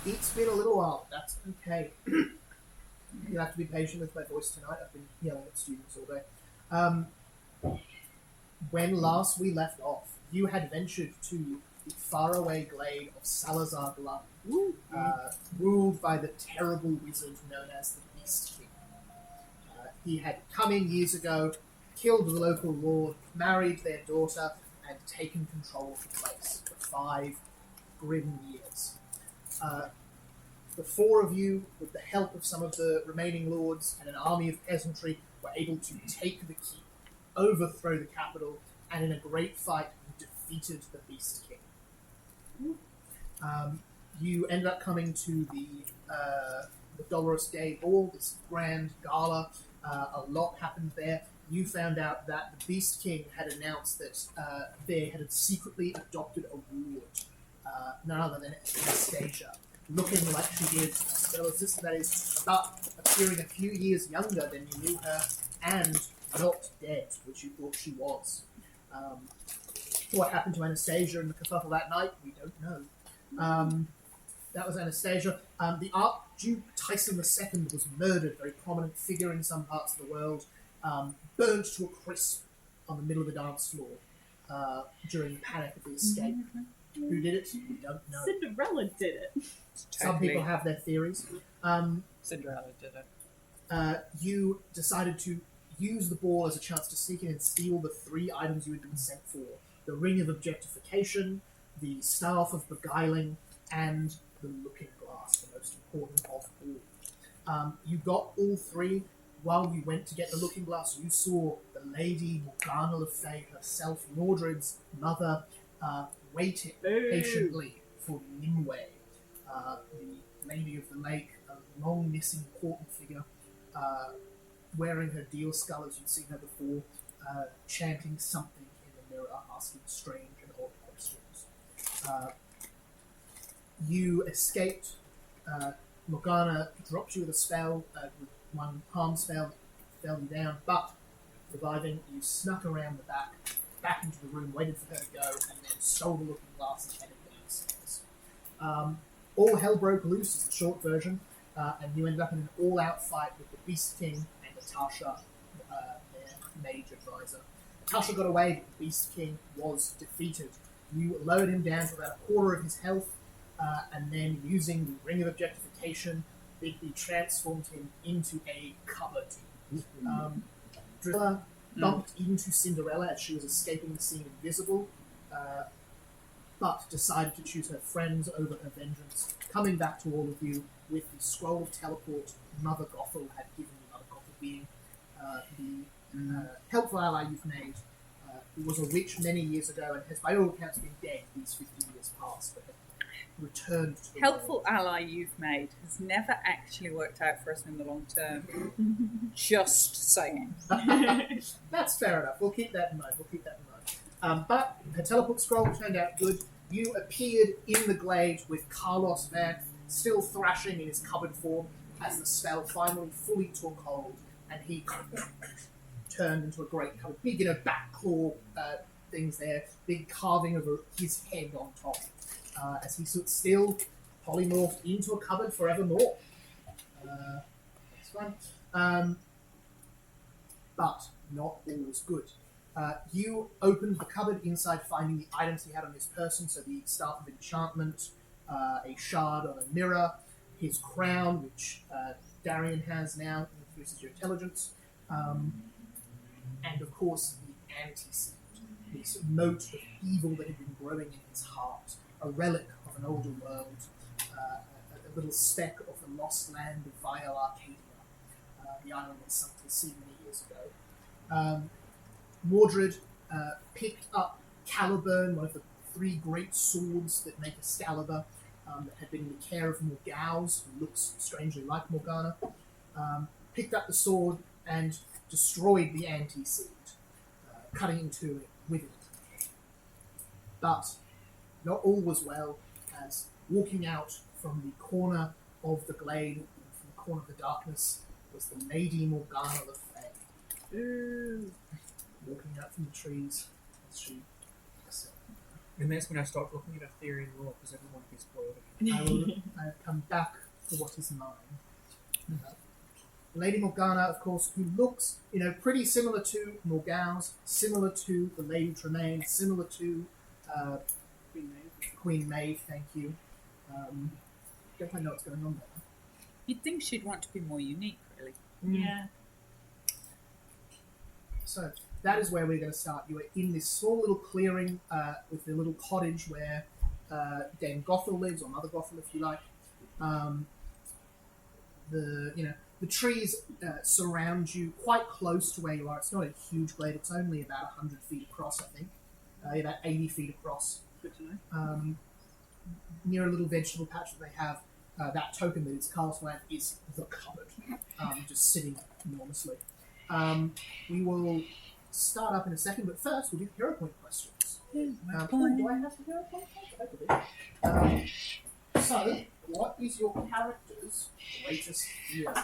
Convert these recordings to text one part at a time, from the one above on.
It's been a little while. That's okay. You'll have to be patient with my voice tonight. I've been yelling at students all day. When last we left off, you had ventured to the faraway glade of Salazar Glen, ruled by the terrible wizard known as the Beast King. He had come in years ago, killed the local lord, married their daughter, and taken control of the place for 5 grim years. The 4 of you, with the help of some of the remaining lords and an army of peasantry, were able to take the keep, overthrow the capital, and in a great fight defeated the Beast King. You ended up coming to the Dolorous Day Ball, this grand gala. A lot happened there. You found out that the Beast King had announced that they had secretly adopted a ward, none other than Anastasia, looking like she did Stella's sister, that is, about appearing a few years younger than you knew her, and not dead, which you thought she was. What happened to Anastasia in the kerfuffle that night, we don't know. That was Anastasia. The Archduke Tyson II was murdered, a very prominent figure in some parts of the world, burnt to a crisp on the middle of the dance floor during the panic of the escape. Who did it? We don't know. Cinderella did it. Some people have their theories. Cinderella did it. You decided to use the ball as a chance to sneak in and steal the 3 items you had been sent for. The Ring of Objectification, the Staff of Beguiling, and the Looking Glass, the most important of all. You got all 3. While you went to get the Looking Glass, you saw the Lady Morgana Le Fay herself, Mordred's mother, waiting patiently for Nimue, the Lady of the Lake, a long missing important figure, wearing her deal skull as you'd seen her before, chanting something in the mirror, asking strange and odd questions. You escaped. Morgana dropped you with a spell, with one palm spell that fell you down, but surviving, you snuck around the back into the room, waited for her to go, and then stole the Looking Glass and headed downstairs. All hell broke loose is the short version, and you ended up in an all-out fight with the Beast King and Natasha, their mage advisor. Natasha got away, but the Beast King was defeated. You lowered him down to about a quarter of his health, and then using the Ring of Objectification, Bigby transformed him into a cupboard. Drilla bumped into Cinderella as she was escaping the scene invisible, but decided to choose her friends over her vengeance, coming back to all of you with the scroll of teleport Mother Gothel had given you, Mother Gothel being the helpful ally you've made, who was a witch many years ago and has by all accounts been dead these 50 years past, but had returned to the Helpful world. ally you've made has never actually worked out for us in the long term. Just saying. That's fair enough. We'll keep that in mind. But her teleport scroll turned out good. You appeared in the glade with Carlos there, still thrashing in his cupboard form, as the spell finally fully took hold, and he turned into a great cupboard. Big, back claw things there, big carving of his head on top, as he stood still, polymorphed into a cupboard forevermore. That's fun. But not all was good. You opened the cupboard inside, finding the items he had on his person, so the Staff of Enchantment, a shard of a mirror, his crown, which Darian has now, increases your intelligence, and of course the anti-seed, this mote of evil that had been growing in his heart, a relic of an older world, a little speck of the lost land of Vial Arcadia, the island that sunk to the sea many years ago. Mordred picked up Caliburn, one of the 3 great swords that make Excalibur, that had been in the care of Morgause, who looks strangely like Morgana, picked up the sword and destroyed the anti-seed, cutting into it with it. But not all was well, as walking out from the corner of the glade, from the corner of the darkness, was the Lady Morgana Le Fay. Walking out from the trees as she... And that's when I stopped looking at a theory law, because I didn't want to be spoiled again. I have come back for what is mine. Lady Morgana, of course, who looks, pretty similar to Morgause, similar to the Lady Tremaine, similar to Queen Maeve, thank you. Don't quite know what's going on there. You'd think she'd want to be more unique, really. Yeah. So that is where we're going to start. You are in this small little clearing with the little cottage where Dame Gothel lives, or Mother Gothel, if you like. The trees surround you quite close to where you are. It's not a huge glade. It's only about 100 feet across, I think. About 80 feet across. Good to know. Near a little vegetable patch that they have, that token that it's cast land is the cupboard, just sitting enormously. We will start up in a second, but first we'll do hero point questions. Do I have the hero point questions? So, what is your character's greatest fear?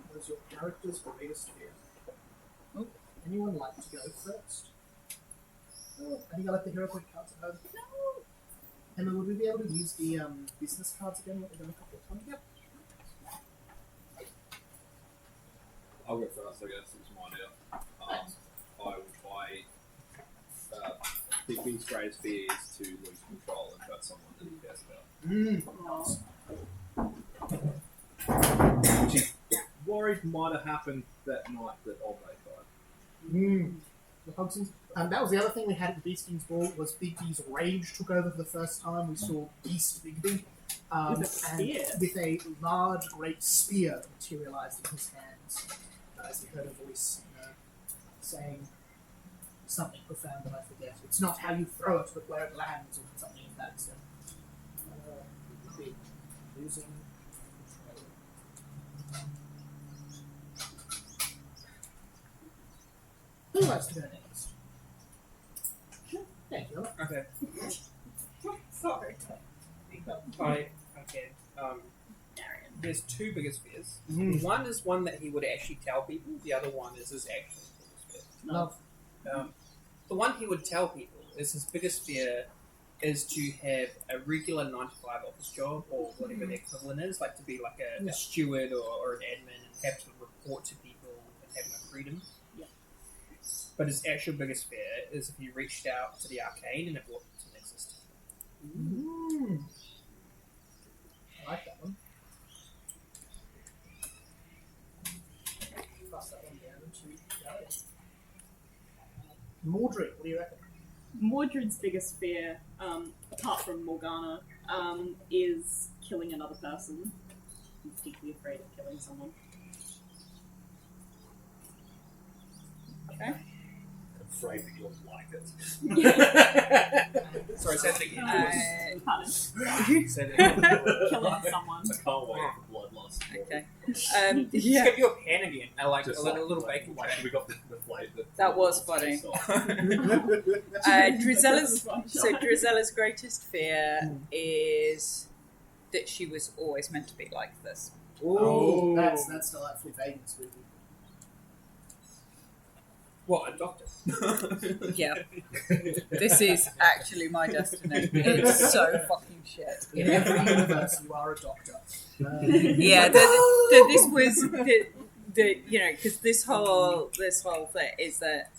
What is your character's greatest fear? Oh, anyone like to go first? Oh, I think I left the hero point cards at home. No! Emma, would we be able to use the business cards again? What we've done a couple of times? Yep. I'll go first, I guess. It's my idea. I will try. Bigby's greatest fear is to lose control and hurt someone that he cares about. She's worried might have happened that night that Old Bay died. The Hogsons. That was the other thing we had at the Beast King's Ball, was Bigby's rage took over for the first time. We saw Beast Bigby. With a spear. With a large, great spear materialized in his hands. As he heard a voice saying something profound that I forget. It's not how you throw it, but where it lands, or something of that extent. Losing control. Who likes to go next? Thank you. Okay. Sorry. Okay. There's two biggest fears. One is one that he would actually tell people. The other one is his actual biggest fear. Love. The one he would tell people is his biggest fear is to have a regular 9-to-5 office job, or whatever the equivalent is, like to be like a steward or an admin and have to report to people and have no freedom. Yeah. But his actual biggest fear is if he reached out to the arcade and it walked into Nexus. I like that one. Pass that one down to Gary. Mordred, what do you reckon? Mordred's biggest fear, apart from Morgana, is killing another person. He's deeply afraid of killing someone. Okay. Afraid that you'll like it. Sorry, say that again. Pardon. Say that again. Killing someone. I can't wait for bloodlust. Okay. Just Yeah. give you a pan again. Like Just a little bacon like, tray. we got the flavour. That was funny. Drizella's greatest fear is that she was always meant to be like this. Oh, that's delightfully vague and spooky. What, a doctor? Yeah. This is actually my destiny. It's so fucking shit. In every universe, you are a doctor. Yeah, this was because this whole thing is that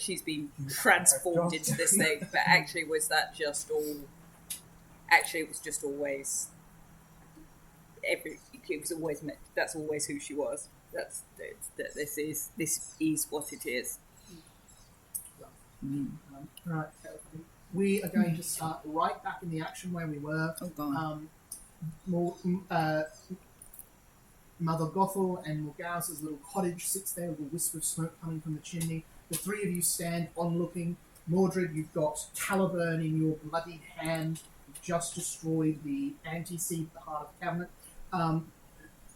she's been transformed into this thing, but actually was that just all? Actually, it was just always. It was always meant. That's always who she was. This is what it is. Right. We are going to start right back in the action where we were. Oh god. Mother Gothel and Morgause's little cottage sits there with a wisp of smoke coming from the chimney. The three of you stand onlooking. Mordred, you've got Caliburn in your bloodied hand. You've just destroyed the anti-seed at the heart of the cabinet.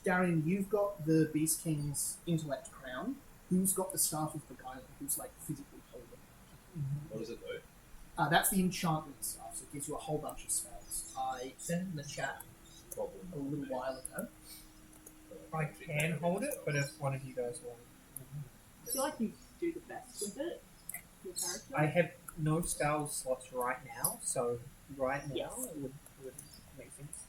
Darian, you've got the Beast King's intellect crown. Who's got the Staff of Beguiling? Who's physically holding it? What does it do? That's the enchantment staff, so it gives you a whole bunch of spells. I sent it in the chat a little while ago. I can hold it, but if one of you guys want. I feel like you do the best with it. Your character. I have no spell slots right now, so right now Yes. would make sense.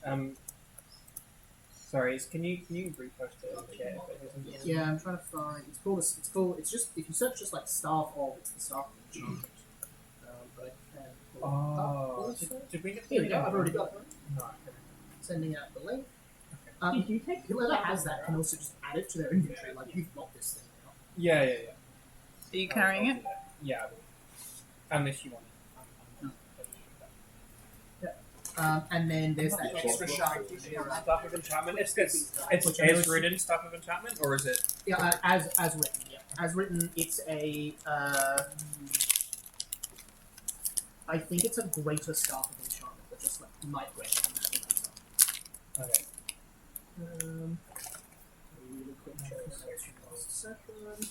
Sorry, can you repost it in the chat? If it isn't in- Yeah, I'm trying to find. It's just if you search just like staff of, it's the staff of enchantment. But I can pull it up Oh, also. did we get Here we go. I've already got it. No. Sending out the link. Did you take Whoever has that can also just add it to their inventory. Like you've got this thing now. Yeah. Are you carrying I'll it? do that. Yeah, I will. Unless you want it. And then there's that extra shard. Stuff of enchantment. It's Which I know as is- written stuff of enchantment, or is it? Yeah, as written. Yeah, as written, it's a. I think it's a greater staff of enchantment, but just like might grant on that later. Okay. Really quick check. Last second.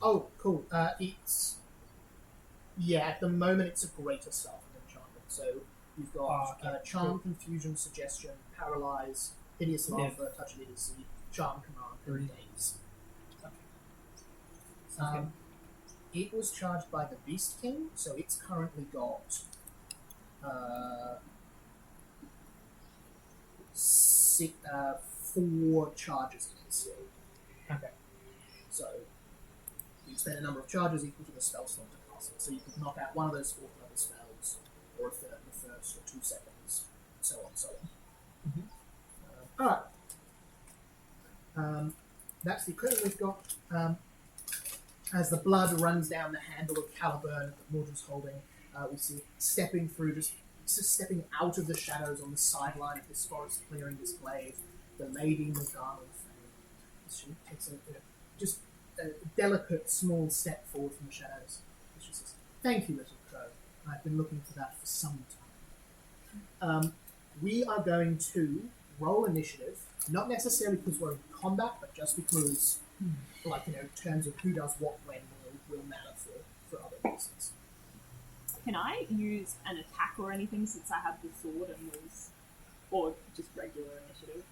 Oh, cool. It's at the moment it's a greater staff of enchantment. So you've got charm, confusion, suggestion, paralyze, hideous laughter, touch of idiocy, charm, command, and daze. It was charged by the Beast King, so it's currently got 4 charges in it still. Okay. So you spend a number of charges equal to the spell slot to cast it. So you could knock out one of those 4th level spells, or a third in the first, or 2 seconds, so on and so on. Alright. That's the equipment we've got. As the blood runs down the handle of Caliburn that Mordred's holding, we see it stepping through, just stepping out of the shadows on the sideline of this forest clearing displayed, the Lady Morgana. She takes a delicate, small step forward from the shadows. She says, "Thank you, little crow. I've been looking for that for some time." We are going to roll initiative, not necessarily because we're in combat, but just because, in terms of who does what when will matter for other reasons. Can I use an attack or anything since I have the sword and was, or just regular initiative?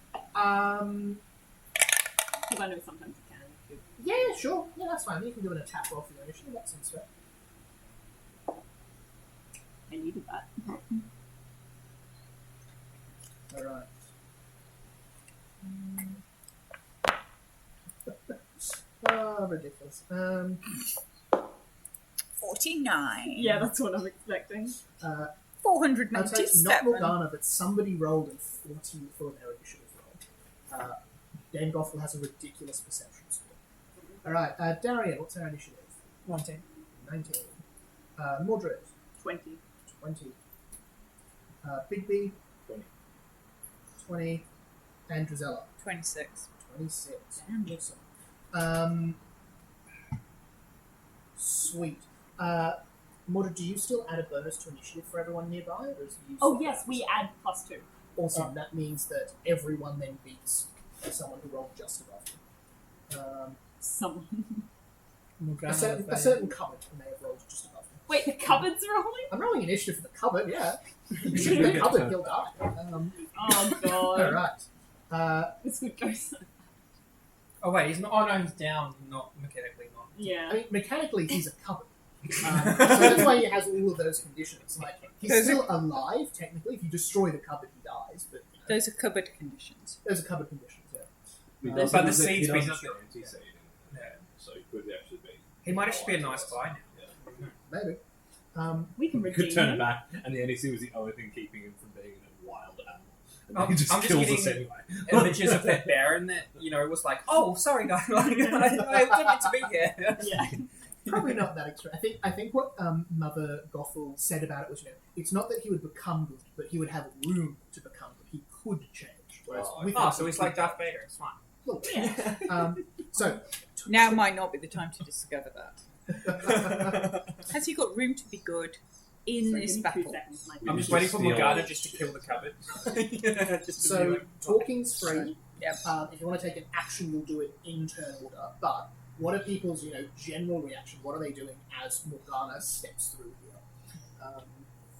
Because I know sometimes you can. Yeah, sure. Yeah, that's fine. You can do an attack roll for your initiative. That seems fair. I needed that. Alright. Ridiculous. 49. Yeah, that's what I'm expecting. I'll take not 497. Morgana, but somebody rolled a 40 for their initiative roll. Dan Gothel has a ridiculous perception score. Alright, Darian, what's our initiative? 19. 19. Mordred, 20. 20. Big B, 20. 20. And Drizella, 26. 26. Damn. Awesome. Sweet. Mordred, do you still add a bonus to initiative for everyone nearby? Or is it Oh yes, we add +2. Awesome. That means that everyone then beats someone who rolled just above them. Someone. A certain cupboard may have rolled just above them. Wait, the cupboard's rolling? I'm rolling initiative for the cupboard, yeah. The cupboard, he'll die. Oh god. Alright. This would go so... Oh wait, he's not. Oh no, he's down. Not mechanically, not. Yeah. I mean, mechanically, he's a cupboard. So that's why he has all of those conditions. Like, he's still alive, technically. If you destroy the cupboard, he dies. But Those are cupboard conditions. those are cupboard conditions, yeah. But the seeds he be doesn't nothing. show anti-seed, so he could actually be. He might actually be a nice guy now. Maybe. We can He redeem could turn him. it back, and the NEC was the only thing keeping him from being a wild animal. And I'm he just just kills getting- us anyway. Images of that baron that was like, oh, sorry guys, I didn't mean to be here. Yeah. Probably not that extreme. I think what Mother Gothel said about it was, it's not that he would become good, but he would have room to become good. He could change. Whereas with Oh, us, so he he's like could- Darth Vader. It's fine. Look, Yeah. so Now might not be the time to discover that. Has he got room to be good in So this give me 2 battle? seconds, Mike. I'm We just just waiting for steal- Morgana just to kill the cupboard. Just to So be like, talking's free. Yep. If you want to take an action, you'll do it in turn order. But what are people's general reaction? What are they doing as Morgana steps through here?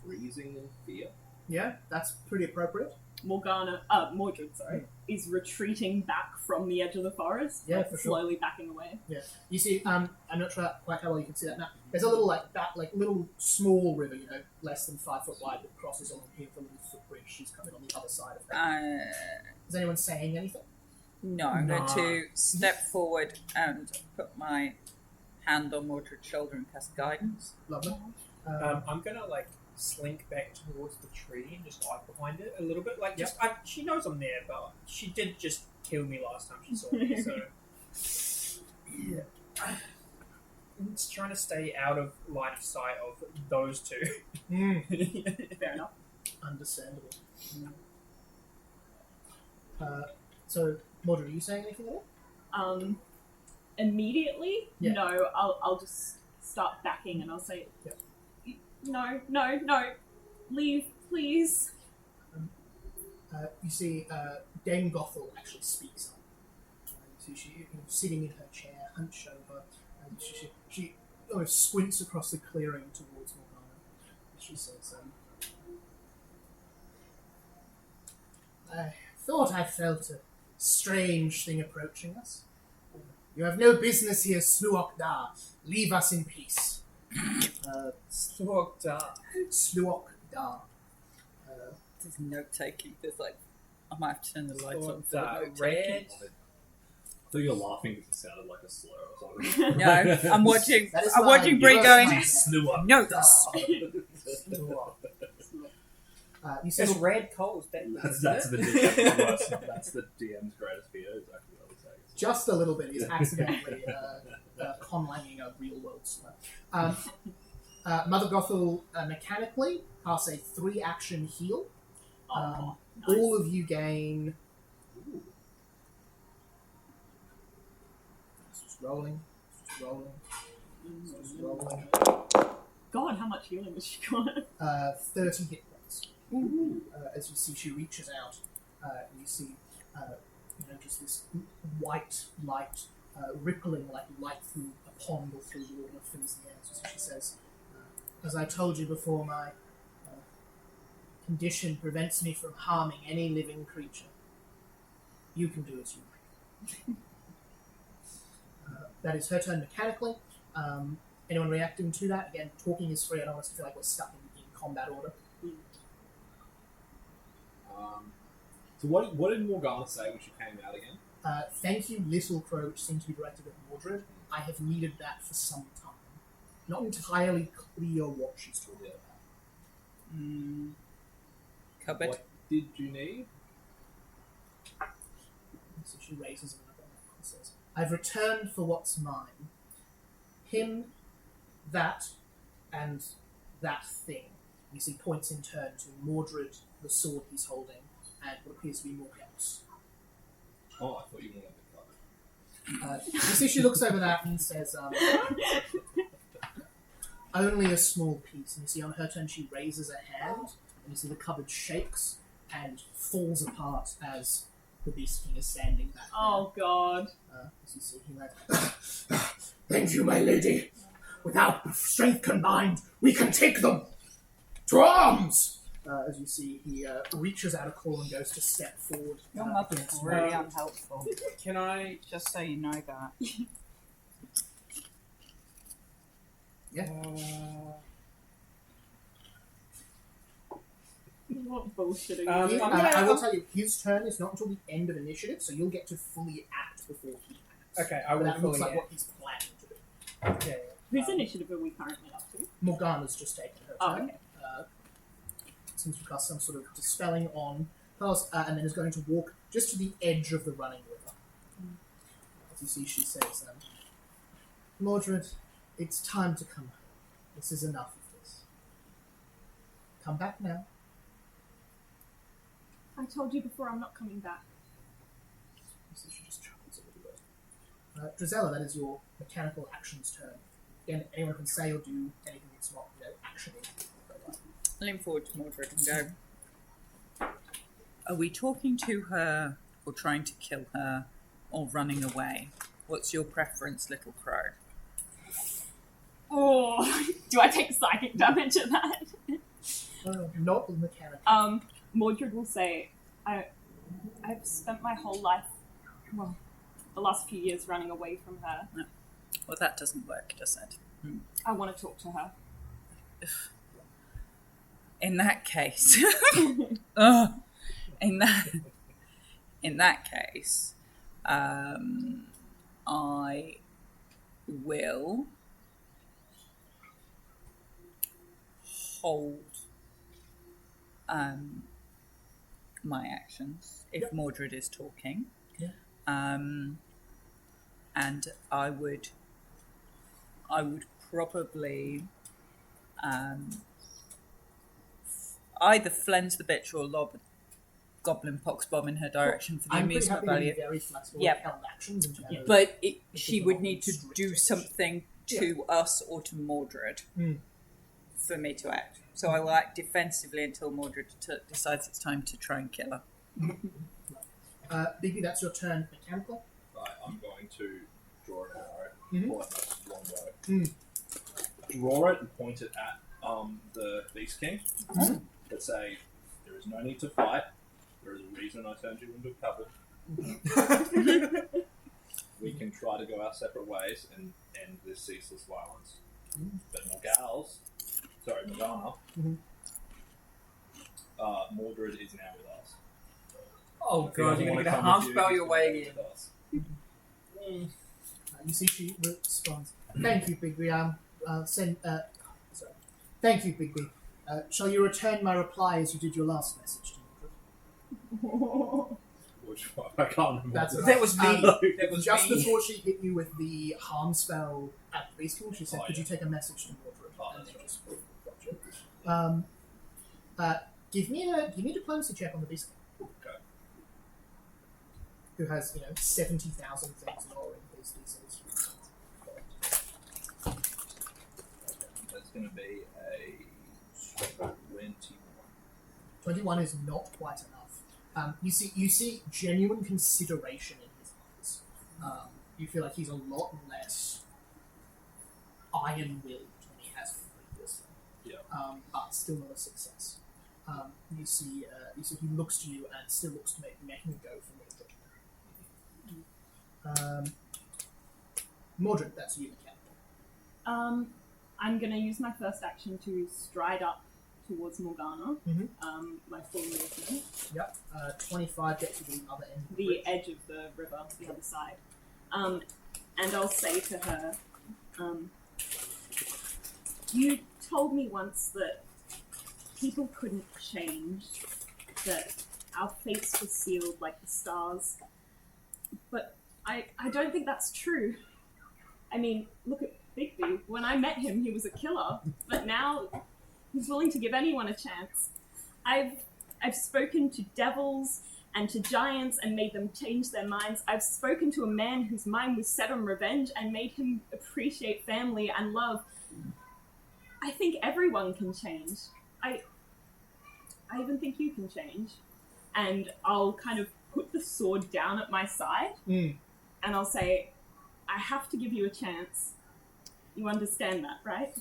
Freezing in fear. Yeah, that's pretty appropriate. Mordred, is retreating back from the edge of the forest, Yeah, for sure. slowly backing away. Yeah, you see, I'm not sure quite how well you can see that now. There's a little little small river, less than 5 foot wide that crosses along here with a little footbridge. She's coming on the other side of that. Is anyone saying anything? No, I'm going to step forward and put my hand on Mordred's shoulder and cast guidance. Lovely. I'm gonna slink back towards the tree and just hide behind it a little bit. She knows I'm there, but she did just kill me last time she saw me, so yeah. I'm just trying to stay out of line of sight of those two. Fair enough. Understandable. So, Mordred, are you saying anything at all? Immediately? Yeah. No, I'll just start backing and I'll say, no, leave, please. You see, Dame Gothel actually speaks up. You see she sitting in her chair, hunched over, and she almost squints across the clearing towards Morgana. She says, I thought I felt a strange thing approaching us. You have no business here, Sluok Da. Leave us in peace. Sluok Da. Sluok Da. There's note taking. There's I might have to turn the lights on for Da. note Red. taking. I thought you were laughing because it sounded like a slur or something. No, I'm watching. That is I'm fine. watching Bree You are going. fine. Snoo Notes. Sluok. You see, It's red coals. That's the DM. That's the DM's greatest fear. Is actually what I would say. just a little bit. He's accidentally conlanging a real world slur. Mother Gothel mechanically casts a 3-action heal. Nice. All of you gain. Just rolling. God, how much healing has she got? 30 hit points. As you see, she reaches out. And you see, just this white light rippling like light through a pond or through water fills the air. So she says, "As I told you before, my condition prevents me from harming any living creature. You can do as you like." That is her turn mechanically. Anyone reacting to that? Again, talking is free. I don't want us to feel like we're stuck in combat order. So what did Morgana say when she came out again? Thank you, Little Crow, which seemed to be directed at Mordred. I have needed that for some time. Not entirely clear what she's talking about. Cupboard. What did you need? So she raises another and says, "I've returned for what's mine. Him, that, and that thing." You see points in turn to Mordred, the sword he's holding, and what appears to be more else. Oh, I thought you wanted the cupboard. You see she looks over that and says, "Only a small piece." And you see on her turn she raises a hand, and you see the cupboard shakes and falls apart as the Beast King is standing back there. Oh God. As you see, he went, "Thank you, my lady. Without strength combined, we can take them to arms." As you see, he reaches out a claw and goes to step forward. Your mother's against really you. unhelpful. Can I? Just so you know that. Yeah. What bullshit are you Um, doing? I'm gonna- I will tell you, his turn is not until the end of initiative, so you'll get to fully act before he acts. Okay, I But will that looks fully like act. what he's planning to do. Okay. Whose initiative are we currently up to? Morgana's just taken her Oh, turn. okay. Seems to cast some sort of dispelling on Carlos, and then is going to walk just to the edge of the running river. As you see, she says, "Mordred, it's time to come home. This is enough of this. Come back now." I told you before I'm not coming back. So she just chuckles a little bit. Drizella, that is your mechanical actions turn. Again, anyone can say or do anything that's not, actioning. Lean forward to Mordred and go. Are we talking to her, or trying to kill her, or running away? What's your preference, Little Crow? Oh, do I take psychic damage at that? Not mechanical. Mordred will say, I've spent my whole life, well, the last few years running away from her. No. Well, that doesn't work, does it? I want to talk to her. In that case, in that case, I will hold my actions if Mordred is talking. Yeah. And I would probably either flens the bitch or lob a goblin pox bomb in her direction for the I'm pretty amusement happy to value. be very flexible Yep. with held actions in general. But she the would whole need to strict do position. something to us or to Mordred Mm. for me to act. So I will act defensively until Mordred decides it's time to try and kill her. Bigby, that's your turn. Mechanical. Right, I'm going to draw an arrow, Mhm. pull out my longbow, Mm. draw it and point it at the Beast King, but say, there is no need to fight, there is a reason I turned you into a couple. We can try to go our separate ways and end this ceaseless violence. But Morgana, Mhm. Mordred is now with us. Oh If he god, doesn't you're wanna gonna come half with you, spell he's your gonna way go again. with us. You see, she responds. Thank you, Bigby. Thank you, Bigby. Shall you return my reply as you did your last message to Mordred? Which one? I can't remember. That's what right. That was me. That was Just me. before she hit you with the harm spell at the Beast King, she said, Oh, "Could yeah. you take a message to Mordred?" Oh, And that's then just give me a diplomacy check on the Beast King, Okay. who has 70,000 things in all in his DCs. That's going to be a 21. 21 is not quite enough. You see genuine consideration in his eyes. You feel like he's a lot less iron-willed than he has previously. Yeah. But still not a success. You see he looks to you and still looks to make him go for Mordred. Mordred, that's you, Mechanical. I'm going to use my first action to stride up towards Morgana. Mhm. My full movement. Yep. 25 gets you to the other end of the The bridge. edge of the river, the other side. And I'll say to her, you told me once that people couldn't change, that our fates were sealed like the stars. But I don't think that's true. I mean, look at Bigby. When I met him, he was a killer, but now he's willing to give anyone a chance. I've spoken to devils and to giants and made them change their minds. I've spoken to a man whose mind was set on revenge and made him appreciate family and love. I think everyone can change. I even think you can change. And I'll kind of put the sword down at my side and I'll say, I have to give you a chance. You understand that, right?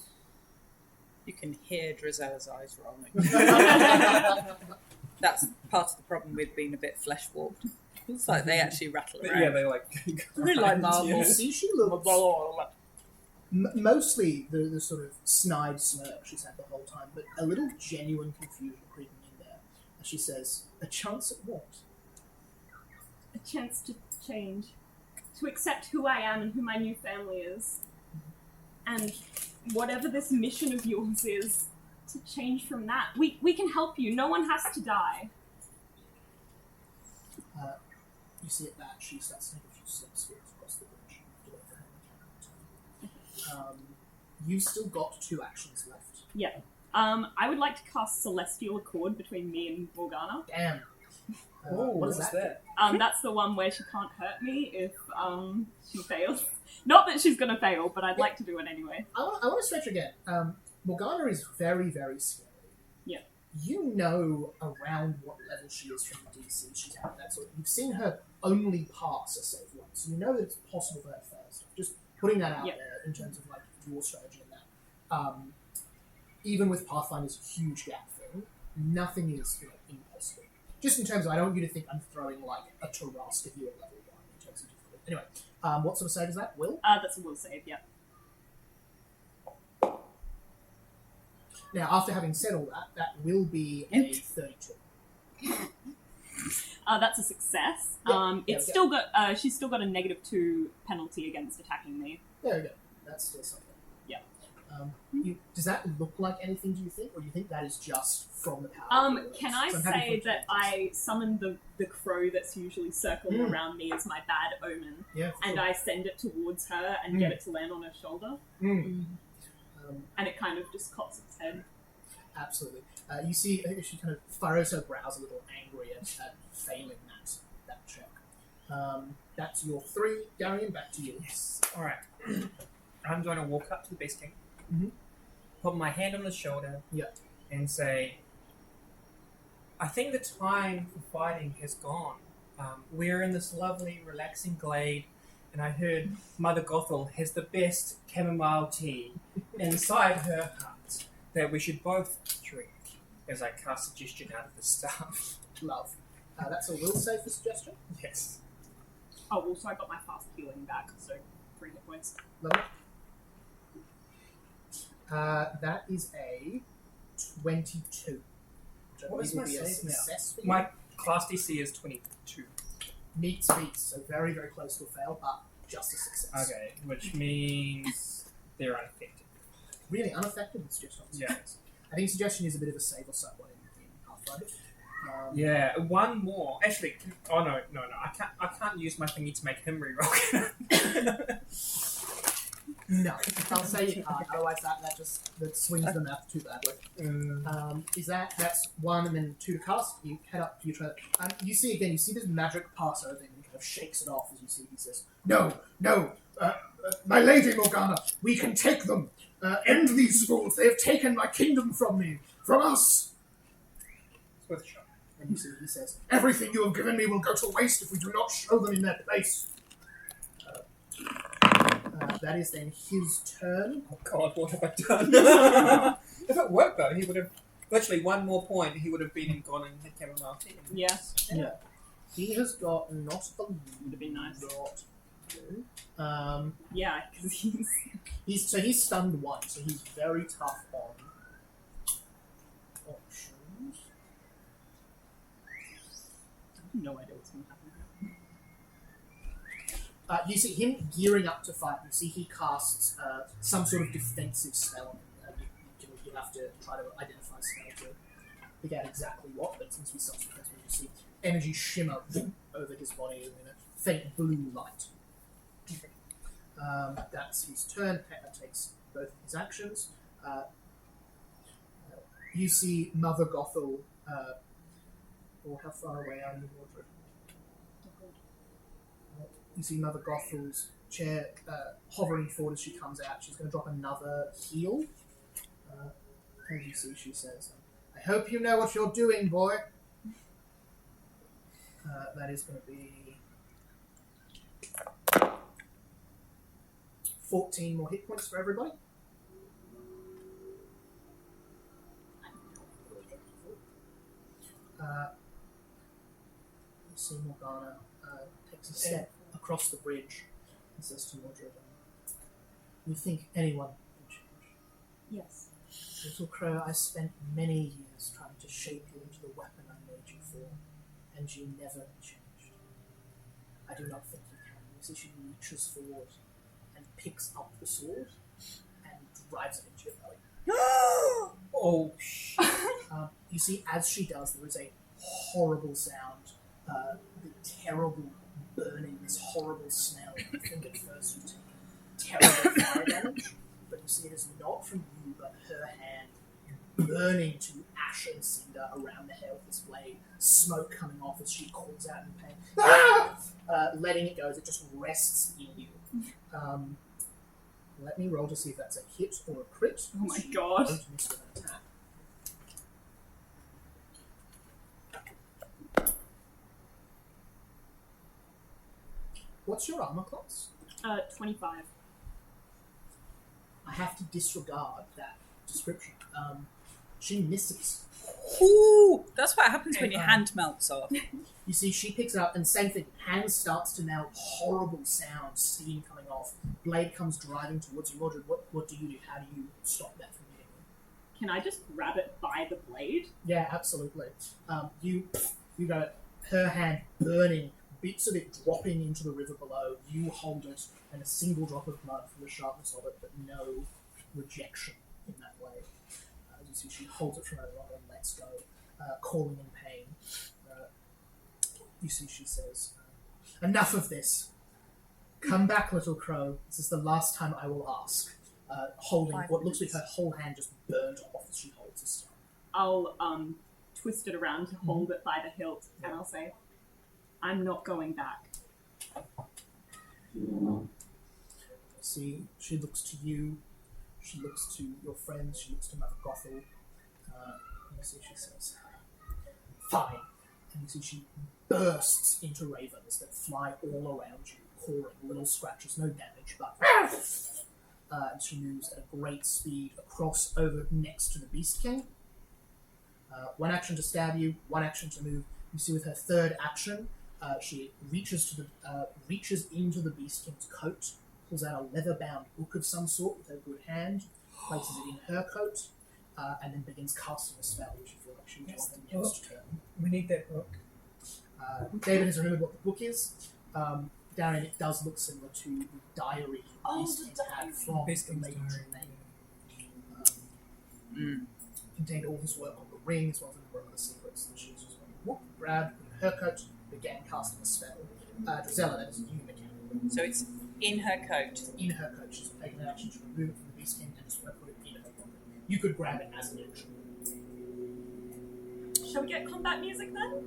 You can hear Drizella's eyes rolling. That's part of the problem with being a bit flesh warped. It's like they actually rattle around. Yeah, they like. They like marble. You see she looks... mostly the sort of snide smirk she's had the whole time, but a little genuine confusion creeping in there. As she says, a chance at what? A chance to change. To accept who I am and who my new family is. And whatever this mission of yours is, to change from that. We can help you. No one has to die. You see at that, she starts to take a few steps forward across the bridge. To wait for her mechanical turn. You've still got 2 actions left. Yeah. I would like to cast Celestial Accord between me and Morgana. Damn. Oh, what is what's that? that? That's the one where she can't hurt me if she fails. Not that she's going to fail, but I'd like to do it anyway. I want to stretch again. Morgana is very, very scary. Yeah. You know around what level she is from the DC she's had. That sort of, you've seen her only pass a save once. So you know that it's possible for her to fail stuff. Just putting that out there in terms of like your strategy and that. Even with Pathfinder's huge gap thing, nothing is impossible. Just in terms of, I don't want you to think I'm throwing like a Tarrasque at you at level 1 in terms of difficulty. Anyway, what sort of save is that? Will? That's a will save, yeah. Now, after having said all that, that will be a 32. That's a success. Yeah, It's still got. She's still got a -2 penalty against attacking me. There we go. That's still something. Yeah. Does that look like anything, do you think? Or do you think that is just from the power? Can I say that I summoned the crow that's usually circling around me as my bad omen, Yeah. and I send it towards her and get it to land on her shoulder, and it kind of just cops its head. Absolutely. You see, she kind of furrows her brows a little, angry at failing that check. That's your 3. Darian, back to you. Yes. All right. I'm going to walk up to the Beast King, Mm-hmm. put my hand on his shoulder, Yeah. and say, I think the time for fighting has gone. We're in this lovely, relaxing glade, and I heard Mother Gothel has the best chamomile tea inside her hut that we should both drink, as I cast suggestion out of the staff. Love. That's a will save for suggestion. Yes. Oh, also I got my fast healing back, so 3 hit points. Love it. That is a 22. Which I What is believe will my be a save now? success for you. My class DC is 22. Meets beats, so very, very close to a fail, but just a success. Okay, which means they're unaffected. Really unaffected with suggestion. Yeah. I think suggestion is a bit of a save or someone in Pathfinder. Yeah, one more. Actually, oh no, I can't use my thingy to make him reroll. No, I'll say you can't. Otherwise, that swings the math too badly. That's 1 and then 2 to cast. You head up to your trailer. You see this magic pass over and he kind of shakes it off as you see. He says, "No, my lady Morgana, we can take them. End these fools. They have taken my kingdom from me, from us." It's worth a shot. And you see he says, "Everything you have given me will go to waste if we do not show them in their place." That is then his turn. Oh God, what have I done? If it worked though, he would have literally 1 more point. He would have been and gone and had chamomile tea. Yeah. Yeah. He has got not a Would have been nice. lot. Yeah, because He's stunned 1, so he's very tough on options. I have no idea what's going to happen. You see him gearing up to fight. You see he casts some sort of defensive spell. You have to try to identify a spell to figure out exactly what, but since we start to you see energy shimmer over his body in a faint blue light. That's his turn. That takes both his actions. You see Mother Gothel. How far away are you, Mordred? You see Mother Gothel's chair hovering forward as she comes out. She's going to drop another heal. As you see, she says, "I hope you know what you're doing, boy." That is going to be 14 more hit points for everybody. You see Morgana takes a step across the bridge and says to Mordred, "You think anyone can change? Yes. Little Crow, I spent many years trying to shape you into the weapon I made you for, and you never changed. I do not think you can." You see she reaches forward and picks up the sword and drives it into your belly. Oh shit. You see, as she does, there is a horrible sound, the terrible burning, this horrible smell. You think at first you take terrible fire damage, but you see it is not from you, but her hand burning to ash and cinder around the hair of this blade, smoke coming off as she calls out in pain. Letting it go as it just rests in you. Let me roll to see if that's a hit or a crit. Oh my god. Don't miss with an attack. What's your armor class? 25. I have to disregard that description. She misses. Ooh, that's what happens when your hand melts off. You see, she picks it up, and same thing. Hand starts to melt. Horrible sound, steam coming off. Blade comes driving towards you. Mordred, what do you do? How do you stop that from hitting you? Can I just grab it by the blade? Yeah, absolutely. You got her hand burning, bits of it dropping into the river below. You hold it, and a single drop of blood from the sharpness of it, but no rejection in that way. As you see, she holds it for no longer and lets go, calling in pain. You see, she says, "Enough of this. Come back, little crow. This is the last time I will ask." Holding what looks like her whole hand just burnt off as she holds this stone. I'll twist it around to hold it by the hilt, and I'll say, "I'm not going back." See, she looks to you. She looks to your friends. She looks to Mother Gothel. You see, she says, "Fine." And you see, she bursts into ravens that fly all around you, cawing, little scratches, no damage, but and she moves at a great speed across over next to the Beast King. One action to stab you, one action to move. You see, with her third action, she reaches into the Beast King's coat, pulls out a leather-bound book of some sort with her good hand, places it in her coat, and then begins casting a spell, which you feel like she will do the next turn. We need that book. David has remembered what the book is. Darren, it does look similar to the diary Beast King had from Beast the King's Maiden diary. Name. Contained all his work on the ring, as well as a number of other secrets that she was just grabbed in her coat, began casting a spell. Drizella, that is you, mechanical. So it's in her coat. In her coat, she's taken an action to remove it from the Beast King and just put it in her pocket. You could grab it as an action. Shall we get combat music then?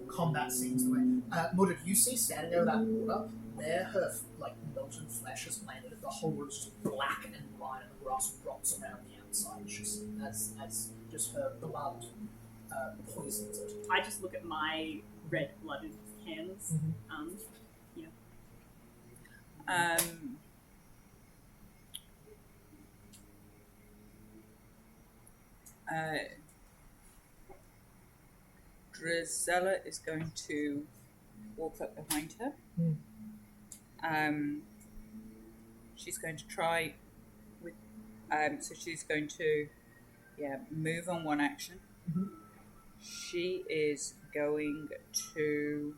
Combat seems the way. Mordred, you see standing over that water where her molten flesh has landed. The whole room is just black and white, and the grass rots around the outside. It's just as just her blood poisons it. I just look at my red-blooded hands. Drizella is going to walk up behind her. She's going to try with. So she's going to, move on one action. Mhm. She is going to.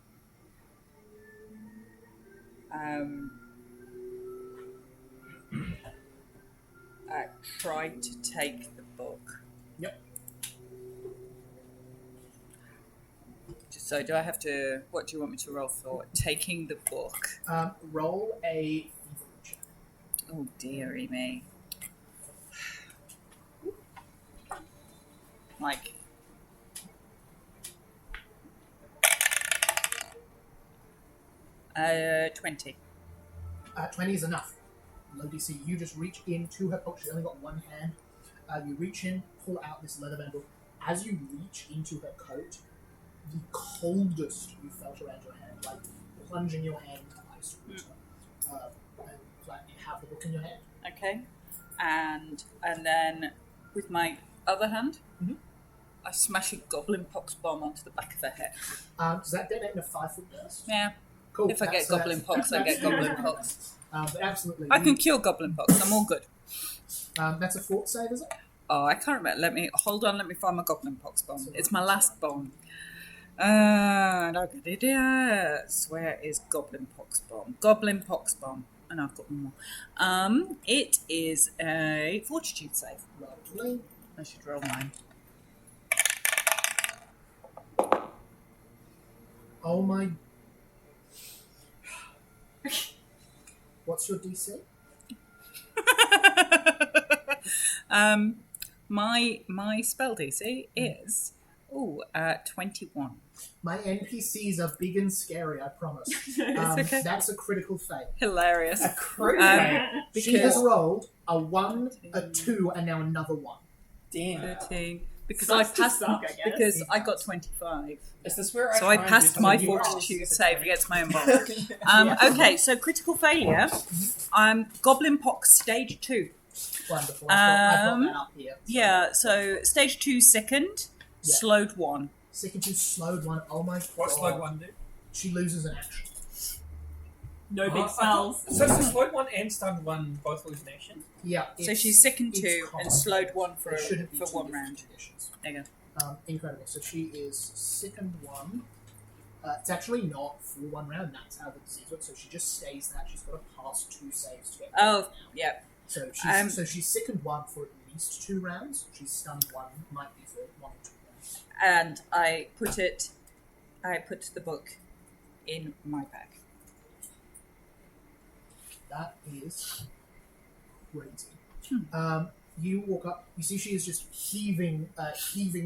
Try to take the book. Yep. So do I have to? What do you want me to roll for taking the book? Roll a thievery check. Oh dearie me! Like 20. 20 is enough. Low DC. You just reach into her pocket. She's only got one hand. You reach in, pull out this leather band book. As you reach into her coat, the coldest you felt around your hand, like plunging your hand into ice water. And you have the book in your hand. Okay, and then with my other hand, I smash a goblin pox bomb onto the back of her head. Does that detonate in a 5-foot burst? Yeah. Cool. If I get goblin pox, I get goblin pox. But absolutely. I can cure goblin pox. I'm all good. That's a fort save, is it? Oh, I can't remember. Let me find my goblin pox bomb. It's my last bomb. Yes. Where is goblin pox bomb? Goblin pox bomb. And I've got one more. It is a fortitude save. Lovely. I should roll mine. Oh my. What's your DC? My spell DC is 21. My NPCs are big and scary, I promise. okay. That's a critical fail. Hilarious. A critical. She has rolled a 1, a 2, and now another 1. Damn. 13. Because Sucks I to passed. suck, I guess. Because I got 25. Is this where So I I try and passed do my something new? fortitude save against my own roll. Okay, so critical failure. Goblin pox stage 2. Wonderful. I've got that up here. So. Yeah, so stage 2 sickened, Yeah. slowed 1. Second to slowed one. Oh my What god. slowed one do? She loses an action. No big I spells. thought- So it's slowed one and stunned one both lose an action? Yeah. So she's sickened it's 2 and common. slowed 1 for There shouldn't be 2 1 different round. conditions. There you go. Incredible. So she is sickened 1. It's actually not for 1 round. That's how the disease works. So she just stays that. She's got to pass 2 saves to get. Oh, yeah. So she's sickened 1 for at least 2 rounds. She's stunned 1. Might be for 1 or 2 rounds. And I put the book in my bag. That is crazy. You walk up. You see she is just heaving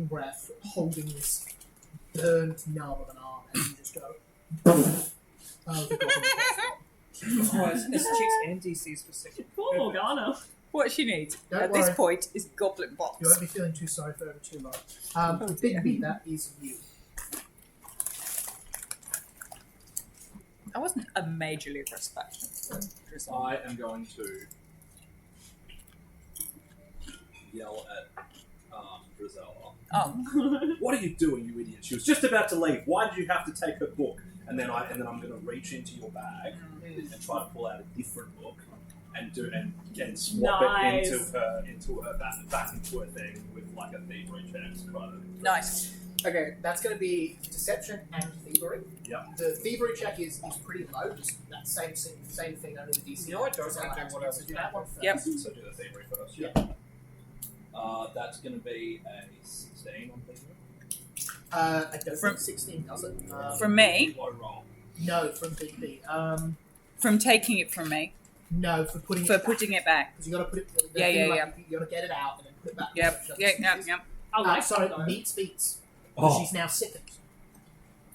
breath, holding this burnt nub of an arm, and you just go. Oh, the goblin It's checks and DCs for second. Poor Morgana. What she needs Don't at worry. this point is Goblin You Box. won't be feeling too sorry for her too long. Big B, that is you. I wasn't a majorly respectful. I am going to yell at Drizella. Oh, What are you doing, you idiot? She was just about to leave. Why did you have to take her book? And then I'm going to reach into your bag and try to pull out a different book and swap Nice. it into her back into her thing with like a thievery check to try to. nice. Okay, that's going to be deception and thievery. Yeah. The thievery check is pretty low. Just that same thing under the DC. No, I don't So think that's what I so was do that one first. Yep. So do the thievery first. Yeah. That's going to be a 16 on thievery. I don't think 16 does it. From me, Low roll. No, from Big B. from taking it from me, No, for putting for it putting it back. because you got to put it. Yeah. You got to get it out and then put it back. Yep, yep. I like Sorry, that, though. meets beats. Because Oh, she's now sickened.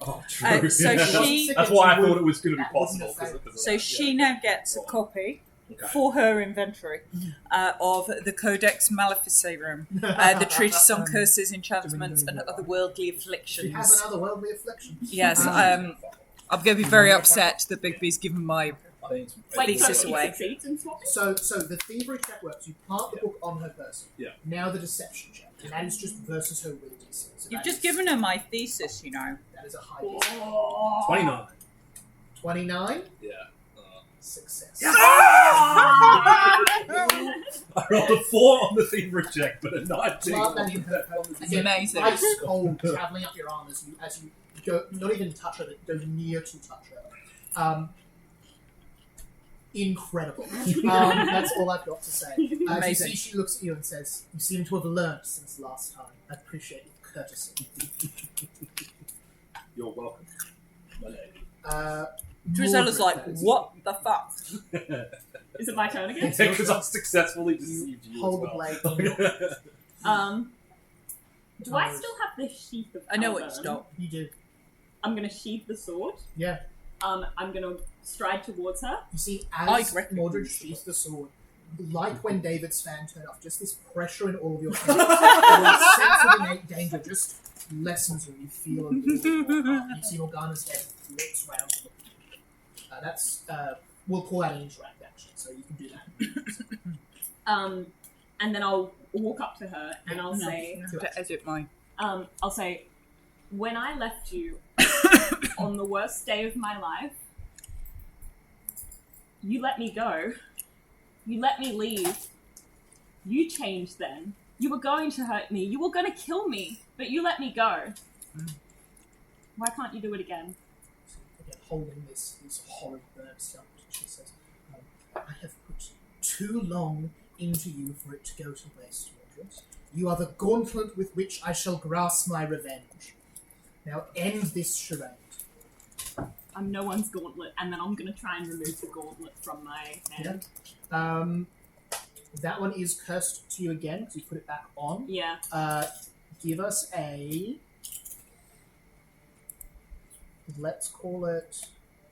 oh, true. So she- That's why I thought it was going to be That wouldn't possible. have failed. So she now gets a copy Okay. for her inventory of the Codex Maleficarum, the treatise on curses, enchantments, and otherworldly She afflictions. has another worldly affliction. Yes, I'm going to be very upset that Big B's given my I think it's Wait, Thesis so she away. succeeds in swapping? So the thievery check works. You plant the book on her person. Yeah. Now the deception check, and that is just versus her will DC. So You've that just is- given her my thesis, you know. That is a high DC. Oh. 29. 29. Yeah. Success. I rolled a 4 on the thievery check, but a 19 Plant that on in the her person. Again, Amazing. Ice cold traveling up your arm as you go, not even touch her, but go near to touch her. Incredible. That's all I've got to say. You Amazing. see, she looks at you and says, "You seem to have learnt since last time. I appreciate your courtesy." You're welcome, my lady. Drizella's like, Mordred says, what the fuck? Is it my turn again? Because I successfully deceived you Hold the as blade. well. Do I still have the sheath of I know Caliburn? what you stole. You do. I'm gonna sheath the sword. Yeah. I'm gonna stride towards her. You see, I as reckon Mordred you sheaths the sword, like when David's fan turned off, just this pressure in all of your hands, the sense of innate danger just lessens and you feel a little more calm. You see Morgana's head flips round. That's, we'll call that an interact action, so you can do that. And then I'll walk up to her and I'll say, To edit my... I'll say, when I left you on the worst day of my life, you let me go. You let me leave. You changed then. You were going to hurt me. You were going to kill me. But you let me go. Why can't you do it again? Again, holding this horrid bird stuff, she says, I have put too long into you for it to go to waste, Mordred. You are the gauntlet with which I shall grasp my revenge. Now end this charade. I'm no one's gauntlet, and then I'm going to try and remove the gauntlet from my hand. That one is cursed to you again, because you put it back on. Yeah. Give us a... Let's call it...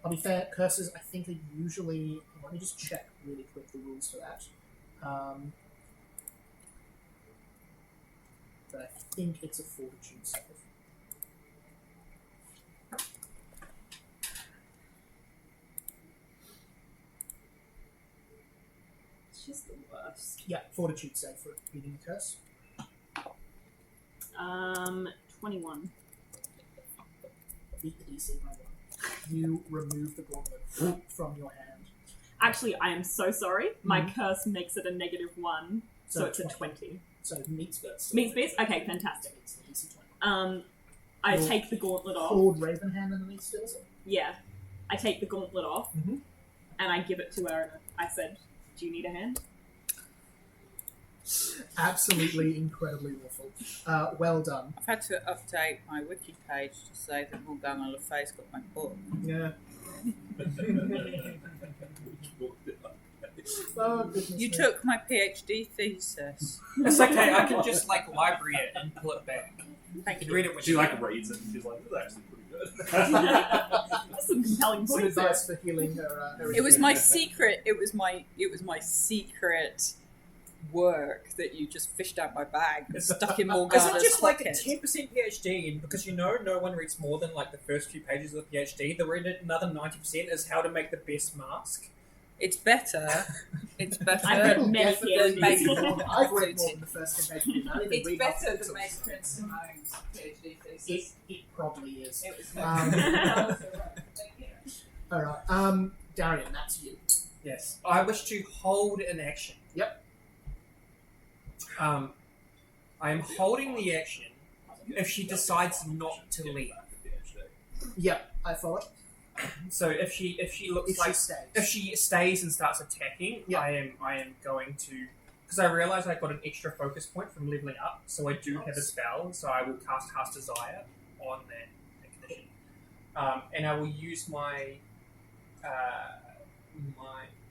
I'll be fair, curses I think are usually... Let me just check really quick the rules for that. But I think it's a fortitude save. She's the worst. Yeah, fortitude save for beating the curse. 21. Beat the DC by 1. You remove the gauntlet from your hand. Actually, I am so sorry. My curse makes it a -1, so it's a 20. So meets beats. Meets beats? Okay, fantastic. I take the gauntlet off. Clawed Raven hand underneath still. Yeah. I take the gauntlet off, Mhm. and I give it to her, and I said, do you need a hand? Absolutely incredibly awful. Well done. I've had to update my wiki page to say that Morgana Le Fay's got my book. Yeah. Oh, goodness You me. took my PhD thesis. It's okay. I can just like library it and pull it back. Thank You you. can read it when She you like reads it and she's like, this is actually pretty good. That's some compelling Some points there. advice for healing her It was my secret. It was my secret work that you just fished out my bag and stuck in Is Morgana's it just like a pocket. 10% PhD? And because no one reads more than like the first few pages of the PhD. Another 90% is how to make the best mask. It's better. It's better. I've read many Definitely PhDs. I've read more than the first 10 pages. I didn't It's read better half the than books. Mace Prince Simone's PhD thesis. It probably is. It was Alright, Darian, that's you. Yes. I wish to hold an action. Yep. I am holding the action if she decides not to leave. Yep, I follow. So if she looks If like she stays. if she stays and starts attacking, Yeah. I am going to, because I realize I got an extra focus point from leveling up, so I do have a spell, so I will cast Desire on that condition, and I will use my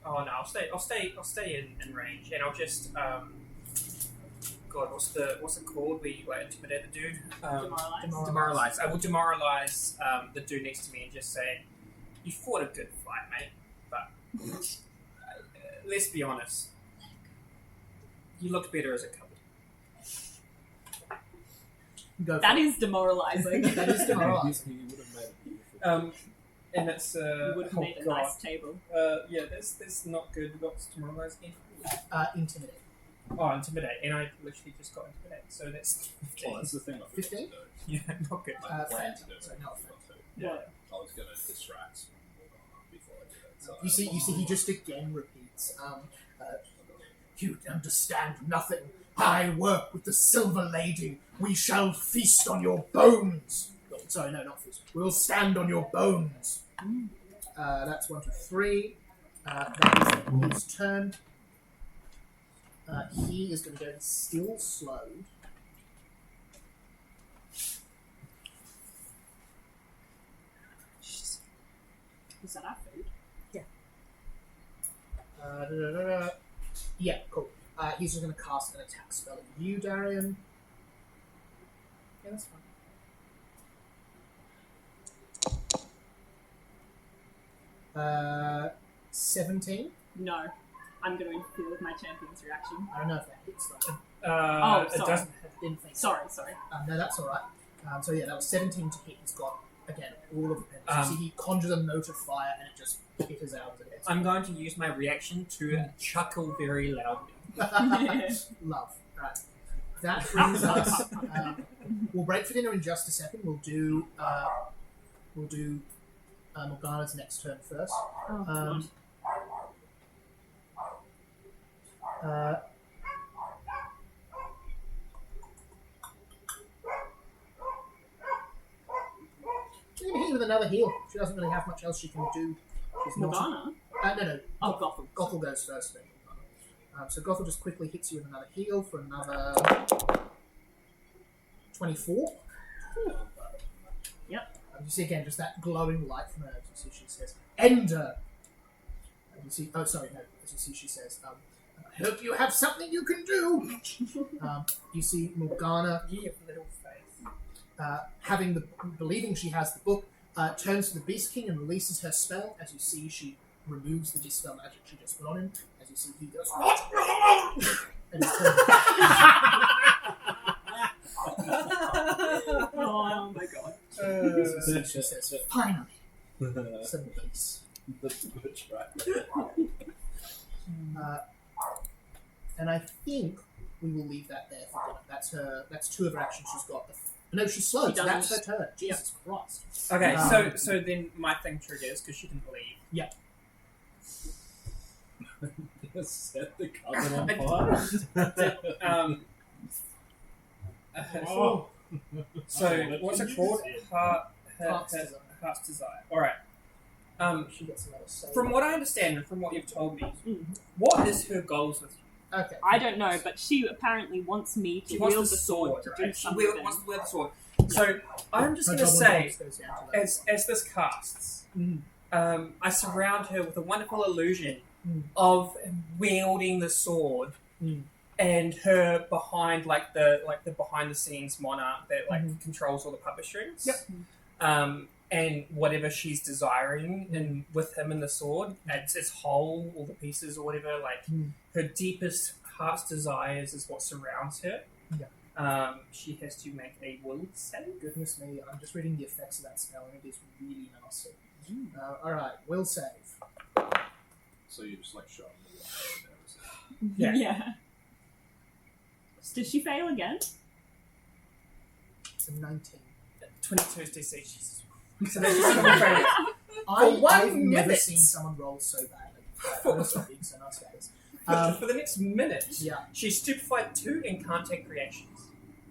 I'll stay in range, and I'll just God, what's it called? We intimidate the dude. Demoralize. I will demoralize the dude next to me and just say, "You fought a good fight, mate, but let's be honest, you looked better as a couple." Go for That it. is demoralizing. That is demoralizing. And it's You would have made a nice table. Yeah, that's not good. What's demoralize again? Intimidate. Oh, intimidate, and I literally just got intimidate, so that's Well, that's the thing. 15? yeah, not good. Friend. Sorry, not friend. Yeah. I was going to distract before I did it. So You see, he just again repeats, you understand nothing. I work with the Silver Lady. We shall feast on your bones. Oh, sorry, no, not feast. We'll stand on your bones. That's 1, 2, 3. That is his turn. He is going to go still slowed. Is that our food? Yeah, cool. He's just going to cast an attack spell at you, Darian. Yeah, that's fine. 17. No. I'm going to interfere with my champion's reaction. I don't know if that hits though. It sorry. doesn't. Didn't think. Sorry. No, that's all right. So yeah, that was 17 to hit. He's got again all of the penalties. You see, he conjures a note of fire and it just pitters out as it hits. I'm going to use my reaction to chuckle very loudly. Love. Right. That brings us. We'll break for dinner in just a second. We'll do Morgana's next turn first. Oh, God. She's going to hit you with another heal. She doesn't really have much else she can do. She's not. Morgana? No. Oh, Gotham. Gothel goes first then. So Gothel just quickly hits you with another heal for another 24. Yep. You see again just that glowing light from her. As you see, she says, "Ender." And you see, as you see, she says, "I hope you have something you can do." You see Morgana, You have little faith. believing she has the book, turns to the Beast King and releases her spell. As you see, she removes the dispel magic she just put on him. As you see, he goes, and he turns. Oh my god. So she says, "Finally, some peace." That's a good try. And I think we will leave that there for dinner. That's two of her actions she's got. No, she's slow, so that's her turn. Jesus Christ. Okay, so then my thing triggers because she didn't leave. Yeah. Set the coven on fire. So what's it called? Heart's Desire. Heart's Desire. All right. She gets another save. From what I understand and from what you've told me, what is her goals with you? Okay. I don't know, but she apparently wants me to She wants wield the the sword to do right? She something. wants to wield the sword. So I'm just Her going to goblin say, box goes down to that. as this casts, Mm. I surround her with a wonderful illusion Mm. of wielding the sword, Mm. and her behind the behind the scenes monarch that Mhm. controls all the puppet strings. Yep. And whatever she's desiring, and with him and the sword, it's whole, all the pieces or whatever. Like Mm. her deepest heart's desires is what surrounds her. Yeah. She has to make a will save. Goodness me, I'm just reading the effects of that spell and it is really nasty. Alright, will save. So you just like shot me. Yeah. Yeah. Did she fail again? It's a 19. 22 is DC. Jesus. So that's just one failure. I've 1 never minute. seen someone roll so badly. I'm not being so nice, guys. For the next minute, Yeah, she's stupefied 2 and can't take reactions.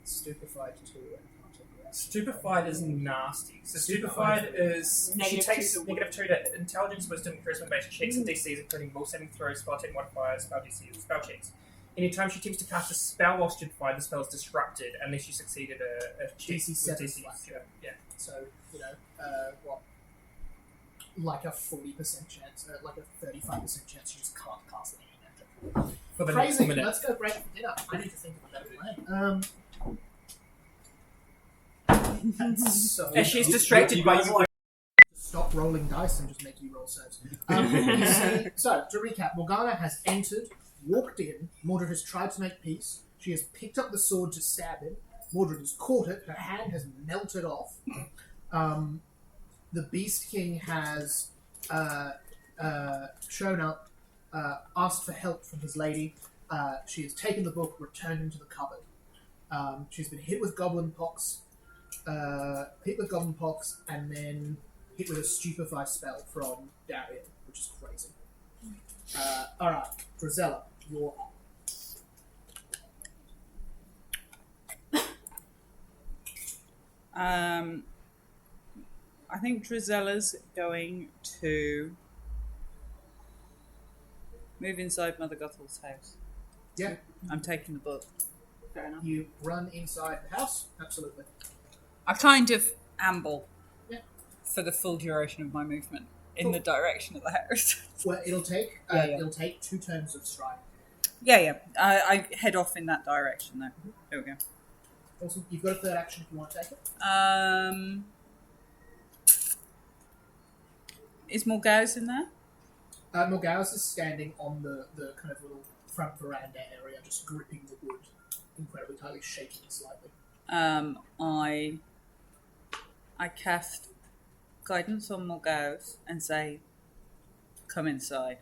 stupefied too and can't take the rest. Stupefied is nasty. So stupefied is she Negative takes 2 to -2 to intelligence, wisdom, charisma based checks and DCs, including will saving throws, spell check modifiers, spell DCs, spell checks. Anytime she attempts to cast a spell while stupefied, the spell is disrupted unless you succeeded a check DC with 7 DCs. flat. Yeah. So, what? Like a 40% chance, like a 35% chance you just can't cast any magic. For the next Crazy. minute. Let's go break for dinner. I need to think of a better plan. That's so. And she's distracted by you. Stop rolling dice and just make you roll saves. You see, so, to recap, Morgana has entered, walked in, Mordred has tried to make peace, she has picked up the sword to stab him, Mordred has caught it, her hand has melted off, the Beast King has shown up, asked for help from his lady, she has taken the book, returned into the cupboard. She's been hit with goblin pox, and then hit with a stupefy spell from Darian, which is crazy. Alright, Drizella, you're up. I think Drizella's going to move inside Mother Gothel's house. Yeah. I'm taking the book. Fair enough. You run inside the house? Absolutely. I kind of amble Yeah. for the full duration of my movement in Cool. the direction of the house. Well, it'll take Yeah. it'll take 2 turns of stride. Yeah. I head off in that direction, though. There we go. Also, you've got a third action if you want to take it. Is Morgause in there? Morgause is standing on the kind of little front veranda area, just gripping the wood incredibly tightly, shaking it slightly. I cast guidance on Morgause and say, "Come inside."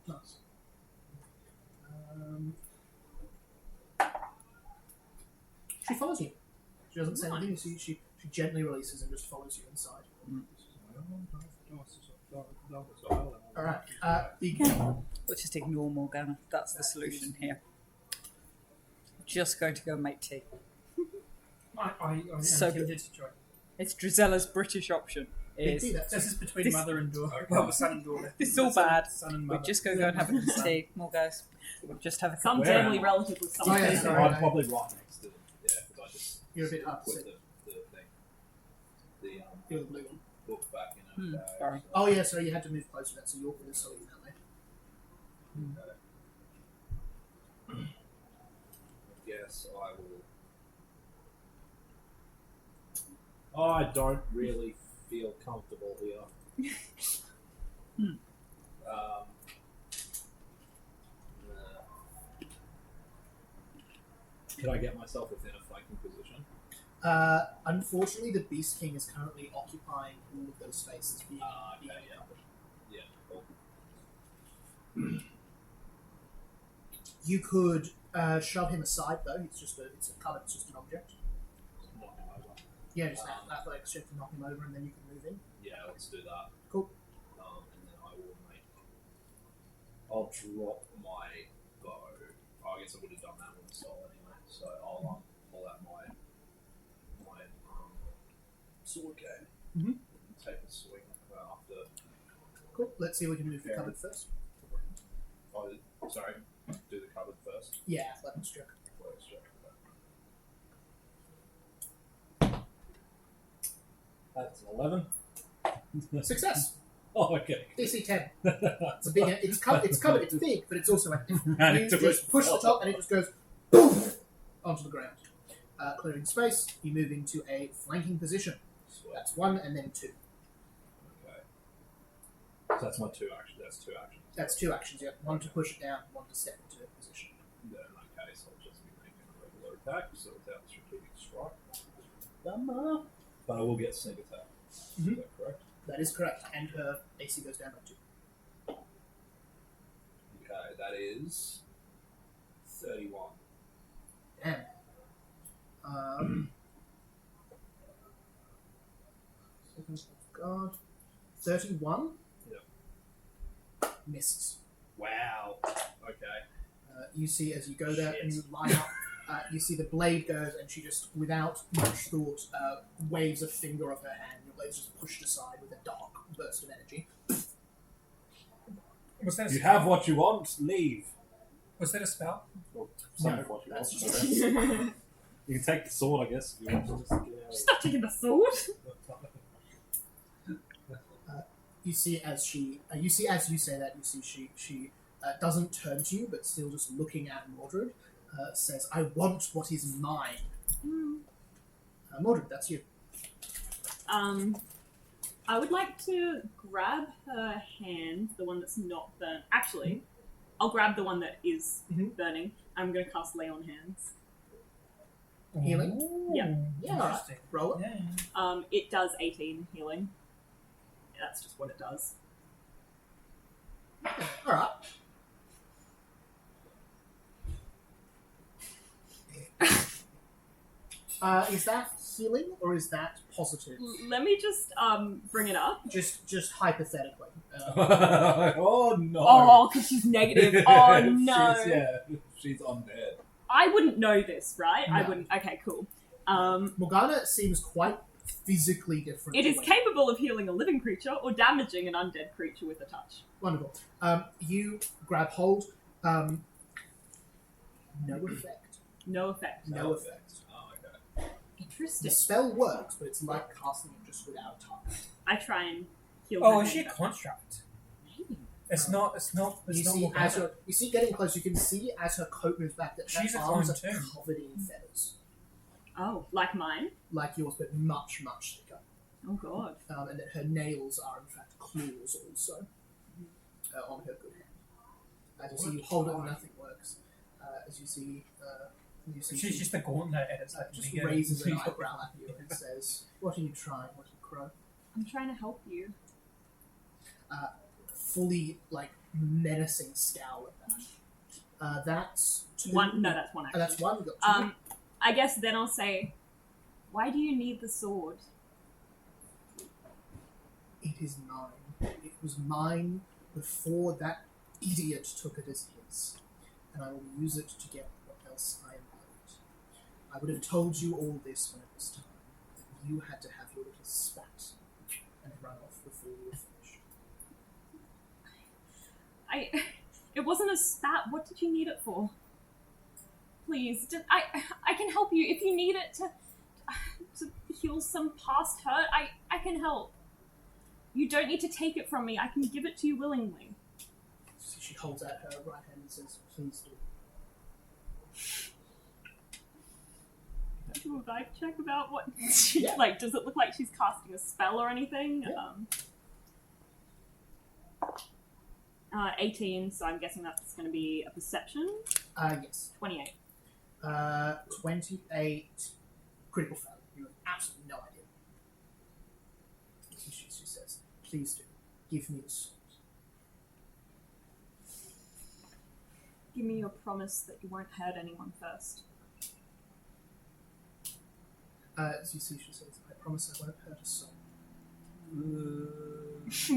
Nice. She follows you. She doesn't say anything. She gently releases and just follows you inside. Alright. We'll just ignore Morgana. That's the solution here. Just going to go make tea. I'm So tempted to join. It's Drizella's British option. Big tea, Is that's This is between This- mother and daughter. Well, son and daughter. this is all bad? Son and We mother. just go and have a cup of tea. Morgause, we'll just have a cup Some of family relative with some Oh, yeah, family. sorry. I'm probably right next to them. Yeah, because I just You're a bit hard to put see. the thing, the You're the blue one. book back in a bag. sorry. So- Oh yeah, sorry, you had to move closer to that, so you're for this solid that way. Yes, I will. I don't really feel comfortable here. Can I get myself within a flanking position? Unfortunately, the Beast King is currently occupying all of those spaces. Being Okay, yeah. covered. Yeah, cool. You could shove him aside, though. It's a cupboard. It's just an object. Knock him over. Yeah, just athletics check to knock him over, and then you can move in. Yeah, let's do that. Cool. And then I'll drop my bow. I guess I would have done that with the soul anyway. So I'll pull out my sword game. Mm-hmm. Take a swing after. Cool. Let's see if we can move the cupboard first. Oh, sorry. Do the cupboard first. Yeah, athletics check. Athletics check. That's an 11. Success. Oh, okay. DC 10. It's a big. It's covered. It's big, but it's also active. And You it took just us- push the top, and it just goes boom onto the ground. Clearing space. You move into a flanking position. Sweet. That's 1, and then 2. Okay. So that's my 2 actions. That's 2 actions. That's 2 actions. You have 1 to push it down, 1 to step into a position. Then in that case, I'll just be making a regular attack, so without strategic strike. But I will get sneak attack. Mhm. Is that correct? That is correct, and her AC goes down by 2. Okay, that is 31. Damn. Seconds of guard. 31. Yep. Misses. Wow. Okay. You see as you go there and you line up, you see the blade goes, and she just, without much thought, waves a finger of her hand. Your blade's just pushed aside with a dark burst of energy. Was that a You spell? have what you want, leave. Was that a spell? Or some No, of what you that's want. just You can take the sword, I guess, if you want to just get out She's not taking the sword. You see as you say that, you see she doesn't turn to you, but still just looking at Mordred, says, "I want what is mine." Mordred, that's you. I would like to grab her hand, the one that's not burnt. Actually, I'll grab the one that is burning. I'm going to cast Lay on Hands. Healing? Yeah. Yeah, all right. Interesting. Roll it. Yeah. It does 18 healing. That's just what it does. All right. Is that healing or is that positive? Let me just bring it up. Just hypothetically. Oh no! Oh, because she's negative. Oh no. She's undead. I wouldn't know this, right? I No. wouldn't. Okay, cool. Morgana seems quite physically different. It to is Wayne. capable of healing a living creature or damaging an undead creature with a touch. Wonderful. You grab hold. No effect. No effect. No effect. Oh, okay. The Interesting. spell works, but it's like casting it just without touch. I try and heal Oh, her is she a hand. construct? Maybe. It's not. It's not. You It's not. see, Morgana. you see getting close, you can see as her coat moves back that She's her a arms clone are too. covered in feathers, Oh, like mine? like yours, but much, much thicker. Oh god. And that her nails are in fact claws also on her good hand. As you see, you hold it and nothing works. As you see, She's just a gauntlet, and it's like just bigger. raises an eyebrow at you and says, "What are you trying? What you crow?" I'm trying to help you. Fully like menacing scowl at that. That's two. One. No, that's one Oh, action. that's one. You got two. I guess then I'll say, why do you need the sword? It is mine. It was mine before that idiot took it as his, and I will use it to get what else I am owed. I would have told you all this when it was time, but you had to have your little spat and run off before you were finished. It wasn't a spat. What did you need it for? Please, I can help you if you need it to heal some past hurt. I can help. You don't need to take it from me. I can give it to you willingly. So she holds out her right hand and says, "Please do." Do a vibe check about what she, Yeah. like. Does it look like she's casting a spell or anything? Yeah. 18. So I'm guessing that's going to be a perception. Yes. 28. 28 critical failure. You have absolutely no idea. She says, "Please do. Give me the sword." give me your promise that you won't hurt anyone first? As you see, she says, I promise I won't hurt a soul.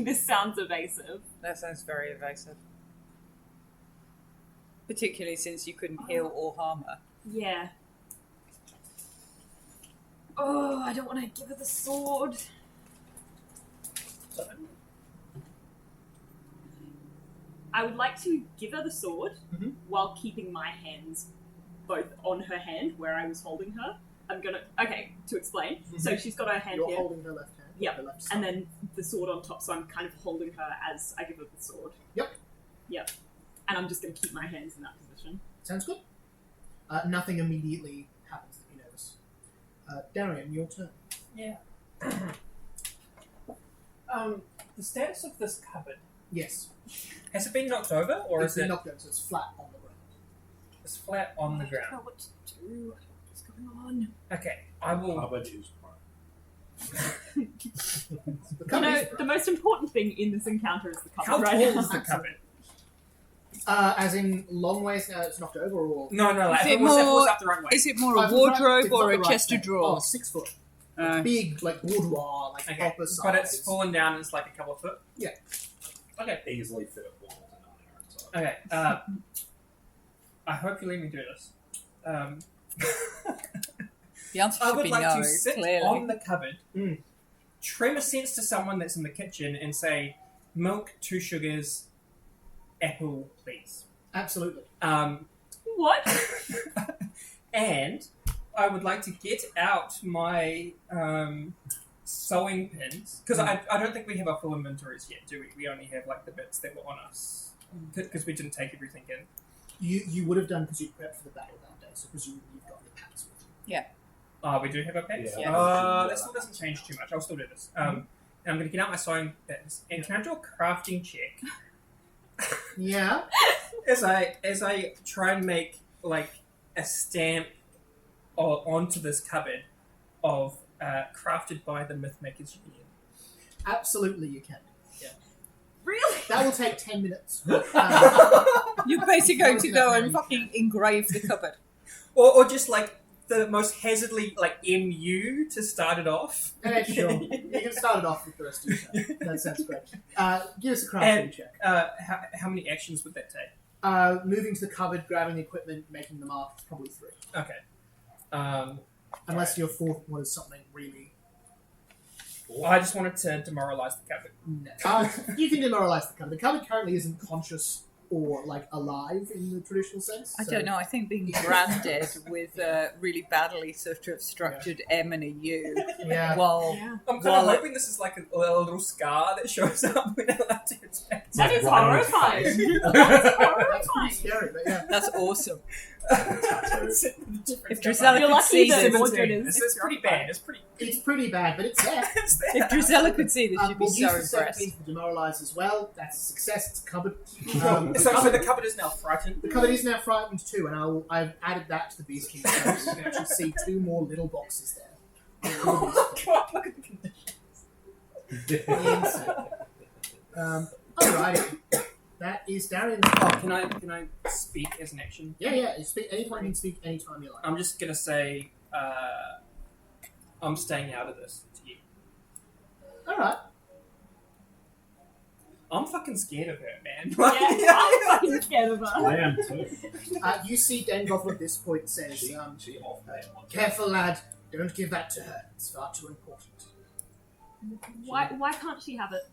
This sounds evasive. That sounds very evasive. Particularly since you couldn't heal or harm her. Yeah. Oh, I don't want to give her the sword. I would like to give her the sword while keeping my hands both on her hand where I was holding her. I'm gonna... Okay, to explain. So she's got her hand You're here. holding her left hand. Yep. Her left side. And then the sword on top, so I'm kind of holding her as I give her the sword. Yep. Yep. And I'm just going to keep my hands in that position. Sounds good. Nothing immediately happens that you notice. Darian, your turn. Yeah. The status of this cupboard, Yes. has it been knocked over, or It's is it knocked down, so it's flat on the ground. it's flat on the I don't know ground? what to do. What's going on? Okay, I will. Cupboard is prone. The You cupboard know, is the most important thing in this encounter is the cupboard, How right? tall is the cupboard? as in long ways now it's knocked over, or No, like, Is if it it was more- up the right way. Is it more Oh, a if it's right- wardrobe if it's or up a the right chest of way. drawers? 6 foot. Uh, Big, like boudoir, like Okay, proper size. but it's fallen down as like a couple of foot. Yeah. Okay. Easily fit a ball in an iron. Okay. I hope you let me do this. the answer I should would be like no, to sit clearly. on the cupboard, Mm. trim a sense to someone that's in the kitchen, and say, "Milk, 2 sugars, apple, please." Absolutely. What? And I would like to get out my sewing pins, because I don't think we have our full inventories yet, do we? We only have like the bits that were on us, because we didn't take everything in. You would have done because you prepped for the battle that day, so presumably you've got your packs with you. We do have our pets? Yeah. That still doesn't change too much. I'll still do this. And I'm going to get out my sewing pins. And can I do a crafting check Yeah. as I try and make like a stamp onto this cupboard of crafted by the Mythmakers Union? Absolutely you can. Really? That will take 10 minutes. You're basically going to go and fucking engrave the cupboard. Or just like the most hazardly like MU to start it off. Sure. You can start it off with the rest of your turn. That sounds great. Give us a crafting And check. how many actions would that take? Moving to the cupboard, grabbing the equipment, making the mark, probably 3. Okay. Unless your fourth one is something really... I just wanted to demoralize the cupboard. No. You can demoralize the cupboard. The cupboard currently isn't conscious or like alive in the traditional sense. I so- don't know, I think being branded with a really badly sort of structured M and a U Yeah. while Yeah. I'm kind Well, of hoping this is like a little scar that shows up when I like to inspect. That is Right. horrifying. That's That's pretty horrifying. scary, but yeah. that's awesome. If If Drizella You're could lucky see that this, Mordred is. it's pretty bad. It's pretty. It's pretty bad, but it's there. It's there. if Drizella could see this, she'd be We'll so use the impressed. 17 to demoralize as well. That's a success. It's a cupboard. So the cupboard is now frightened. The cupboard is now frightened too, and I've added that to the Beast King. So you can actually see 2 more little boxes there. Oh God! Look at the condition. Alrighty. That is Darian. Oh, can I speak as an action? Yeah. You speak anytime. You can speak anytime you like. I'm just gonna say, I'm staying out of this. To you. Alright. I'm fucking scared of her, man. Yeah, I'm fucking scared of her. I am too. You see Dengoff at this point says, She off that one. "Careful, lad. Don't give that to her. It's far too important." Why can't she have it?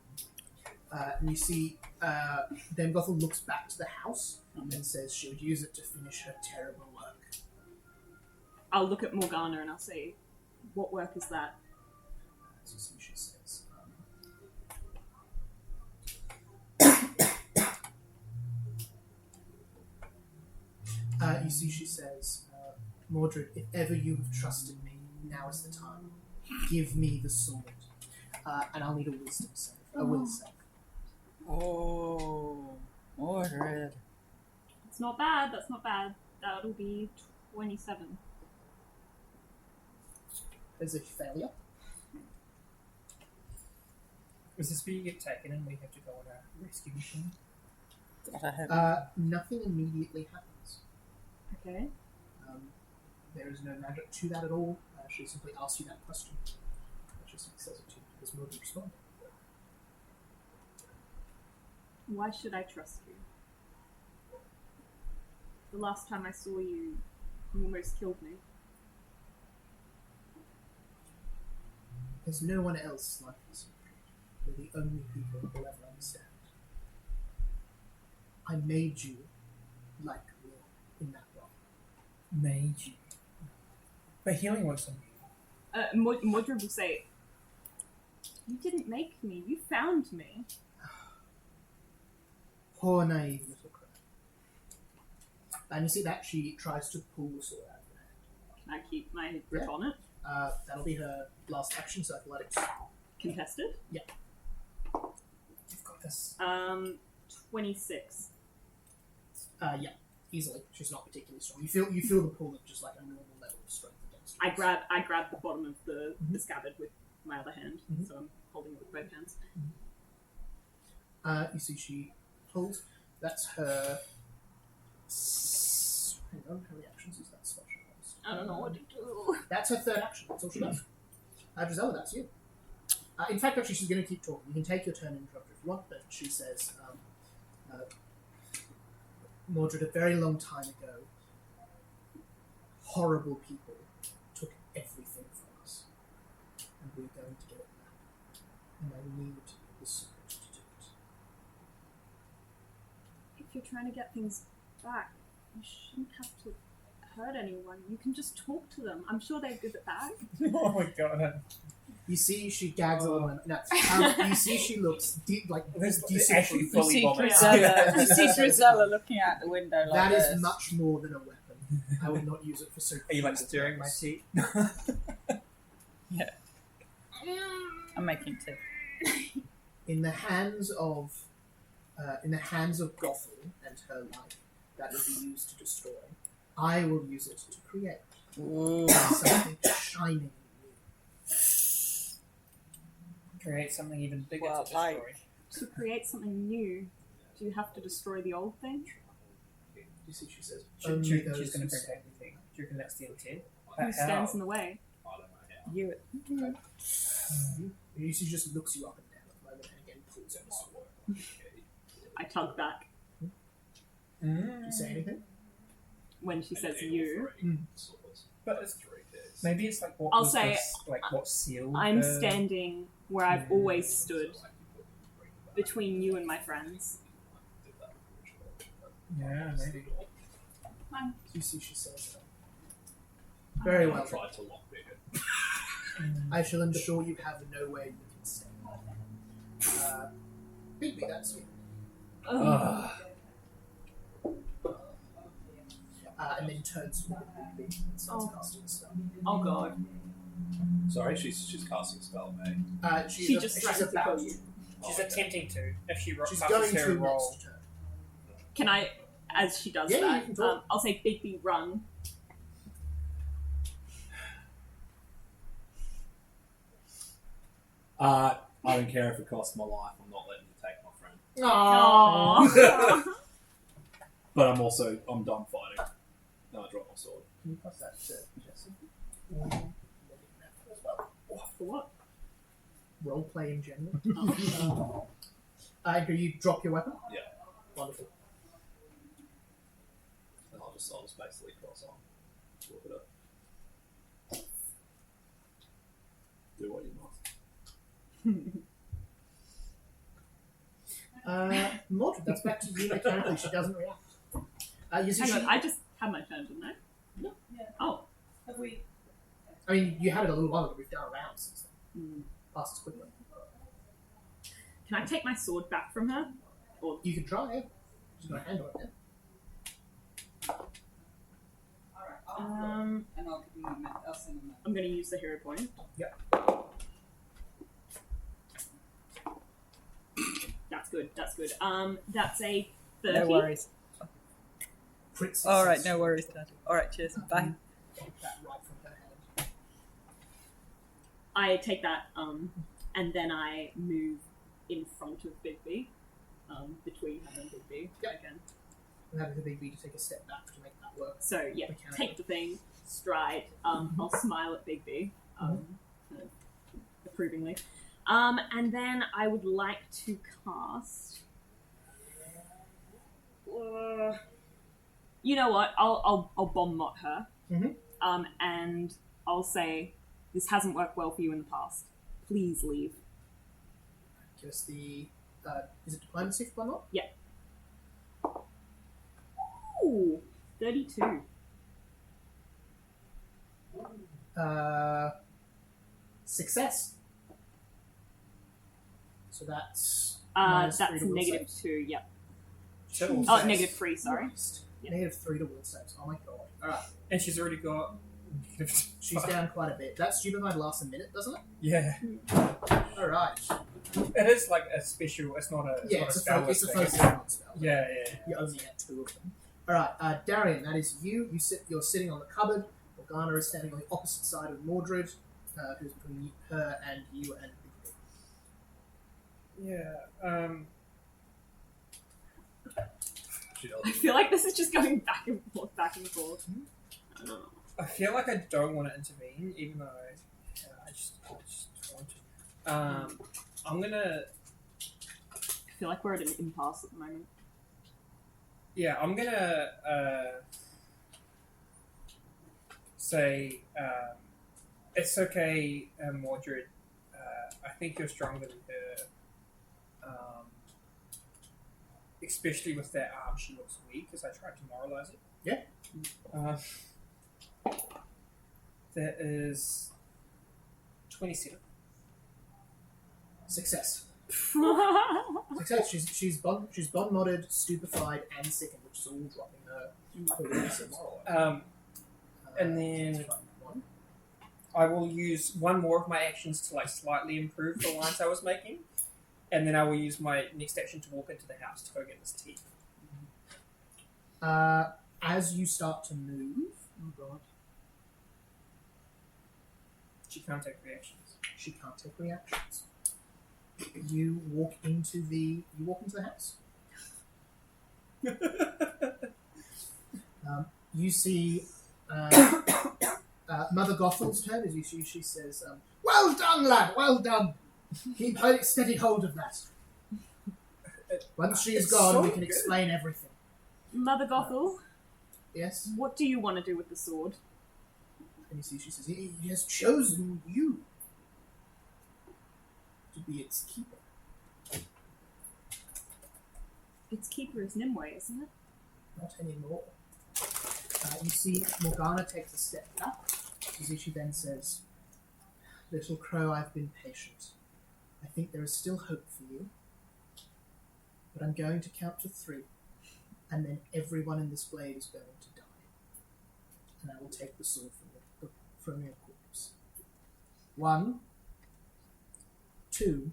And you see Dengoff looks back to the house and says she would use it to finish her terrible work. I'll look at Morgana and I'll say, what work is that? As you see, she says, you see, she says, Mordred, if ever you have trusted me, now is the time. Give me the sword. And I'll need a wisdom save. A will save. Oh, Mordred. It's not bad, that's not bad. That'll be 27. There's a failure. Is this where you get taken and we have to go on a rescue mission? God, I hope. Nothing immediately happens. Okay. There is no magic to that at all. She simply asks you that question. She simply says it to you. There's more to respond. Why should I trust you? The last time I saw you, you almost killed me. There's no one else like us. We're the only people who will ever understand. I made you like me in that role. Made you. But healing wasn't. Mordred will say, "You didn't make me. You found me." Poor naive little crab. And you see that she tries to pull the sword out of her hand. Can I keep my grip on it? That'll be her last action, so athletics. Contested? Yeah. You've got this. 26. Yeah, easily. She's not particularly strong. You feel the pull of just like a normal level of strength against you. I grab the bottom of the scabbard with my other hand, so I'm holding it with both hands. You see she pulls. That's her... Hang on, how many actions is that slot? I don't know what to do. That's her third action. That's all she does. Gisela, that's you. In fact, actually, she's going to keep talking. You can take your turn and interrupt her if you want, but she says, Mordred, a very long time ago, horrible people took everything from us, and we're going to get it back. And I need the secret to do it. If you're trying to get things back, you shouldn't have to hurt anyone. You can just talk to them. I'm sure they'd give it back. Oh my god. You see she gags a little. No, you see she looks deep, like This deceitfully. actually fully vomits. You see Drizella looking out the window like That this. is much more than a weapon. I would not use it for so. Are you like stirring my tea? Yeah. I'm making tea. In the hands of Gothel and her life, that will be used to destroy. I will use it to create something shining new. Create something even bigger Well, to destroy. To create something new, do you have to destroy the old thing? You see, she says, She's only going to those who bring say- everything. Do you reckon that's the intent? Who stands in the way? You. You see, she just looks you up and down at the moment and again pulls out the sword. I tug back Do you say anything? when she says you. But maybe it's like what I'll was say, this, like what sealed. I'm the- standing where I've always stood, between you and my friends. Yeah, maybe. You see, she says, very well. Tried to lock bigger. I shall ensure you have nowhere you can stay. Bigby, that's you. Ugh. And then turns to Bigby and starts casting a spell. Oh god. Sorry, she's casting a spell, mate. She just threatens to about kill you. She's attempting to. If she She's passes going her to roll. next turn. Can I, as she does Yeah, you that, can talk. I'll say Bigby run. I don't care if it costs my life. I'm not letting you take my friend. Aww. But I'm done fighting. No, I drop my sword. Can you pass that to Jesse? For what? Roleplay in general. Do you drop your weapon? Yeah. Wonderful. And I'll just basically cross on. Look it up. Do what you must. Mordred, that's back to you mechanically. She doesn't react. You see, Hang on, I just had my turn, didn't I? No. Yeah. Oh. Have we? I mean, you had it a little while ago. We've done a round since then. Mm. Passes quickly. Can I take my sword back from her? Or You can try it. She's got a hand on it now. And I'll give him a minute. I'll send him I'm going to use the hero point. Yep. That's good. That's good. That's a 30. No worries. Princess. All right, no worries, Dad. All right, cheers. Bye. Take that right from her hand. I take that, and then I move in front of Bigby. between her and Bigby. Yep. Again. I'm having the Big B to take a step back to make that work. So yeah, Mechanically. take the thing, stride. I'll smile at Bigby, kind of approvingly, and then I would like to cast. You know what? I'll bomb mot her. And I'll say, this hasn't worked well for you in the past. Please leave. Give us the. Is it diplomacy for not? Yeah. Ooh, 32. Success. So that's. That's -3 to will negative saves. 2. Yep. Jesus Oh, negative 3. Sorry. Christ. Yeah. -3 to will saves. Oh my god. Alright. And she's already got. She's down quite a bit. That stupefy lasts a minute, doesn't it? Yeah. Alright. It is like a special. It's not a. It's Yeah, not it's a a spell. focus thing. spell. Yeah, yeah. You only get 2 of them. Alright, Darian, that is you. You're sitting on the cupboard. Morgana is standing on the opposite side of Mordred, who's between her and you and Big Yeah. I feel like this is just going back and forth, back and forth. I don't know. I feel like I don't want to intervene, even though I just want to. I'm gonna. I feel like we're at an impasse at the moment. Yeah, I'm gonna say it's okay, Mordred. I think you're stronger than her. Especially with that arm, she looks weak. As I tried to moralize it. Yeah. That is 27. Success. Success. She's bomb modded, stupefied, and sickened, which is all dropping her. And then I will use one more of my actions to like slightly improve the lines I was making, and then I will use my next action to walk into the house to go get this tea. As you start to move, oh god, She can't take reactions. she can't take reactions. You walk into the house. You see Mother Gothel's turn as she says, "Well done, lad. Well done. Keep steady hold of that. Once she is It's gone, so we can good. explain everything." Mother Gothel, Yes. what do you want to do with the sword? And you see, she says, "He has chosen you to be its keeper." Its keeper is Nimue, isn't it? Not anymore. You see Morgana takes a step back. You see she then says, "Little crow, I've been patient. I think there is still hope for you. But I'm going to count to 3. And then everyone in this blade is going to die. And I will take the sword from your corpse. 1, 2.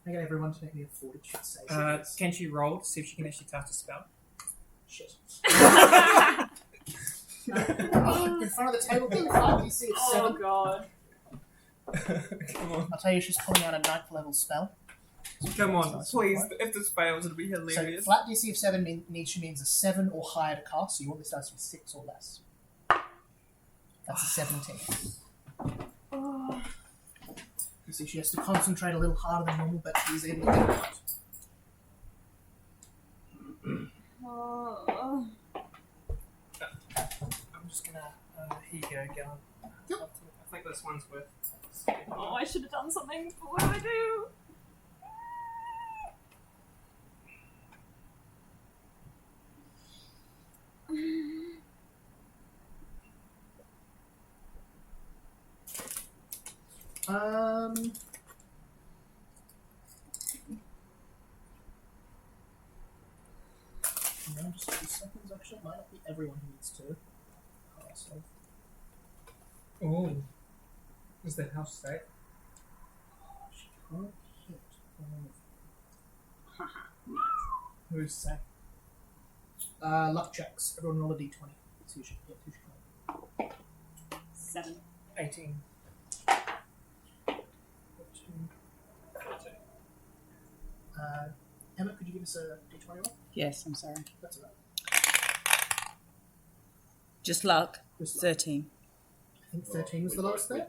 I get everyone to make me a fortitude save. please. Can she roll to see if she can actually cast a spell? Shit. In front of the table, being 5d6 of 7. Oh god. Come on. I'll tell you, she's pulling out a 9th level spell. Come on, Nice. please. If this fails, it'll be So hilarious. flat DC of 7 means a 7 or higher to cast, so you want this dice to be 6 or less. That's a 17. Oh. You see, she has to concentrate a little harder than normal, but she's able to get it out. Oh. I'm just gonna. Here you go, Galen. Yep. I think this one's worth. Oh, I should have done something. What do I do? No, just 2 seconds actually. It might not be everyone who needs to. So, Oh. Is the house safe? she can't hit all of them. Who's safe? Luck checks. Everyone roll a d20. See who she hit. 7. 18. Emma, could you give us a d20 roll? Yes, I'm sorry. That's all right. Just luck. Just luck. 13. I think 13 was the lowest there.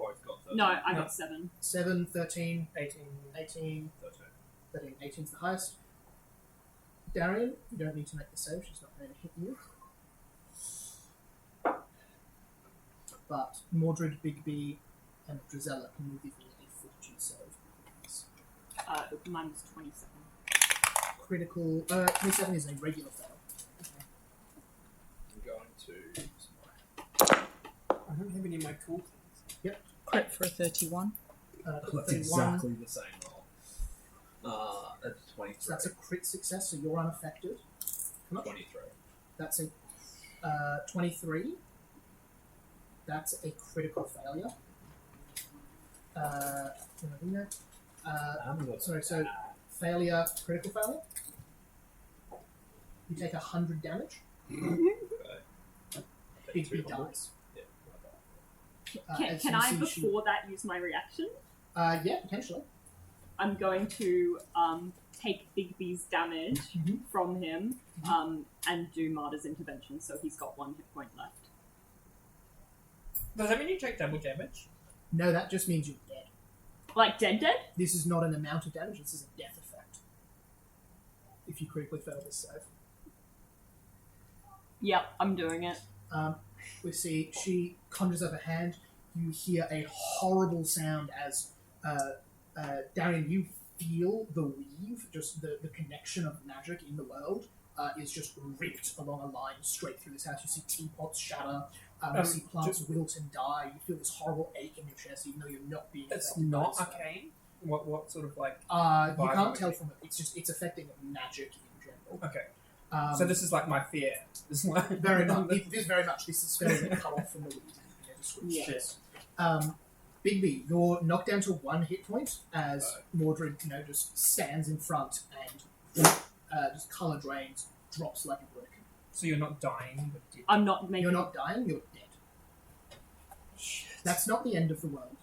No, I got 7. 7, 13, 18. 18, 13. 18 is the highest. Darian, you don't need to make the save. She's not going to hit you. But Mordred, Bigby, and Drizella, can you give me a fortitude save? Please? Mine was 27. Critical. 27 is a regular fail. I'm going to. I don't have any of my cool things. Crit for a 31. That's 31. exactly the same roll. That's 23. So that's a crit success, so you're unaffected. How much? 23. That's a 23. That's a critical failure. Sorry, so failure, critical failure. You take 100 damage. Bigby dies. Can I, before that, use my reaction? Yeah, potentially. I'm going to take Bigby's damage from him and do Marta's intervention, so he's got 1 hit point left. Does that mean you take double damage? No, that just means you're dead. Like dead? This is not an amount of damage, this is a death effect. If you critically fail this save. Yep, I'm doing it. We see she conjures up a hand. You hear a horrible sound as Darian, you feel the weave, just the connection of magic in the world is just ripped along a line straight through this house. You see teapots shatter. You see plants wilt and die. You feel this horrible ache in your chest, even though you're not being. It's affected by not this. arcane. What sort of like? You can't tell from it. It's affecting magic in general. Okay. So this is like my fear. This is like Very much. It is very much. This is fairly cut off from the weed. Yes. Bigby, you're knocked down to 1 hit point as Mordred, just stands in front and just color drains, drops like a brick. So you're not dying, but dead. I'm not making. You're not dying. You're dead. Shit. That's not the end of the world.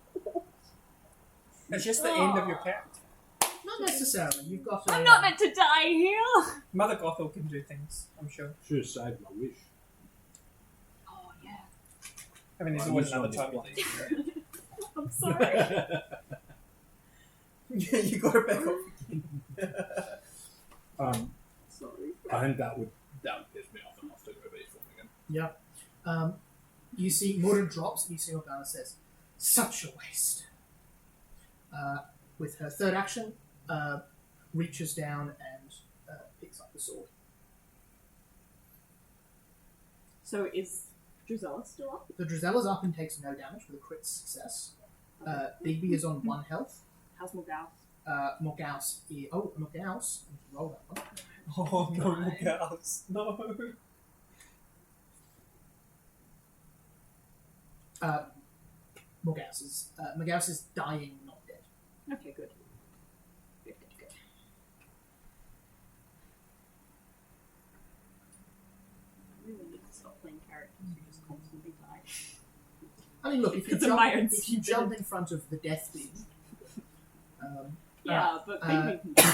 It's just the end of your character. Not necessarily. You've got. I'm not meant to die here. Mother Gothel can do things, I'm sure. Should have saved my wish. Oh yeah. I mean, there's always another time you leave. I'm sorry. You got it back up again. Sorry. I think that would piss me off enough to go beat form again. Yeah. You see Mordred drops, and you see Morgana says, "Such a waste." With her third action, reaches down and picks up the sword. So is Drizella still up? The Drizella's up and takes no damage with a crit success. Bigby is on 1 health. How's Morgause? Morgause is... Oh, Morgause. Roll that one. Oh, no, Morgause. No. Morgause is dying, not dead. Okay, good. Good. I really need to stop playing characters who just constantly die. I mean, look, if you, Because of my own if you jump in front of the death beam... But Bigby can do it.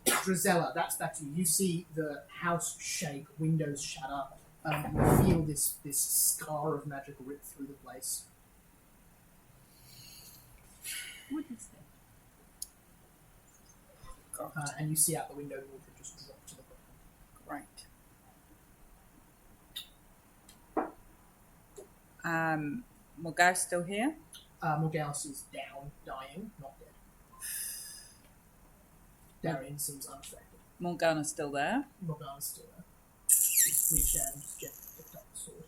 Drizella, that's back to you. You see the house shake, windows shatter. You feel this scar of magic rip through the place. What is that? And you see out the window, Mordred just drop to the ground. Right. Morgause still here? Morgause is down, dying, not dead. Darian seems unaffected. Morgana's still there. Morgana's still there. Reached down and just gently picked up the sword.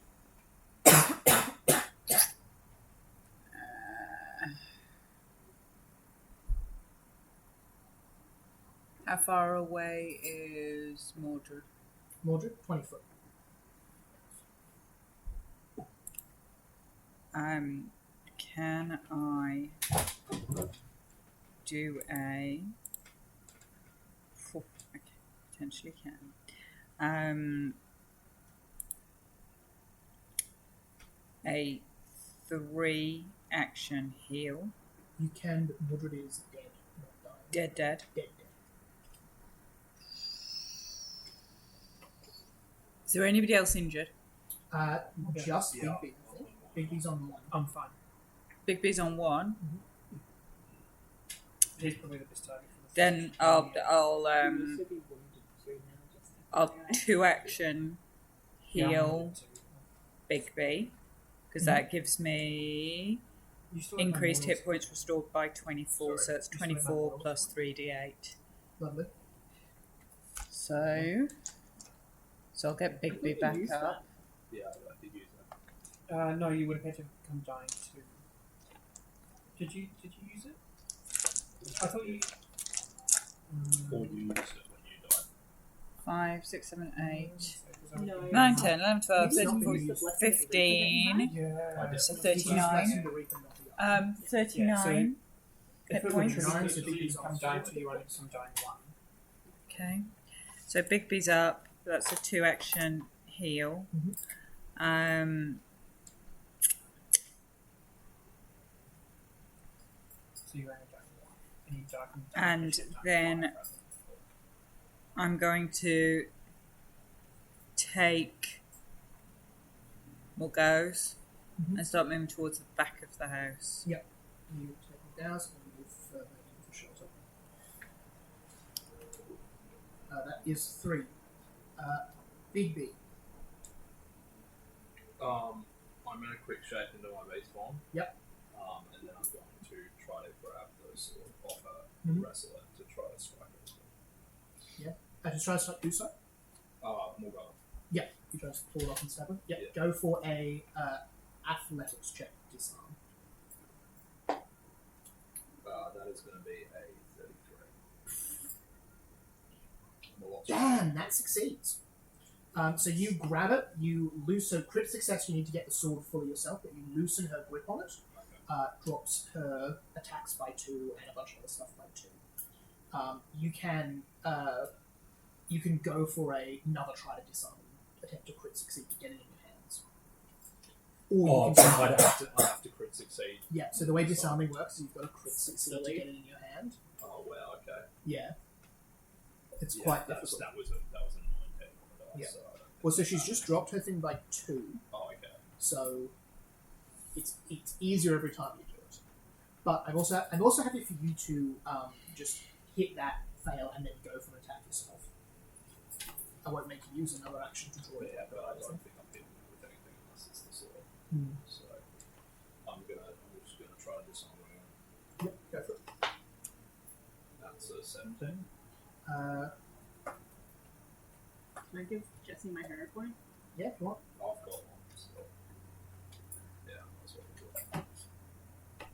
How far away is Mordred? Mordred, 20 foot. Can I do a... Okay, potentially can. A 3 action heal. You can, but Mordred is dead, not dying. Dead. Dead. Is there anybody else injured? Just Yeah. Big B, I think. Big B's on one. I'm fine. Big B's on one. He's probably the best target. For the Then I'll 2-action Yeah, heal Big B because that gives me increased hit points restored by 24, so it's 24 plus 3d8. Lovely. So I'll get Big B back up. Yeah, I did use that. No, you would have had to come dying too. Did you use it? I thought you. Or you used it when you died. 5, 6, 7, 8, No. 9, 10, 11, 12, It's 13, not 14, used. 15. Yeah. So He's used 39. Blessing to Reap and not the other. 39 If hit it points. was Nine, nine, so so Big you B's come off. dying to you only come dying one. Okay. So Big B's up. That's a 2-action heal. So you only dying one. And you die from And dying then- one. I'm going to take more goes and start moving towards the back of the house. You take them down and move further into the shelter. That is 3. Big B. I'm going to quick shape into my base form. Yep. And then I'm going to try to grab the sword off her, Mhm. wrestle it to try to strike her. Just try to do so. More go. Yeah, you try to pull it off and stab her. Yeah, Yeah. go for a athletics check to disarm. That is going to be a 33. Damn, that succeeds. So you grab it, you loosen, crit success, you need to get the sword fully yourself, but you loosen her grip on it, drops her attacks by 2 and a bunch of other stuff by 2. You can go for another try to disarm and attempt to crit succeed to get it in your hands. Or you can I have to crit succeed. yeah, so the way disarming works is you've got to crit succeed to get it in your hand. Oh, well, okay. Yeah. It's Yeah, quite that was difficult. a 19 on the dice. Yeah. So I don't think Well, so she's just dropped her thing by 2. Oh, okay. So it's easier every time you do it. But I'm also happy for you to just hit that, fail, and then go for an attack yourself. I won't make you use another action to draw it. Yeah, but I don't think I'm hitting with anything unless it's the sword. Hmm. So I'm just gonna try to disarm her. Yep, go for it. That's a 17. Can I give Jesse my hero point? Yeah, if you want. I've got one. So yeah, that's what we'll do.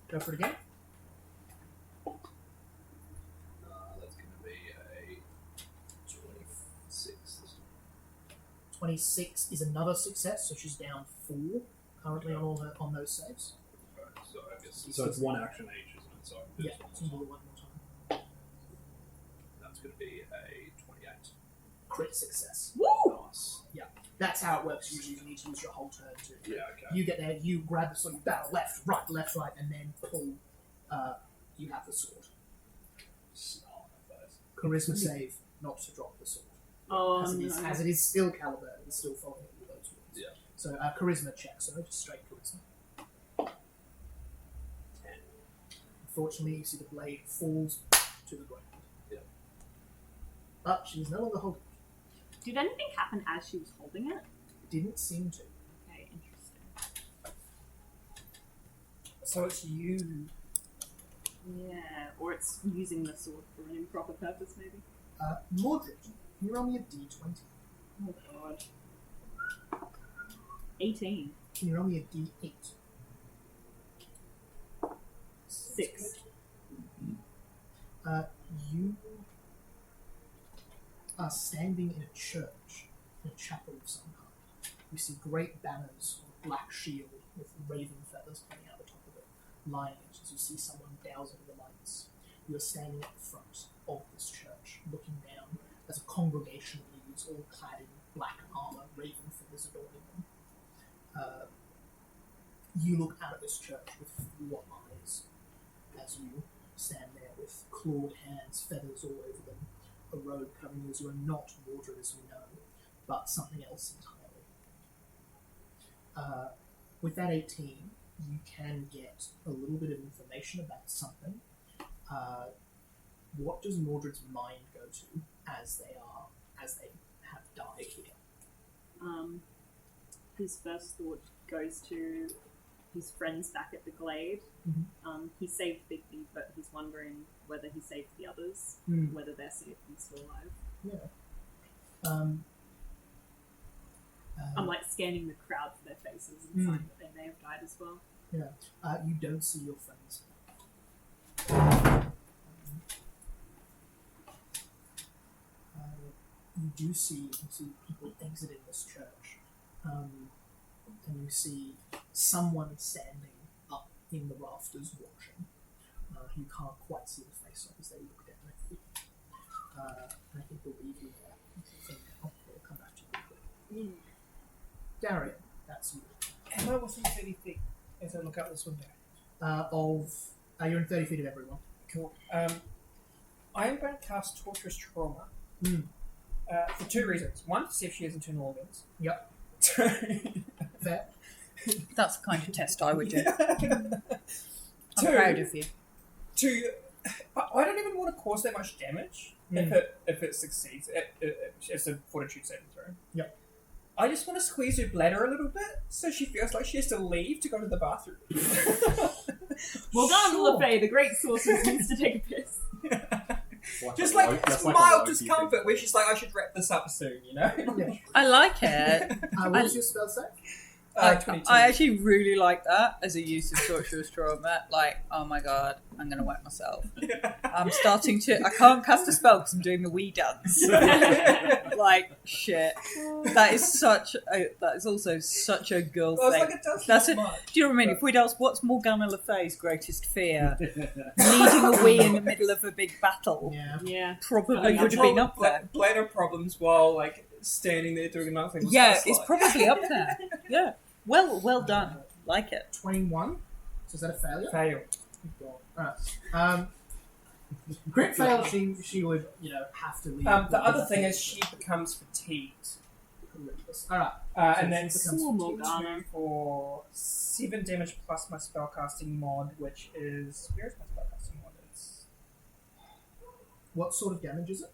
Go for it again. That's gonna be a 26 this time. 26 is another success, so she's down 4 currently on those saves. Right, so I guess it's one action each, isn't it? So I can do Yeah, this so one do more it time. one more time. That's gonna be a 28. Crit success. Nice. That's how it works. Usually you need to use your whole turn to. Yeah, okay. You get there, you grab the sword, you battle left, right, and then pull. You have the sword. Snarl in my face. Charisma save, not to drop the sword. Oh, As it is still caliber, it's still following all those rules. Yeah. So charisma check, so just straight charisma. 10. Unfortunately, you see the blade falls to the ground. Yeah. But she's no longer holding it. Did anything happen as she was holding it? Didn't seem to. Okay, interesting. So it's you. Yeah, or it's using the sword for an improper purpose, maybe. Mordred, can you roll me a d20? Oh god. 18. Can you roll me a d8? 6. You are standing in a church, in a chapel of some kind. You see great banners on a black shield with raven feathers coming out the top of it, lining it as you see someone dousing the lights. You are standing at the front of this church, looking down as a congregation of leaves, all clad in black armor, raven feathers adorning them. You look out at this church with four eyes as you stand there with clawed hands, feathers all over them, a robe covering you as you are not Mordred as we know, but something else entirely. With that 18, you can get a little bit of information about something. What does Mordred's mind go to as they have died here? His first thought goes to his friends back at the Glade. Mhm. He saved Bigby, but he's wondering whether he saved the others, whether they're safe and still alive. Yeah. I'm like scanning the crowd for their faces and sign that they may have died as well. Yeah. You don't see your friends. You do see people exiting this church, and you see someone standing up in the rafters watching. You can't quite see the face of as they look down at you. And I think we'll leave you there for now. We'll come back to you. Darian, that's you. Am I within 30 feet as I look out this window? You're in 30 feet of everyone. Cool. I am going to cast Torturous Trauma. For 2 reasons. One, to see if she has internal organs. Yep. Fair. That's the kind of test I would do. I'm 2, proud of you. 2, I don't even want to cause that much damage if it succeeds. It's a fortitude saving throw. Yep. I just want to squeeze her bladder a little bit so she feels like she has to leave to go to the bathroom. Well done, LaFay, the great sorceress needs to take a piss. Just like mild discomfort where she's like, I should wrap this up soon, you know? Yeah. I like it. What was your spell save? 22. I actually really like that as a use of torturous trauma. Like, oh my god, I'm going to whack myself. I'm starting to... I can't cast a spell because I'm doing the wee dance. Like, shit. That is also such a girl I was thing. like, it does That's not it. much. Do you know what I mean? If we'd asked what's Morgana Le Fay's greatest fear, leading a wee in the middle of a big battle Yeah. probably would have been up there. Bladder problems while, like, standing there doing nothing. was Yeah, just it's like- probably up there. Yeah. Well done. Like it. 21. So is that a failure? Fail. Alright. Crit fail, she would, have to leave. The other thing is she becomes fatigued. Alright. And then Poor Morgana. for 7 damage plus my spellcasting mod, which is... Where's my spellcasting mod? It's... What sort of damage is it?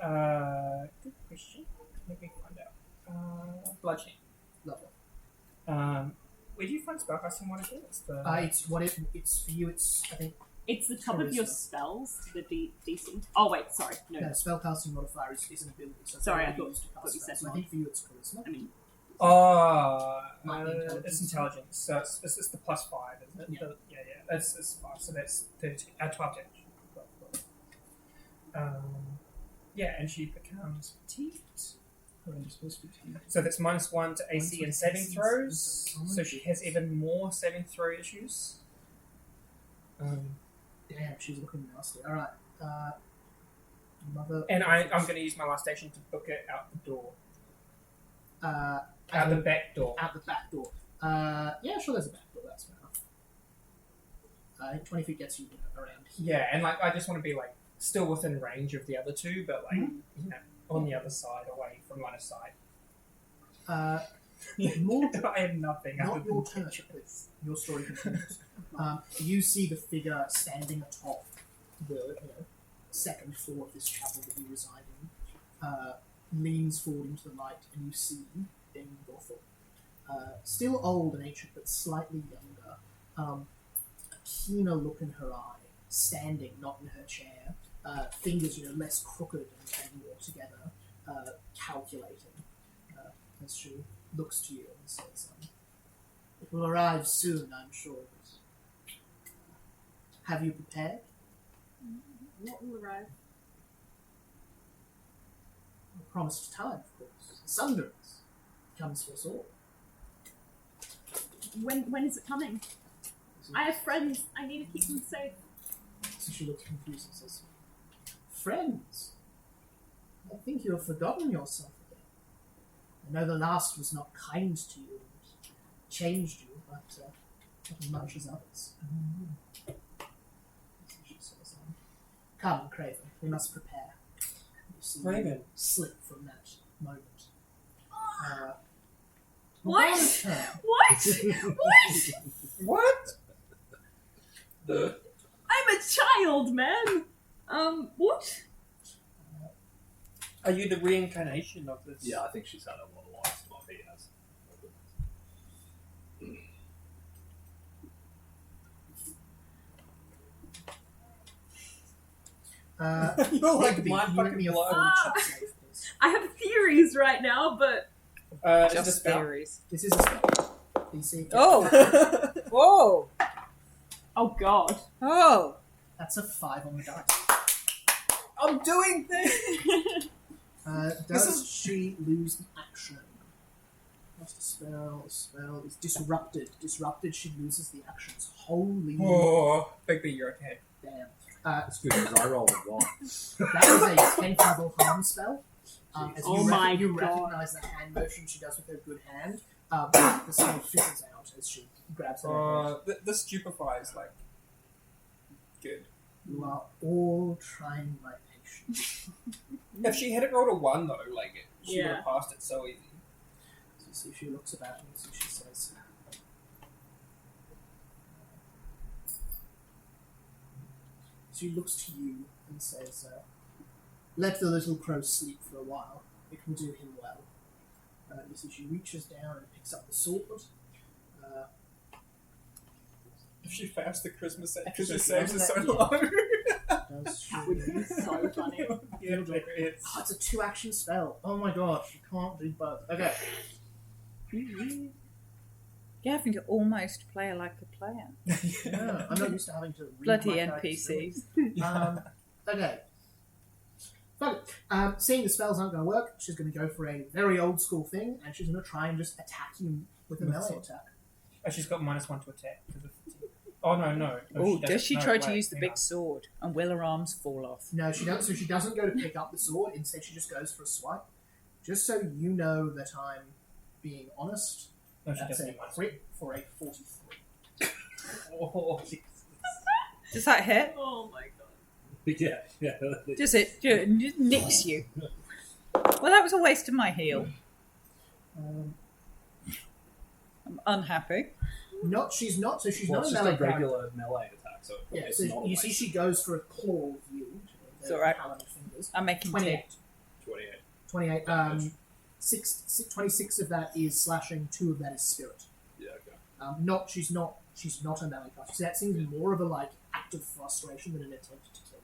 Good question. Let me find out. Bludgeoning. Lovely. Where do you find spellcasting mod again? It's the... It's for you, I think, It's the top of your Charisma. spells, the DC. Oh, wait, sorry. No. spellcasting modifier is an ability. So it's Sorry, I only thought- used to cast thought you said spells. So I mod. think for you it's charisma. I mean, Might be intelligence. it's intelligence. So it's the plus 5, isn't it? Yeah. Yeah. It's 5, so that's 13, 12 damage. Yeah, and she becomes fatigued. So that's -1 to AC and saving throws. So she has even more saving throw issues. Damn, she's looking nasty. Alright. Mother. And I'm going to use my last action to book it out the door. Out the back door. Out the back door. Yeah, sure, there's a back door. That's fair enough. 20 feet gets you around here. Yeah, and like I just want to be like still within range of the other two, but like on the other side, away from line of sight. More I have nothing other not than your turn, please. Your story continues. You see the figure standing atop the second floor of this chapel that you reside in, leans forward into the light, and you see Dame Gothel. Still old and ancient, but slightly younger. A keener look in her eye, standing, not in her chair. Fingers, less crooked and more together, calculating. As she looks to you and says, "It will arrive soon, I'm sure. But have you prepared?" what will arrive? Promised time, of course. Sunders comes for us all. When is it coming? I have friends. I need to keep them safe. So she looks confused and says, "Friends, I think you have forgotten yourself again. I know the last was not kind to you and changed you, but not as much as others." So she says, "Come, Craven, we must prepare." You see Craven. slip from that moment. Morgana's turn. What? The I'm a child, man. What? Are you the reincarnation of this? Yeah, I think she's had a lot of lives. Well, he has. You're like Higby, mind you fucking give me a blown. fortitude save, please. I have theories right now, but It's a Just spell. theories. This is a spell. DC. Oh! Whoa! oh god. Oh! That's a 5 on the dice. I'm doing things. Does she lose an action? Cast a spell. Spell is disrupted. Disrupted, she loses the actions. Holy Oh, Big B, you're okay. damn. It's good because I rolled a 1. That is a 10th level harm spell. As Oh my you God. recognize the hand motion she does with her good hand. The spell fizzles out as she grabs her. The stupefies like good. You are all trying my patience. If she hadn't rolled a 1 though, like she would Yeah. have passed it so easy. So you see, she looks about and so she says, she looks to you and says, let the little crow sleep for a while. It will do him well. You see, she reaches down and picks up the sword. If she fails the Christmas set, Actually, because it she saves us so doesn't have- low. Does she? So funny. Yeah, it's Oh, it's a 2-action spell. Oh my gosh, you can't do both. Okay. You're having to almost play like a player. Yeah, I'm not used to having to read Bloody my character's NPCs. Okay. Fuck it. Seeing the spells aren't going to work, she's going to go for a very old school thing, and she's going to try and just attack him with a melee attack. Oh, she's got -1 to attack. Because of fatigue. Oh no. Oh, does she try to wait, use the hang big sword and will her arms fall off? No, she doesn't. So she doesn't go to pick up the sword. Instead, she just goes for a swipe. Just so you know that I'm being honest, on. No, she that's doesn't a need -1. crit for a 43. Oh, Does that hit? Oh my god. yeah. Does it? Just nicks you. Well, that was a waste of my heal. I'm unhappy. She's not. So she's Well, not it's a just melee a character. regular melee attack, so Yeah, it's so not a you see waste. she goes for a claw with you. It's alright. Fingers. I'm making 28. 28. 28. 26 of that is slashing, 2 of that is spirit. Yeah, okay. She's not a melee caster. So that seems more of a act of frustration than an attempt to kill.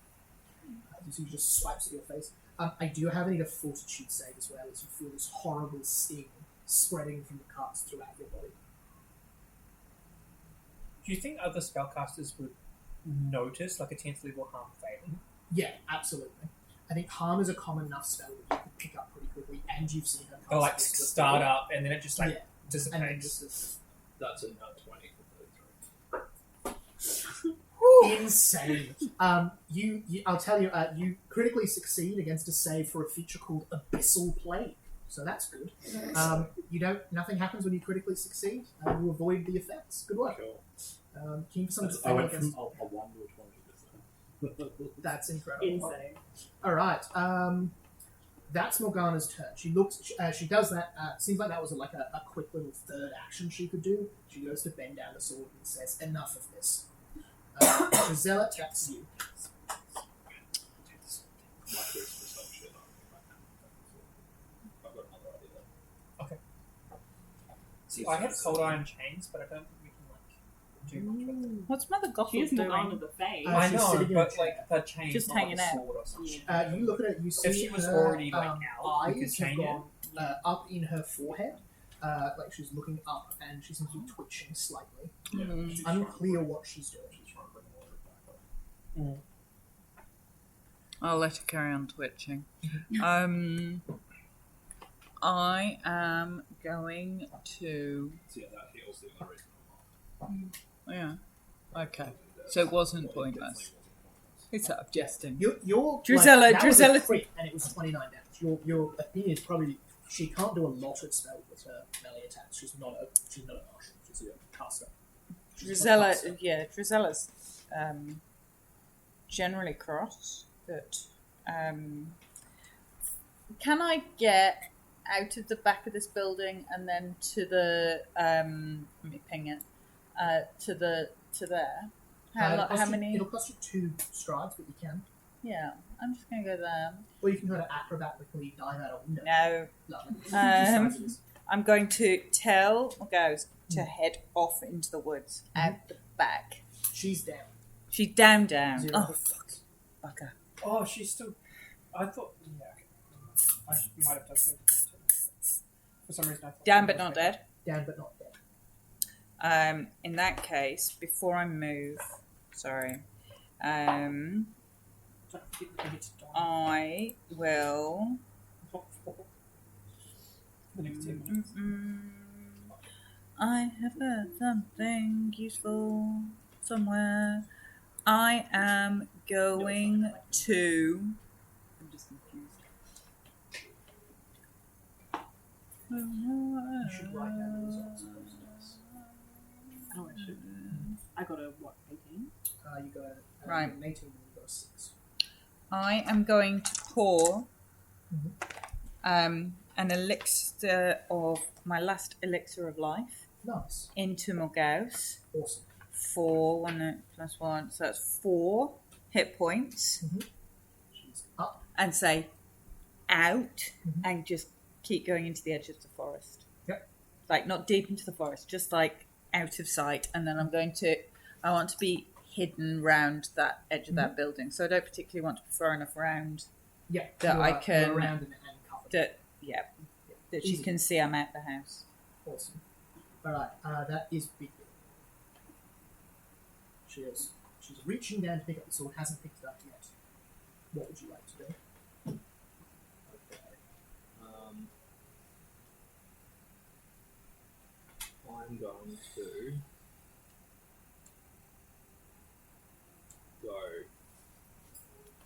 So he just swipes at your face. I do have a fortitude save as well, as you feel this horrible sting spreading from the cuts throughout your body. do you think other spellcasters would notice like a 10th level harm failing? Yeah, absolutely. I think harm is a common enough spell that you can pick up pretty quickly, and you've seen her cast Or like this before. start up and then it just like Yeah. And then dissipates. just That's a nut 20 for 33. insane. I'll tell you, you critically succeed against a save for a feature called Abyssal Plague. So that's good. Nothing happens when you critically succeed. You avoid the effects. Good work. Cool. Keen for some I went defending from against. a 1 to a 20 this time. That's incredible. Insane. All right. That's Morgana's turn. She looks. She does that. Seems like that was a quick little third action she could do. She goes to bend down the sword and says, "Enough of this." Giselle attacks you. My Christmas stuff shit. I've got another idea. See, I have cold iron chains, but I don't think we can do much with them. What's Mother She Gothel is Morgana doing? the Fae. Uh, I she's know, sitting in a but chair. like the chains, Just not hanging like a out. sword or something. Yeah. You look at it. You see she was her, already, like, out, we could eyes have change it. gone up in her forehead. Like she's looking up, and she seems to be twitching slightly. Hmm. It's unclear what she's doing. I'll let her carry on twitching. I am going to. So yeah, that heals the other reason. Yeah. Okay. So it wasn't pointless. It's that I'm jesting. Your Drizella- that was a Drizella- crit, and it was 29 damage. Your opinion is probably she can't do a lot of spells with her melee attacks. She's not a martial. She's a caster. She's not a caster. Drizella's generally cross, but can I get out of the back of this building and then to the let me ping it to there. How many? It'll cost you 2 strides, but you can. Yeah, I'm just gonna go there. Or you can go to acrobatically dive out a window. No. Lovely. 2 strides it is. I'm going to tell Morgause to head off into the woods out the back. She's down. She's down. 0 Oh hit fuck, points. bugger. Oh, she's still. I thought. Yeah. Okay. I might have done something. For some reason, I thought. Down but not dead. Down but not dead. In that case, before I move, sorry, I will. The next 10 minutes. I have heard something useful somewhere. I am going to. I'm just confused. You should write down the results. Oh, I should. I got a what? 18. You got Right. an 18 and you got a 6. I am going to pour an elixir of my last elixir of life Nice. into Morgause Awesome. for 1 plus 1, so that's 4 hit points, She's up. and say out and just keep going into the edge of the forest. Yep. Like not deep into the forest, just like out of sight, and then I want to be hidden round that edge of that building, so I don't particularly want to be far enough around Yeah. that you're, I can you're around and covered. that she Easy. can see I'm at the house. Awesome. Alright, that is Big Bill. She's reaching down to pick up the sword, hasn't picked it up yet. What would you like to do? Okay. I'm going to go.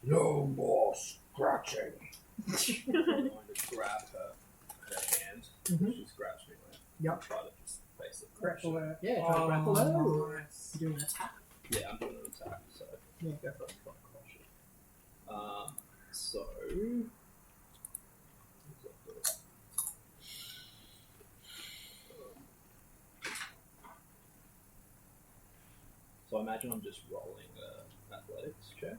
No more scratching. I'm going to grab her hand. She grabs me with. Yep. Try to just basically Grapple her. Yeah, try to grapple her. Or Nice. you're doing an attack. Yeah, I'm doing an attack, so Yeah. go for it. Try to crush it. So. So I imagine I'm just rolling athletics check.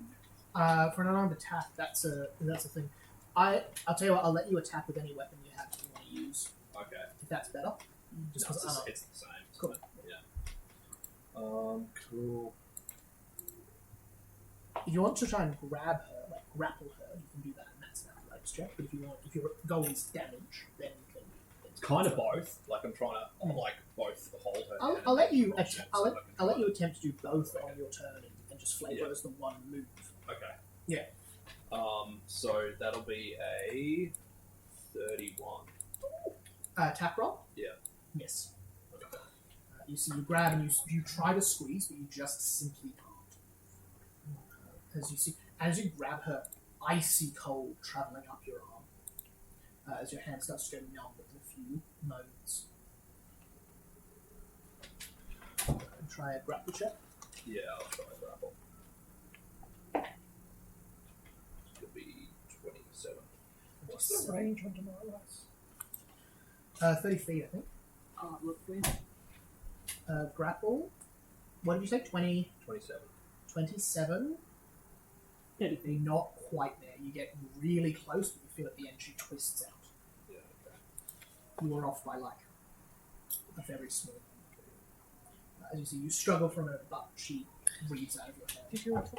For an unarmed attack, that's a thing. I'll tell you what. I'll let you attack with any weapon you have that you want to use. Okay. If that's better. Just No, because it's the same. Cool. Isn't it? Yeah. Cool. if you want to try and grab her, like grapple her, you can do that, and that's an athletics check. But if your goal is damage, then you can. It's kind of both. Like I'm trying to like both hold her. I'll, hand I'll let and you. crush it, I'll so let I can I'll let try you to- attempt to do both on your turn and just flavor Yeah. as the one move. Okay. Yeah. So that'll be a 31. Attack roll. Yeah. Yes. You see, you grab and you try to squeeze, but you just simply can't. As you see, as you grab her, icy cold traveling up your arm. As your hand starts to go numb within a few moments. And try a grapple check. Yeah, I'll try a grapple. It'll be 27. What's the range on Demoralize? 30 feet, I think. Oh, look, we're Grapple. What did you say? 20, 27. 27? 30 feet. Not quite there. You get really close, but you feel at the end she twists out. Yeah, okay. You are off by like a very small amount. As you see, you struggle for a moment, but she breathes out of your hand. Did your torch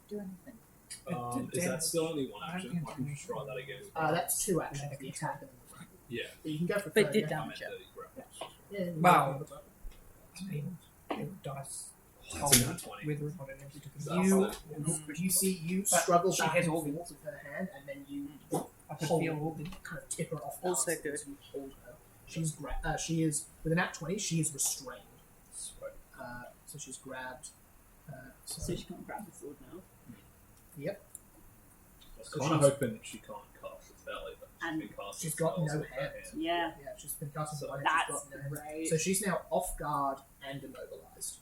do anything? Is that still only one action? I can just try that again. That's 2 actions, the attack and the grapple. Yeah. But you can go for But 30. did yeah. I'm at damage it. 30 grapples. Yeah, you Wow. can go for 30. Dice. That's another 20. With on it every You see, you But struggle she back has and organs. forth with her hand, and then you I could hold feel all the kind of tip her off. Also balance good. as you hold her. She is with an at 20. She is restrained. Sweet. So she's grabbed. So she can't grab the sword now. Yep. I was So kind of she's- hoping she can't cast a spell either. And She's been casting she's got spells no with her hands. Yeah, Yeah, she's been casting So one. that's She's got no hands. great. So she's now off guard and immobilized.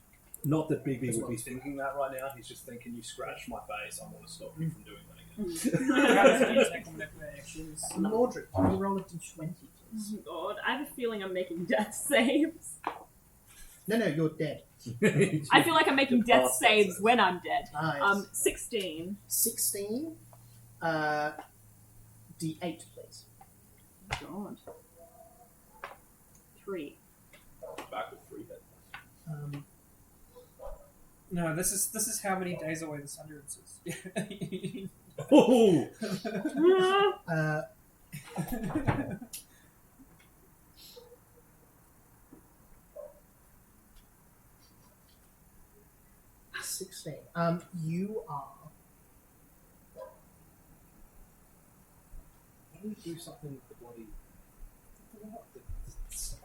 Not that Bigby As would well. be thinking that right now. He's just thinking, you scratch my face, I want to stop you from doing that again. How does he take manipulate actions? Mordred, can you roll a d20, please? Oh God, I have a feeling I'm making death saves. No, you're dead. I feel like I'm making You're death past that saves save. when I'm dead. Nice. 16. 16. D8, please. God. 3. Back with 3 hit. No, this is how many days away the Sunderance is. Oh! 16. You are. Why don't you do something with the bloody... The stuff.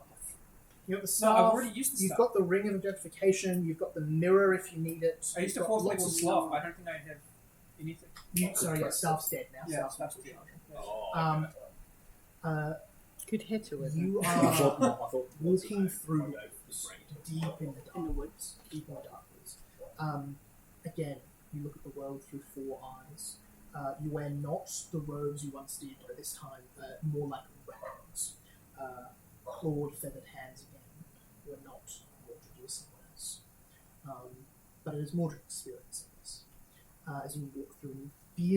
You got the No, staff. I've already used the You've stuff. got the ring of identification. You've got the mirror if you need it. I used to You've got force lots people of- sloth. I don't think I have anything. Sorry, yeah, staff's dead now. Yeah, Staff's staff's dead. Oh, okay. Good hitter with it. You I are thought walking through Okay, the ring. deep in the In the dark. woods. Deep in the darkness. Again, you look at the world through 4 eyes. You wear not the robes you once did, but this time more like weapons. Clawed, feathered hands again. You are not Mordred, you are someone else. But it is Mordred experience in this. As you walk through, you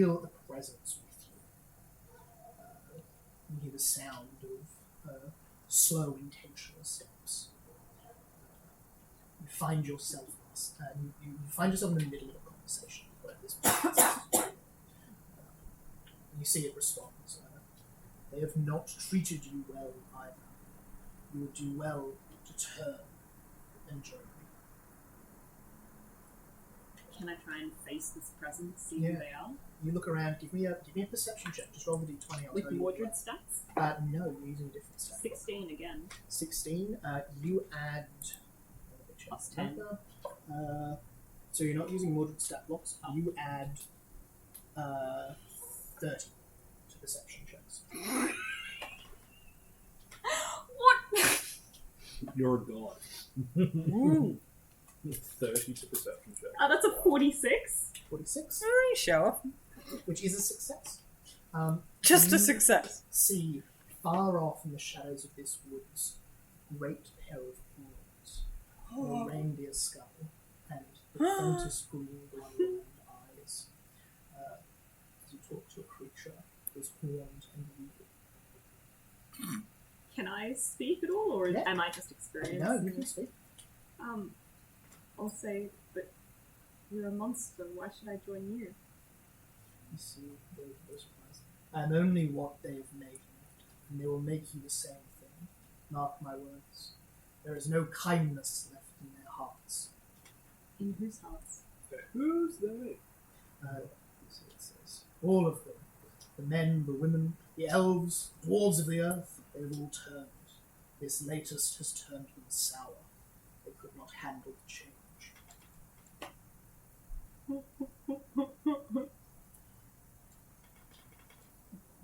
feel a presence with you. You hear the sound of slow, intentional steps. You find yourself you find yourself in the middle of a conversation where this person you see it responds. They have not treated you well either. You would do well to turn and join me. Can I try and face this presence, see Yeah. who they are? You look around. Give me a perception check. Just roll the d20. I'll With tell you Mordred what stats? you no, you're using a different stat. 16 again. 16. You add Plus 10. So you're not using Mordred stat blocks. You add 30 to perception checks. What? You're a god. 30 to perception check. Oh, that's a 46. 46, Alright, show off. which is a success. Just a you success. See far off in the shadows of this woods, a great pair of horns, a reindeer skull, and the faintest green glow around eyes. As you talk to a creature who is horned and regal. Can I speak at all, or Yeah. am I just experienced? No, you can speak. I'll say, but you're a monster. Why should I join you? You see those eyes. I am only what they have made me, and they will make you the same thing. Mark my words. There is no kindness left in their hearts. In whose hearts? Who's they? So it says, all of them, the men, the women, the elves, dwarves of the earth, they have all turned. This latest has turned them sour. They could not handle the change.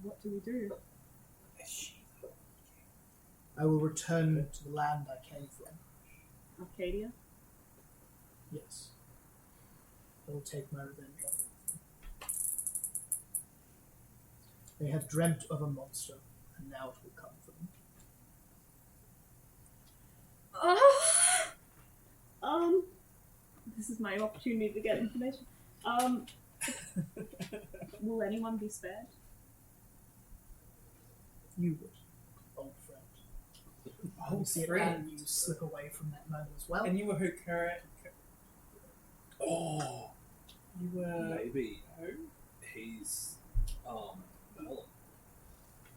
What do we do? I will return to the land I came from. Arcadia? Yes. I will take my revenge on them. They have dreamt of a monster, and now it will come for them. This is my opportunity to get information. Will anyone be spared? You would, old friend. You see it and you slip away from that moment as well. And you were who, Kurt? Oh, You were maybe who? he's Merlin.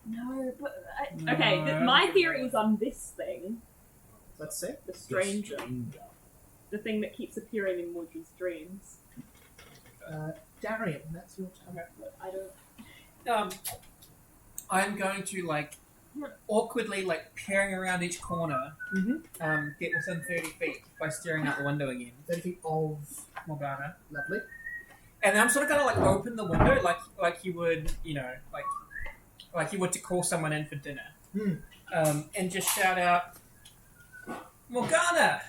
No, but No, okay. I don't My think theory so. is on this thing, Let's see. the stranger, Stranger. the thing that keeps appearing in Mordred's dreams. Darian, that's your turn. I don't. I'm going to awkwardly peering around each corner, get within 30 feet by staring out the window again, 30 feet of Morgana, lovely. and then I'm sort of gonna open the window like you would, like you would to call someone in for dinner, and just shout out, Morgana,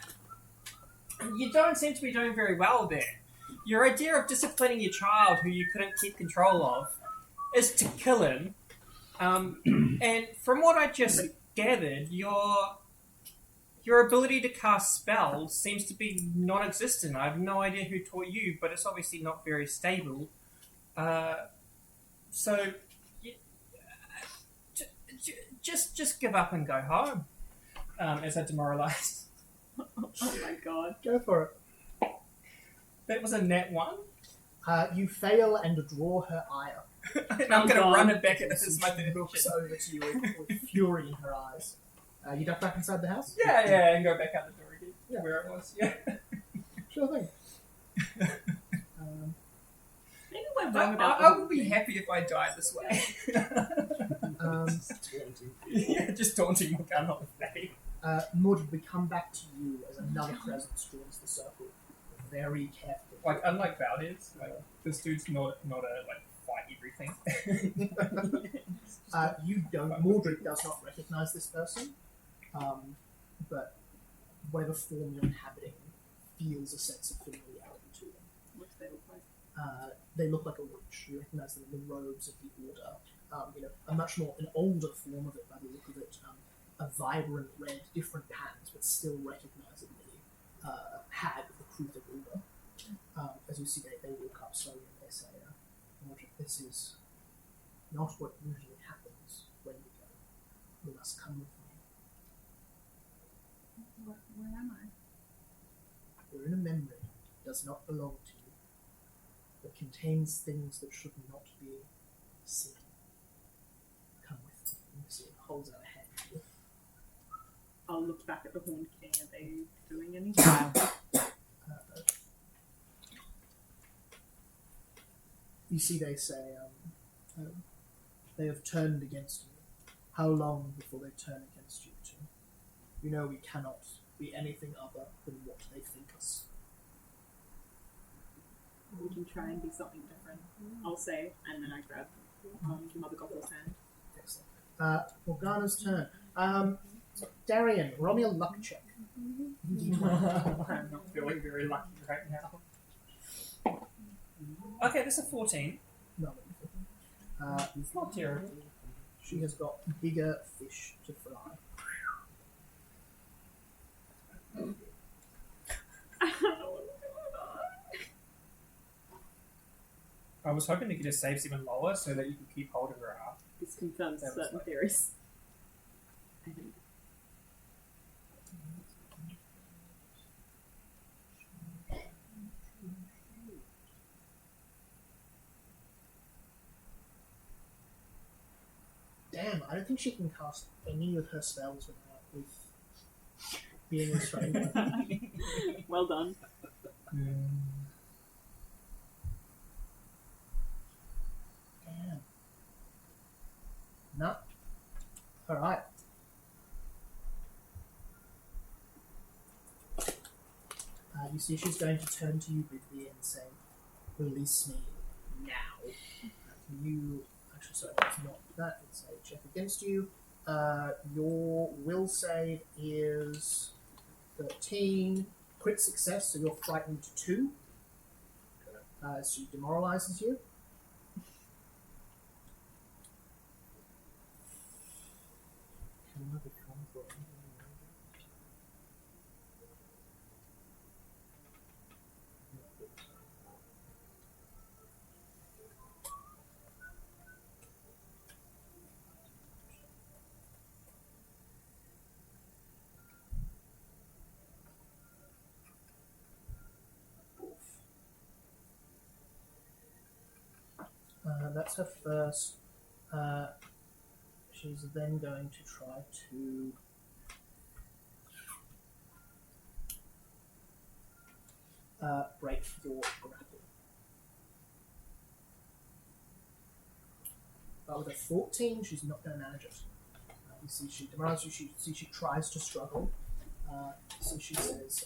You don't seem to be doing very well there. Your idea of disciplining your child who you couldn't keep control of is to kill him. And from what I just gathered, your ability to cast spells seems to be non-existent. I have no idea who taught you, but it's obviously not very stable. So, just give up and go home. As I demoralised. Oh my god. Go for it. That was a net 1. You fail and draw her ire. And I'm going to run it back at this as my third Looks over to you with fury in her eyes. You duck back inside the house? Yeah, and go back out the door again. Yeah. Where it was, yeah. Sure thing. Maybe we're wrong about I would be happy if I died this way. Yeah, just taunting Morgana all day. Mordred, we come back to you as another presence joins the circle. Very carefully. Like, unlike Valdez, this dude's not a, fight everything. You don't. Mordred does not recognize this person, but whatever form you're inhabiting feels a sense of familiarity to them. What do they look like? They look like a witch. You recognize them in the robes of the order. A much more an older form of it by the look of it. A vibrant red, different patterns, but still recognizably hag of the Kruther order. As you see, they walk up slowly and they say, Mordred, this is not what usually happens when we go. You must come with me. Where am I? You're in a memory that does not belong to you, that contains things that should not be seen. Come with me. You see it holds out a hand to you. I'll look back at the Horned King. Are they doing anything? You see they say, they have turned against you. How long before they turn against you too? You know we cannot be anything other than what they think us. We can try and be something different, I'll say, and then I grab Mother Gothel's hand. Excellent. Morgana's turn. Darian, roll me a luck check. I'm not feeling very lucky right now. Okay, that's a 14. No. It's not terrible. She has got bigger fish to fry. I was hoping to get her saves even lower so that you could keep hold of her arm. This confirms That was certain like- theories. I think. Damn, I don't think she can cast any of her spells with being restrained. Well done. Damn. No. Alright. You see she's going to turn to you briefly and say, release me now. You... Actually, sorry, it's not that. It's a check against you. Your will save is 13. Crit success, so you're frightened 2. She demoralizes you. That's her first. She's then going to try to break your grapple. With a 14, she's not going to manage it. You see, she demoralizes you. She tries to struggle. So she says.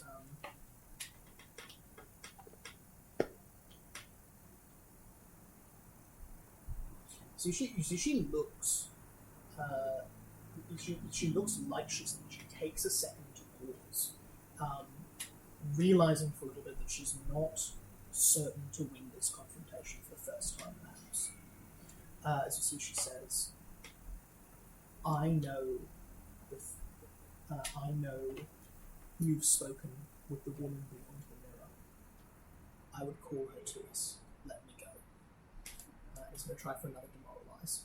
You see, she looks. She looks like she takes a second to pause, realizing for a little bit that she's not certain to win this confrontation for the first time, perhaps. As you see, she says, I know you've spoken with the woman beyond the mirror. I would call her to us. Let me go. He's going to try for another demoralize.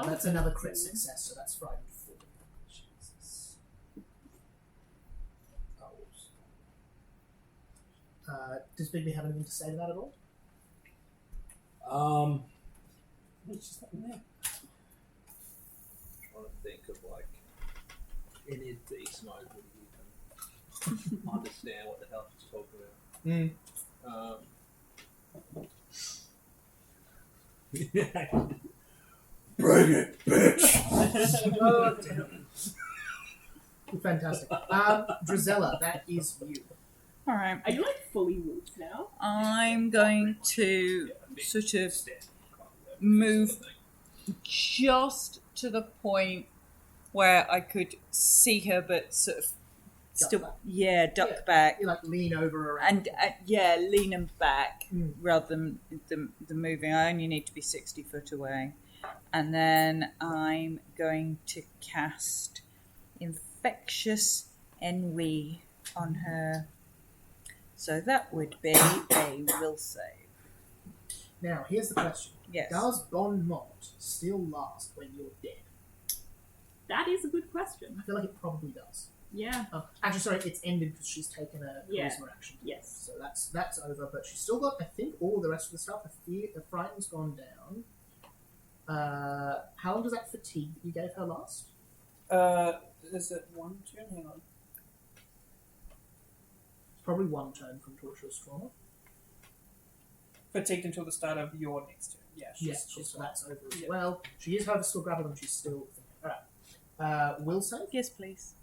That's another crit success, so that's frightened 4. Jesus. Does Bigby have anything to say to that at all? It's just like, yeah. Trying to think of in a beast mode would you even understand what the hell she's talking about. Bring it, bitch! Fantastic. Drizella, that is you. Alright. Are you fully wolf now? I'm going to sort of move just to the point where I could see her, but sort of duck back. You lean over around. And lean them back rather than the moving. I only need to be 60 foot away. And then I'm going to cast Infectious Ennui on her. So that would be a will save. Now, here's the question. Yes. Does Bon Mot still last when you're dead? That is a good question. I feel like it probably does. Yeah. Actually, sorry, it's ended because she's taken a charisma action. Yes. So that's over, but she's still got, I think, all the rest of the stuff. The frighten's gone down. How long does that fatigue that you gave her last? Is it 1 turn? Hang on. It's probably 1 turn from torturous trauma. Fatigued until the start of your next turn. Yeah, So that's over as well. She is, however, still grappled and she's still thinking. Alright. Will save? Yes, please.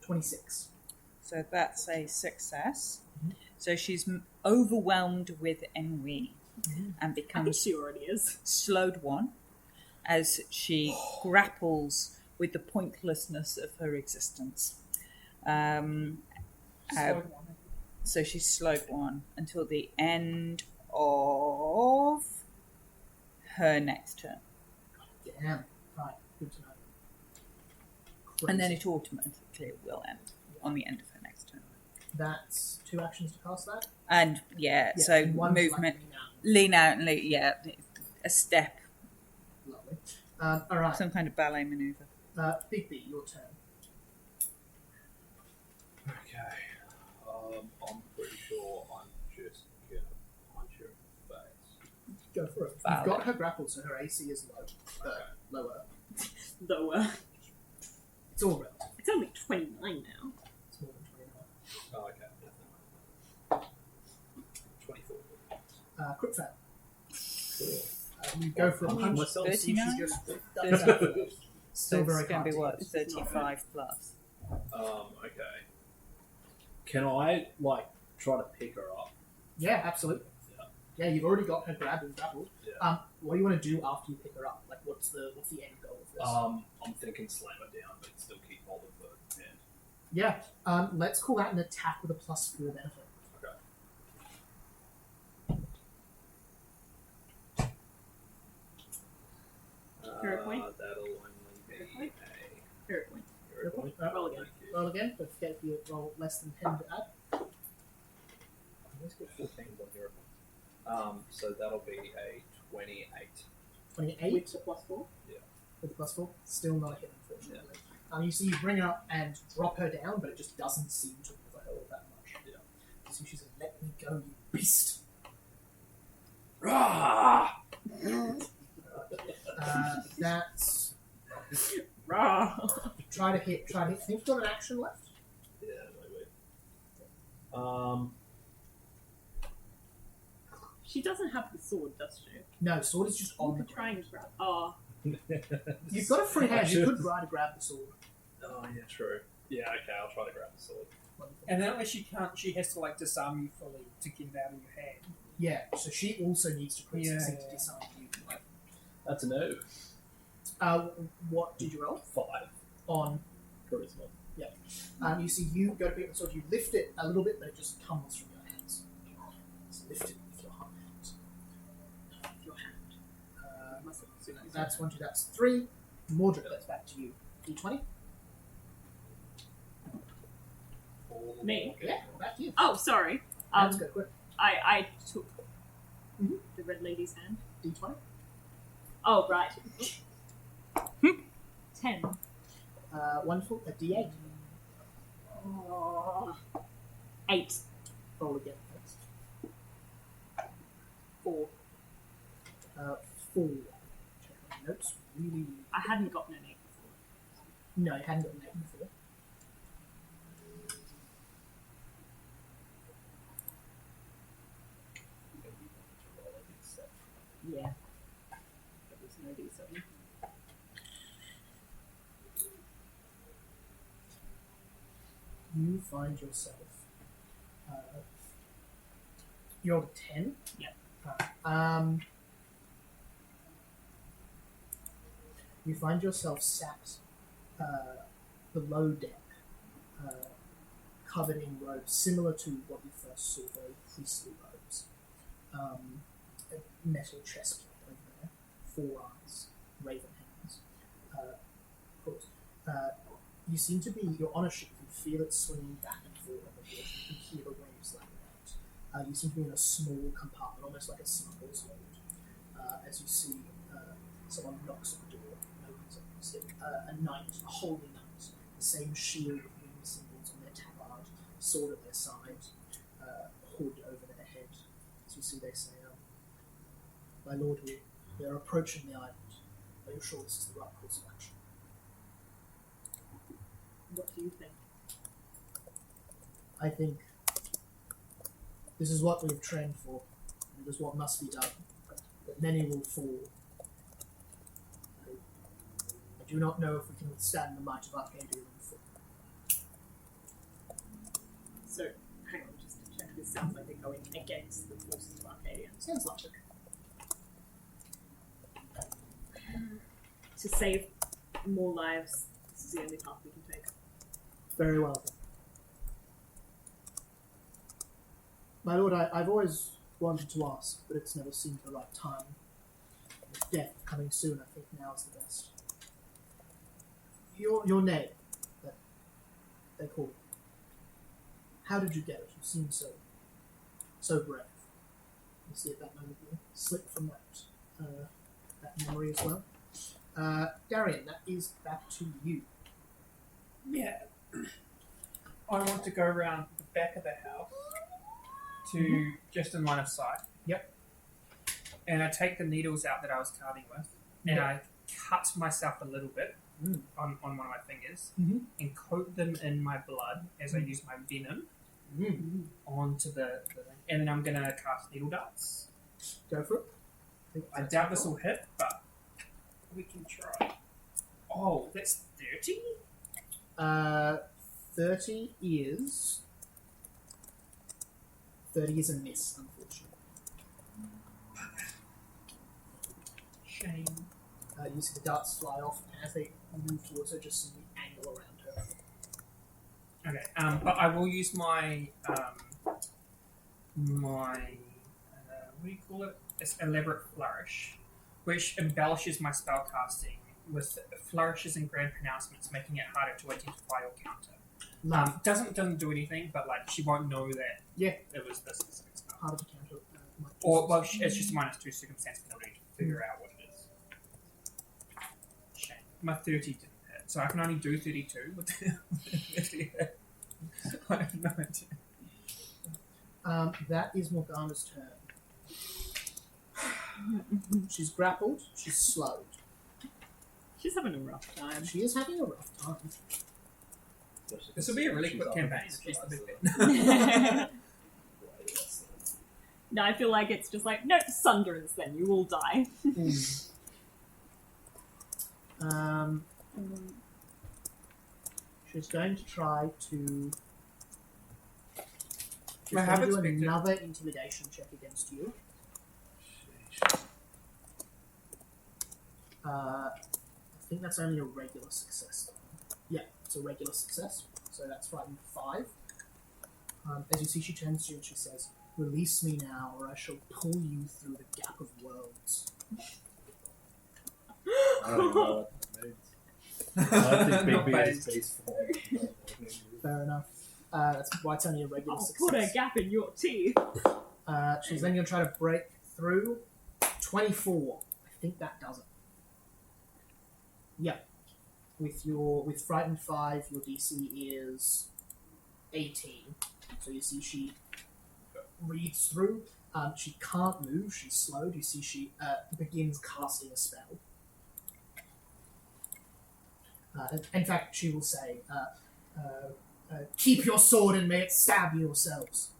26. So that's a success. Mm-hmm. So she's overwhelmed with ennui and I think becomes she already is. slowed 1 as she grapples with the pointlessness of her existence. So she's slowed 1 until the end of her next turn. Damn. Right. Good to know. And then it automatically will end on the end of her next turn. That's 2 actions to cast that? And so and one movement, lean out. lean out, a step, Lovely. Alright. some kind of ballet maneuver. Bigby, your turn. Okay. I'm pretty sure I'm just gonna punch her in the face. Go for it. Ballet. You've got her grappled, so her AC is lower. Lower. It's all relative. It's only 29 now. It's more than 29. Oh, okay. 24. Crit fail. You go for a punch. Myself. 39? Still very It's going to be hard. what, 35 plus. Okay. Can I, try to pick her up? Yeah, absolutely. Yeah, you've already got her grabbed and grappled. Yeah. What do you want to do after you pick her up? What's the end goal of this? I'm thinking slam her down, but still keep hold of her hand. Yeah. Let's call that an attack with a +4 benefit. Okay. Hero point? That'll only be Hero point? a Hero point. hero point. Roll again. Thank you. Roll again. Don't forget if you roll less than 10 to add. Let's get 14s on hero points. So that'll be a 28. 28 With the +4. with the +4. Still not a hit, unfortunately. You see, you bring her up and drop her down, but it just doesn't seem to bother her all that much. Yeah. So she's like, "Let me go, you beast." Rah! That's Rah! try to hit. I think you've got an action left. Yeah, maybe. She doesn't have the sword, does she? No, sword is just on You the could try ground. and grab. Oh, You've got a free hand. You could try to grab the sword. Oh, yeah, true. Yeah, okay, I'll try to grab the sword. Wonderful. And that way she has to disarm you fully to get it out of your hand. Yeah, so she also needs to crit Yeah, succeed to yeah. disarm you. That's a no. What did you roll? 5 On, charisma. you see you go to pick the sword, you lift it a little bit, but it just tumbles from your hands. So lift it with your hand. With your hand. That's 1, 2, that's 3. Mordred, that's back to you. D20? Me? Yeah, back to you. Oh, sorry. Let's go quick. I took Mhm. the red lady's hand. D20? Oh, right. 10. Wonderful. A D8. Oh. 8. Roll again, thanks. 4. 4. Check my notes. Really. I hadn't gotten an 8 before. No, you hadn't got an 8 before. Yeah. There was no D7. You find yourself. You're the 10? Yep. You find yourself sat below deck, covered in robes similar to what you first saw, very priestly robes. A metal chest plate over there, 4 eyes, raven hands. Of course. You seem to be, you're on a ship, you feel it swinging back and forth on the water, you can hear the waves like that. You seem to be in a small compartment, almost like a smuggler's hold. As you see, someone knocks on the door and opens it. A knight, a holy knight, the same shield with wing symbols on their tabard, sword at their side, hood over their head. As you see, they say, "My lord, we are approaching the island. Are you sure this is the right course of action?" What do you think? I think this is what we've trained for. It is what must be done. But many will fall. I do not know if we can withstand the might of Arcadia in full. So, hang on, just to check. This sounds like they're going against the forces of Arcadia. Sounds logic. To save more lives, this is the only path we can take. Very well then. My lord, I've always wanted to ask, but it's never seemed the right time. With death coming soon, I think now is the best. Your name, that they call you. How did you get it? You seem so brave. You see at that moment you slip from that memory as well. Darian, that is back to you. Yeah. I want to go around the back of the house to just in line of sight. Yep. And I take the needles out that I was carving with, and I cut myself a little bit on one of my fingers and coat them in my blood as I use my venom onto the thing. And then I'm going to cast needle darts. Go for it. I doubt this will hit, but we can try. Oh, that's 30? 30 is a miss, unfortunately. Shame. You see the darts fly off, and as they move towards her, just see the angle around her. Okay, but I will use my what do you call it? It's elaborate flourish, which embellishes my spell casting with flourishes and grand pronouncements, making it harder to identify or counter. Doesn't do anything, but like she won't know that it was this specific spell. Harder to counter. Or well, it's just a -2 circumstance penalty to figure out what it is. Shame. My 30 didn't hit, so I can only do 32 with the I have no idea. That is Morgana's turn. She's grappled. She's slowed. She's having a rough time. She is having a rough time. This will be a really quick campaign. She's the big bit. No, I feel like it's just like, no, Sunderance then, you will die. She's going to try to She's going to do another intimidation check against you. I think that's only a regular success. Yeah, it's a regular success. So that's frightened 5. As you see, she turns to you and she says, "Release me now, or I shall pull you through the gap of worlds." I don't know what that means. I think Big B is beast form. Fair enough. That's why it's only a regular I'll success. put a gap in your teeth. She's then going to try to break through. 24. I think that does it. Yep. With frightened 5, your DC is 18. So you see she reads through. She can't move. She's slowed. You see she begins casting a spell. In fact, she will say, "Keep your sword and may it stab yourselves."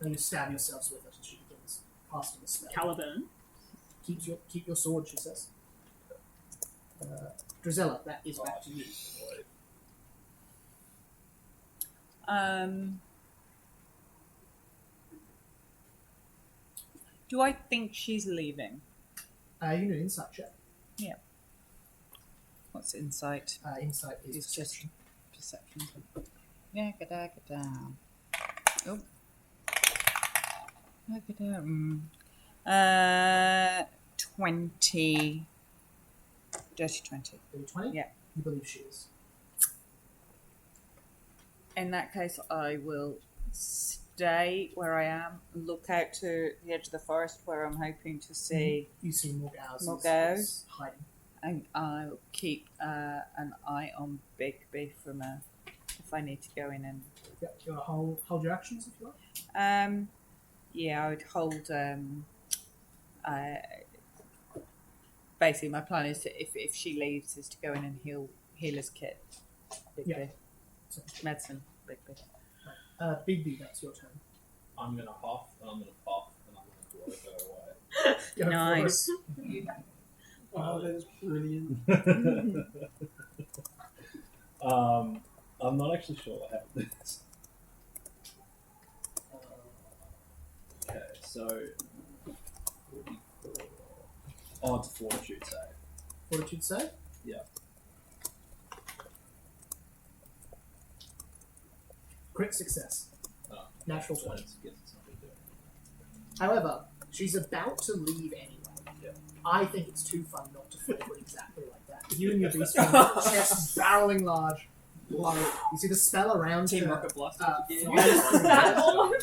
May you stab yourselves with it. And she begins casting a spell. Caliburn. Keep your sword, she says. Drizella, that is back to you. Do I think she's leaving? You can do an insight check. Yeah. What's insight? Insight is It's just perception. perception. Yeah, get down. Oh. Get down. 20. Dirty 20. 20? Yeah. You believe she is. In that case, I will stay where I am, look out to the edge of the forest where I'm hoping to see You see Morgause Morgause. hiding. and I'll keep an eye on Big B from if I need to go in and. Yep. You want to hold your actions if you like? Yeah, I would hold. Basically, my plan is to, if she leaves, is to go in and heal healer's kit. Big Yeah. B. Medicine. Big B. Big B, that's your turn. I'm gonna huff, and I'm gonna puff, and I'm gonna blow her away. Go for Nice. Oh, that is brilliant. I'm not actually sure what happened. Okay, so 44. Oh, it's a fortitude save. Fortitude save? Yeah. Crit success. Oh, Natural so 20. it's- guess it's not gonna do it. However, she's about to leave anyway. Yeah. I think it's too fun not to fall for exactly like that. You and your beast chest barreling large, blow. You see the spell around Team her. Rocket Blast again. flies through That the- all?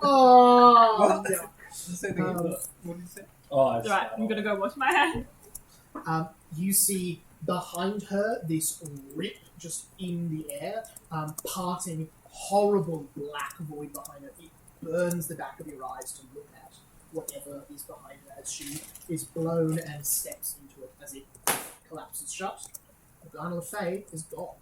Oh! What? Yeah. Say that again. What did you say? Oh, I Right, just I'm gonna go wash my hands. You see behind her this rip just in the air, parting horrible black void behind her. It burns the back of your eyes to look at whatever is behind her as she is blown and steps into it as it collapses shut. The Garner of Fae is gone.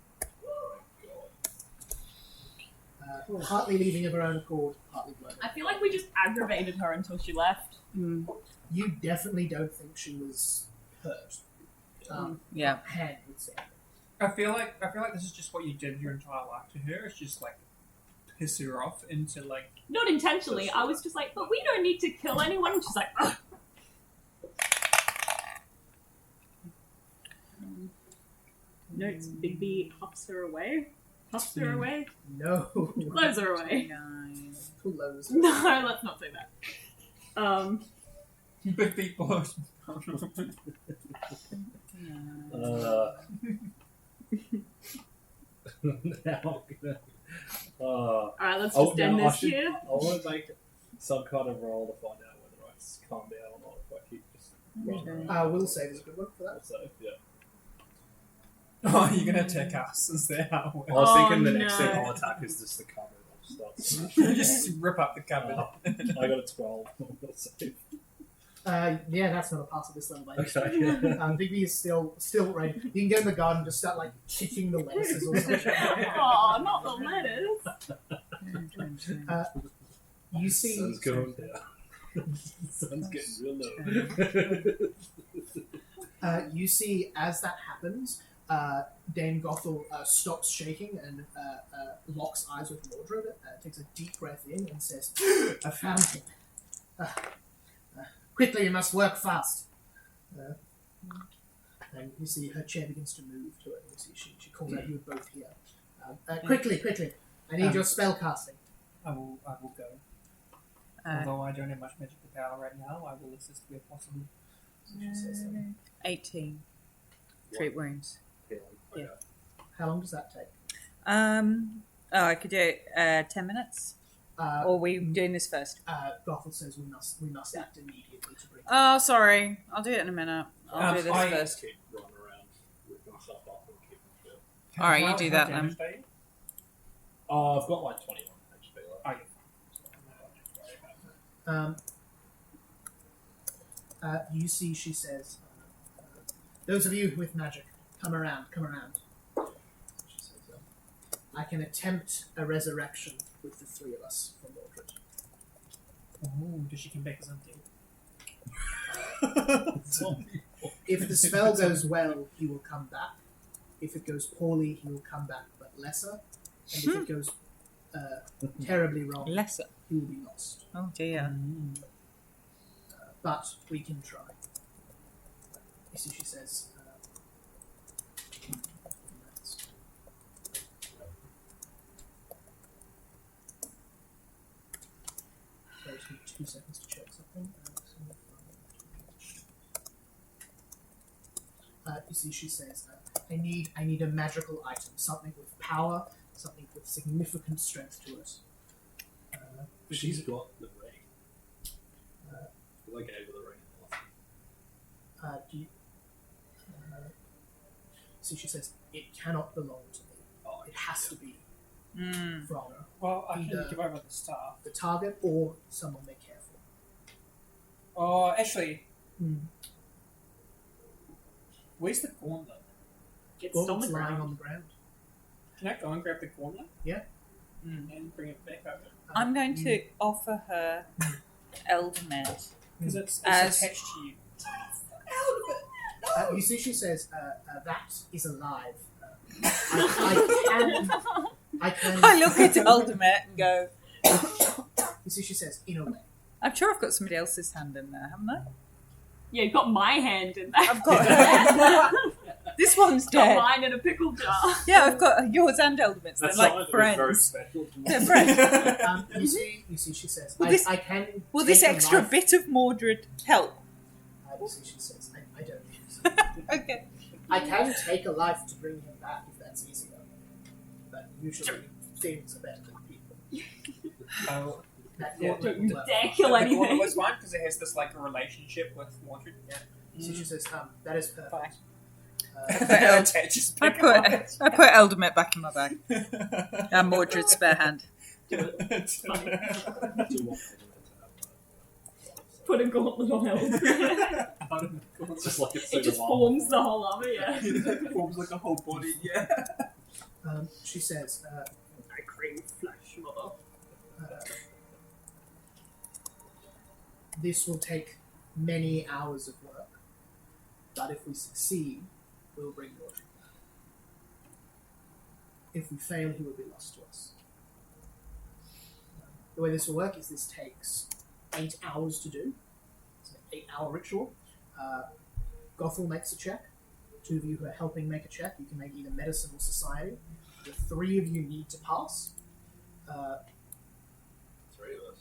Partly leaving of her own accord, partly blown. I feel like we just aggravated her until she left. You definitely don't think she was hurt. Yeah. Hand would say. I feel like this is just what you did your entire life to her. It's just like piss her off into like. Not intentionally. I was just like, but we don't need to kill anyone. And she's like, ugh. Notes Big B huffs her away. Huffs her away. No. Blows her away. 29. Close. No, let's not say that. Big feet blows. now I'm gonna. Alright, let's Oh, just end no, this here. I want to make some kind of roll to find out whether I just calm down or not. If I keep just running around. Will save is a good one for that. So, yeah. Oh, you're gonna attack us? Is that how it I works? was thinking the no. next thing I'll attack is just the cupboard. I'll just start Just rip up the cupboard. I got a 12. I'll save. Yeah, that's not a pass at this level. By any Okay. stretch. Big B is still ready. You can go in the garden and just start like kicking the lettuces or something. Oh, not the lettuce. You see, Sun's going down. Sun's getting real low. you see as that happens, Dame Gothel stops shaking and locks eyes with Mordred, and takes a deep breath in and says, "I found him. Quickly, you must work fast." And you see her chair begins to move to it. You see she calls out, "You are both here. Quickly! I need your spell casting." I will go. Although I don't have much magical power right now, I will assist where possible. So she says, 18. Treat wounds. Yeah. how long does that take? I could do it 10 minutes. Or are we doing this first? Gothel says we must act immediately to bring. Oh, sorry. I'll do it in a minute. I'll do this I first. keep running around with myself up and keep them fit. All right, you do that then. damaged are you? I've got like 21 HP left. Oh, You see, she says, "Those of you with magic, come around. She says, "I can attempt a resurrection with the three of us for Mordred." Ooh, does she come back as empty? If the spell goes well, he will come back. If it goes poorly, he will come back, but lesser. And if it goes terribly wrong, Lesser. he will be lost. Oh, dear. But we can try. You see, she says, just give me 2 seconds to check something. You see, she says, I need a magical item, something with power, something with significant strength to it. She's got the ring. I gave her the ring. See, she says, it cannot belong to me. It has to be from Well, I can Either- give over the staff. the target or someone they care for. Oh, actually, where's the gauntlet? It's on the Gauntlet's lying ground. on the ground. Can I go and grab the gauntlet? Yeah. And bring it back over? I'm going to offer her Eldermet. Because it's As- attached to you. You see, she says, that is alive. I can. I look at Eldermet and go, You see, she says, in a way. I'm sure I've got somebody else's hand in there, haven't I? Yeah, you've got my hand in there. I've got this one's got dead. mine in a pickle jar. Yeah, I've got yours and Eldermet's. They're That's like not very friends. special. They're friends. You see, she says, Will this- I can. Will this take a extra life- bit of Mordred help? You see, she says, I don't. Okay. I can take a life to bring him back if that's easier. But usually things are better than people. Oh, That Yeah. gauntlet will work. Dare kill the gauntlet anything. was fine because it has this like relationship with Mordred. Yeah. You see, she says, that is perfect. It attaches I back put on. Eldermet back in my bag. And Mordred's spare hand. Put a gauntlet on it. It's just like it's It just forms the whole armor, yeah. It forms like a whole body. Yeah. She says, I crave flesh, mother. this will take many hours of work, but if we succeed, we'll bring Mordred back. If we fail, he will be lost to us. The way this will work is this takes 8 hours to do. It's an 8-hour ritual. Gothel makes a check. 2 of you who are helping make a check, you can make either medicine or society. The 3 of you need to pass. 3 of us.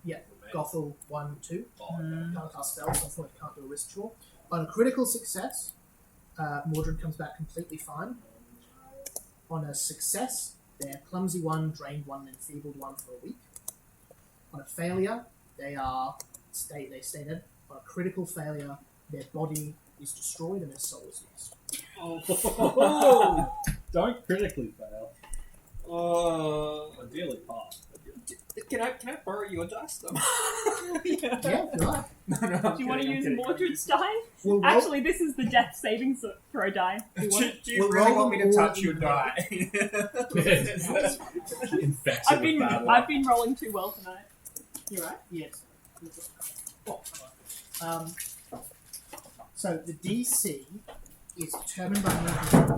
Yeah, Gothel 1, 2. Oh, okay. Can't cast spells, so unfortunately can't do a ritual. On a critical success, Mordred comes back completely fine. On a success, they're clumsy 1, drained 1, and enfeebled 1 for a week. On a failure, they stay dead. On a critical failure, their body is destroyed and their soul is lost. Oh, don't critically fail. Ideally pass. Can I borrow your dice though? Yeah, if you like. Do you want to use Mordred's die? We'll roll, Actually, this is the death saving throw die. Do you We'll really roll want me to them all touch your in die? I've been rolling too well tonight. You right? yes. So the DC is determined by Mordred's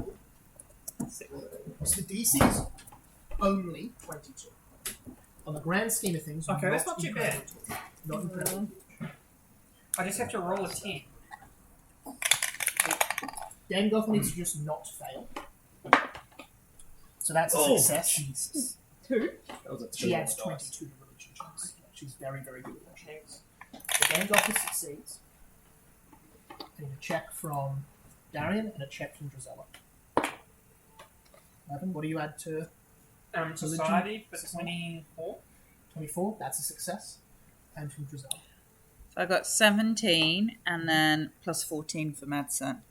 roll. So the DC is only 22. On the grand scheme of things, Okay, that's not too incredibly tall. Not incredible. I just have to roll a 10. Dangoth needs to just not fail. So that's a success. Jesus. 2. That was a She 2 on adds the 22 dice. to religion checks. She's very, very good at what she does. The Dangoth succeeds. Getting a check from Darian and a check from Drizella. Evan, what do you add to Society for Society. 24. 24? That's a success. And from Drizella. So I got 17 and then plus 14 for medicine.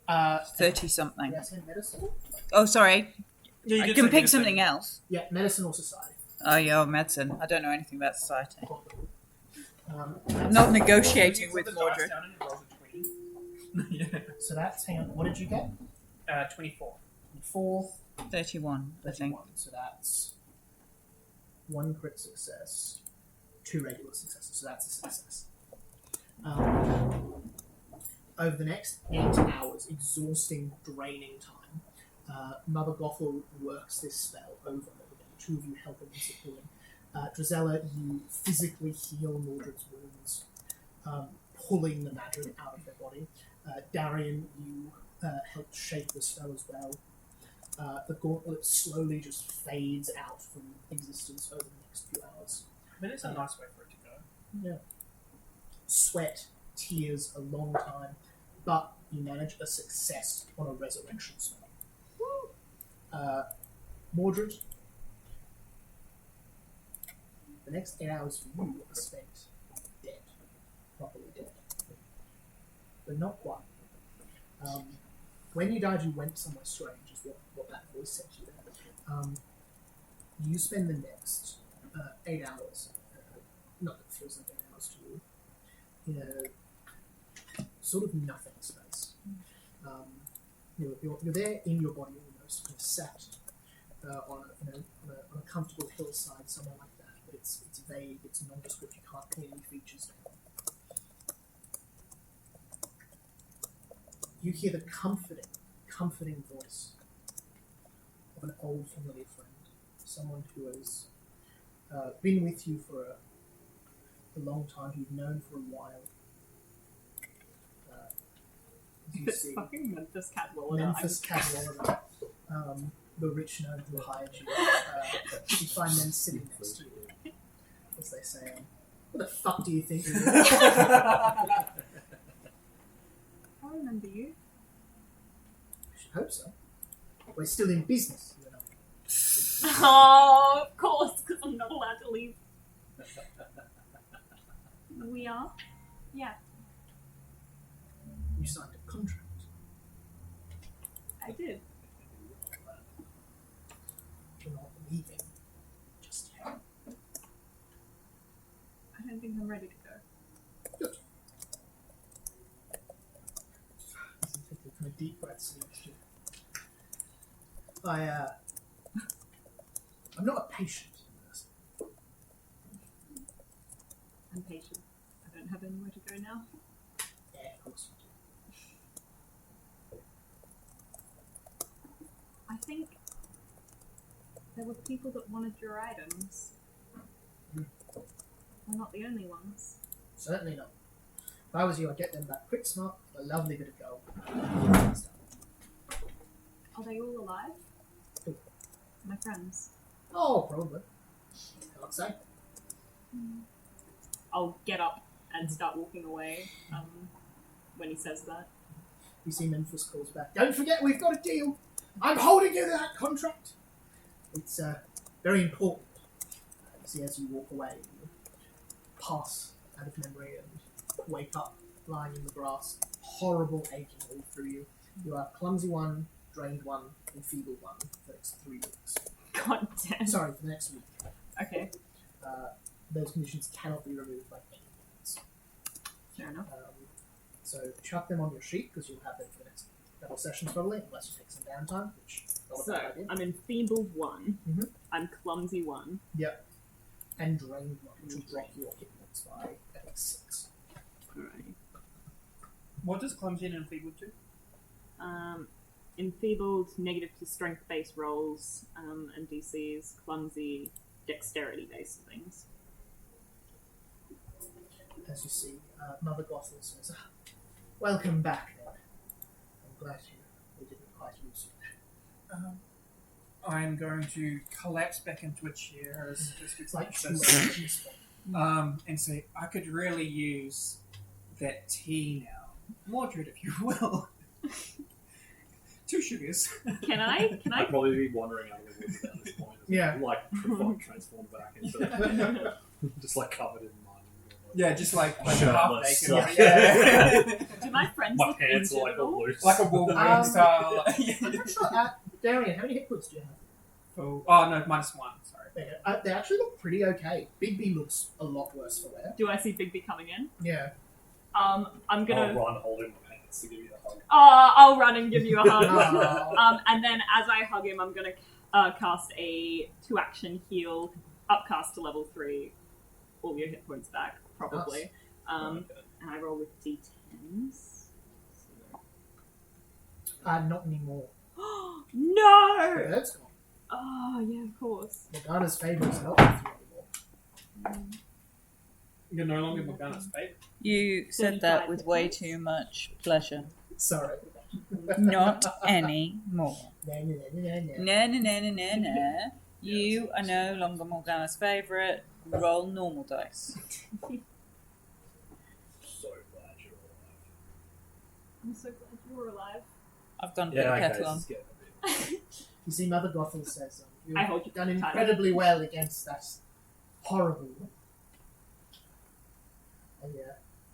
30 something. Yes, in medicine. Oh, sorry. Yeah, I can pick something else. Yeah, medicine or society. Oh, yeah, medicine. I don't know anything about society. That's- I'm not negotiating Put with the dice Mordred. down and it rolls a 20. Yeah. So that's, hang on, what did you get? 24. 4, 31, I think. 31. So that's 1 crit success, 2 regular successes. So that's a success. Over the next 8 hours, exhausting, draining time, Mother Gothel works this spell over and over again. 2 of you helping and supporting. Drizella, you physically heal Mordred's wounds, pulling the magic out of their body. Darian, you help shape the spell as well. The gauntlet slowly just fades out from existence over the next few hours. I mean, it's a nice way for it to go. Yeah. Sweat, tears, a long time, but you manage a success on a resurrection spell. Mordred, the next 8 hours for you are spent dead, properly dead, but not quite. When you died, you went somewhere strange, is what that voice said to you there. You spend the next 8 hours, not that it feels like 8 hours to you, in a sort of nothing space. You're there in your body almost, kind of sat on a comfortable hillside, somewhere like that, but it's vague, it's nondescript, you can't pin any features down. You hear the comforting voice of an old familiar friend, someone who has been with you for a long time, who you've known for a while. As you It's see, fucking Memphis Cat Waller. Memphis Cadwallader, the rich gnome who hired you. You find them sitting next to you, as they say, "What the fuck do you think you're doing?" I remember you. I should hope so. We're still in business, you know. Oh, of course, because I'm not allowed to leave. We are? Yeah, You signed a contract. I did. You're not leaving just yet. I don't think I'm ready to go. Good. Taking kind of deep breaths next to you. I'm not a patient person. I'm patient. I don't have anywhere to go now. Yeah, of course you I think there were people that wanted your items. Mm. We're not the only ones. do. Certainly not. If I was you, I'd get them back quick, smart, a lovely bit of gold. Are they all alive? Who? My friends. Oh, probably. Can't say. I'll get up and start walking away when he says that. You see Memphis calls back. Don't forget, we've got a deal. I'm holding you to that contract. It's very important. You see, as you walk away, you pass out of memory and wake up lying in the grass, horrible aching all through you. You are clumsy one, drained one, enfeebled one for the next 3 weeks. God damn. Sorry, for the next week. Okay, Those conditions cannot be removed by any means. fair enough. So chuck them on your sheet because you'll have them for the next couple sessions probably, unless you take some downtime, which is not a So, bad idea. I'm enfeebled 1. Mhm. I'm clumsy 1. Yep. And drained one, which will drop your hit points by I think 6. Alright. What does clumsy and enfeebled do? Enfeebled, negative to strength based rolls and DCs. Clumsy, dexterity-based things. As you see, Mother Gothel says, "Welcome back, then. I'm glad we didn't quite lose you." I'm going to collapse back into a chair as It's like and say, I could really use that tea now. Mordred, if you will. 2 sugars. Can I? I'd probably be wandering out of the woods at this point. Yeah. Like, transformed back into just like covered in mud. Yeah, just like half Shirtless. naked. Yeah. Do my friends My look pants are like injured at all all? loose. Like a Wolverine style. I'm not sure. Darian, how many hit points do you have? Oh, no, -1. Sorry. They actually look pretty okay. Bigby looks a lot worse for wear. Do I see Bigby coming in? Yeah. I'm I'll gonna. run holding my hands to give you the hug. I'll run and give you a hug. Oh. And then as I hug him, I'm gonna cast a 2-action heal, upcast to level 3, all your hit points back, probably. And I roll with d10s. Not anymore. No! That's gone. Oh yeah, of course. Morgana's favour is not with you anymore. You're no longer Morgana's favourite. You said that with way too much pleasure. Sorry. Not any more. No, no, no, no, no. No, no, no, no, no, no. You are no longer Morgana's favourite. Roll normal dice. So glad you're alive. I'm so glad you were alive. I've gone to put the kettle on. You see, Mother Gothel says, I hold you "You've done tight. incredibly well against that horrible."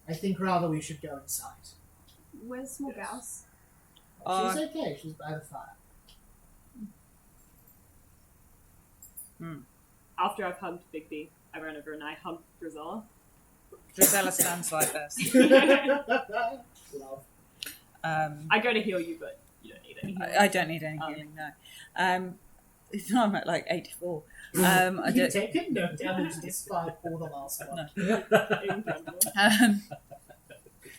I think rather we should go inside. Where's Morgause? She's okay. She's by the fire. After I've hugged Bigby, I run over and I hug Drizella. Drizella stands like this. Love. I go to heal you, but you don't need any healing. I don't need any healing, no. I'm at like 84. I You've don't. taken no damage despite all the last one. Incredible.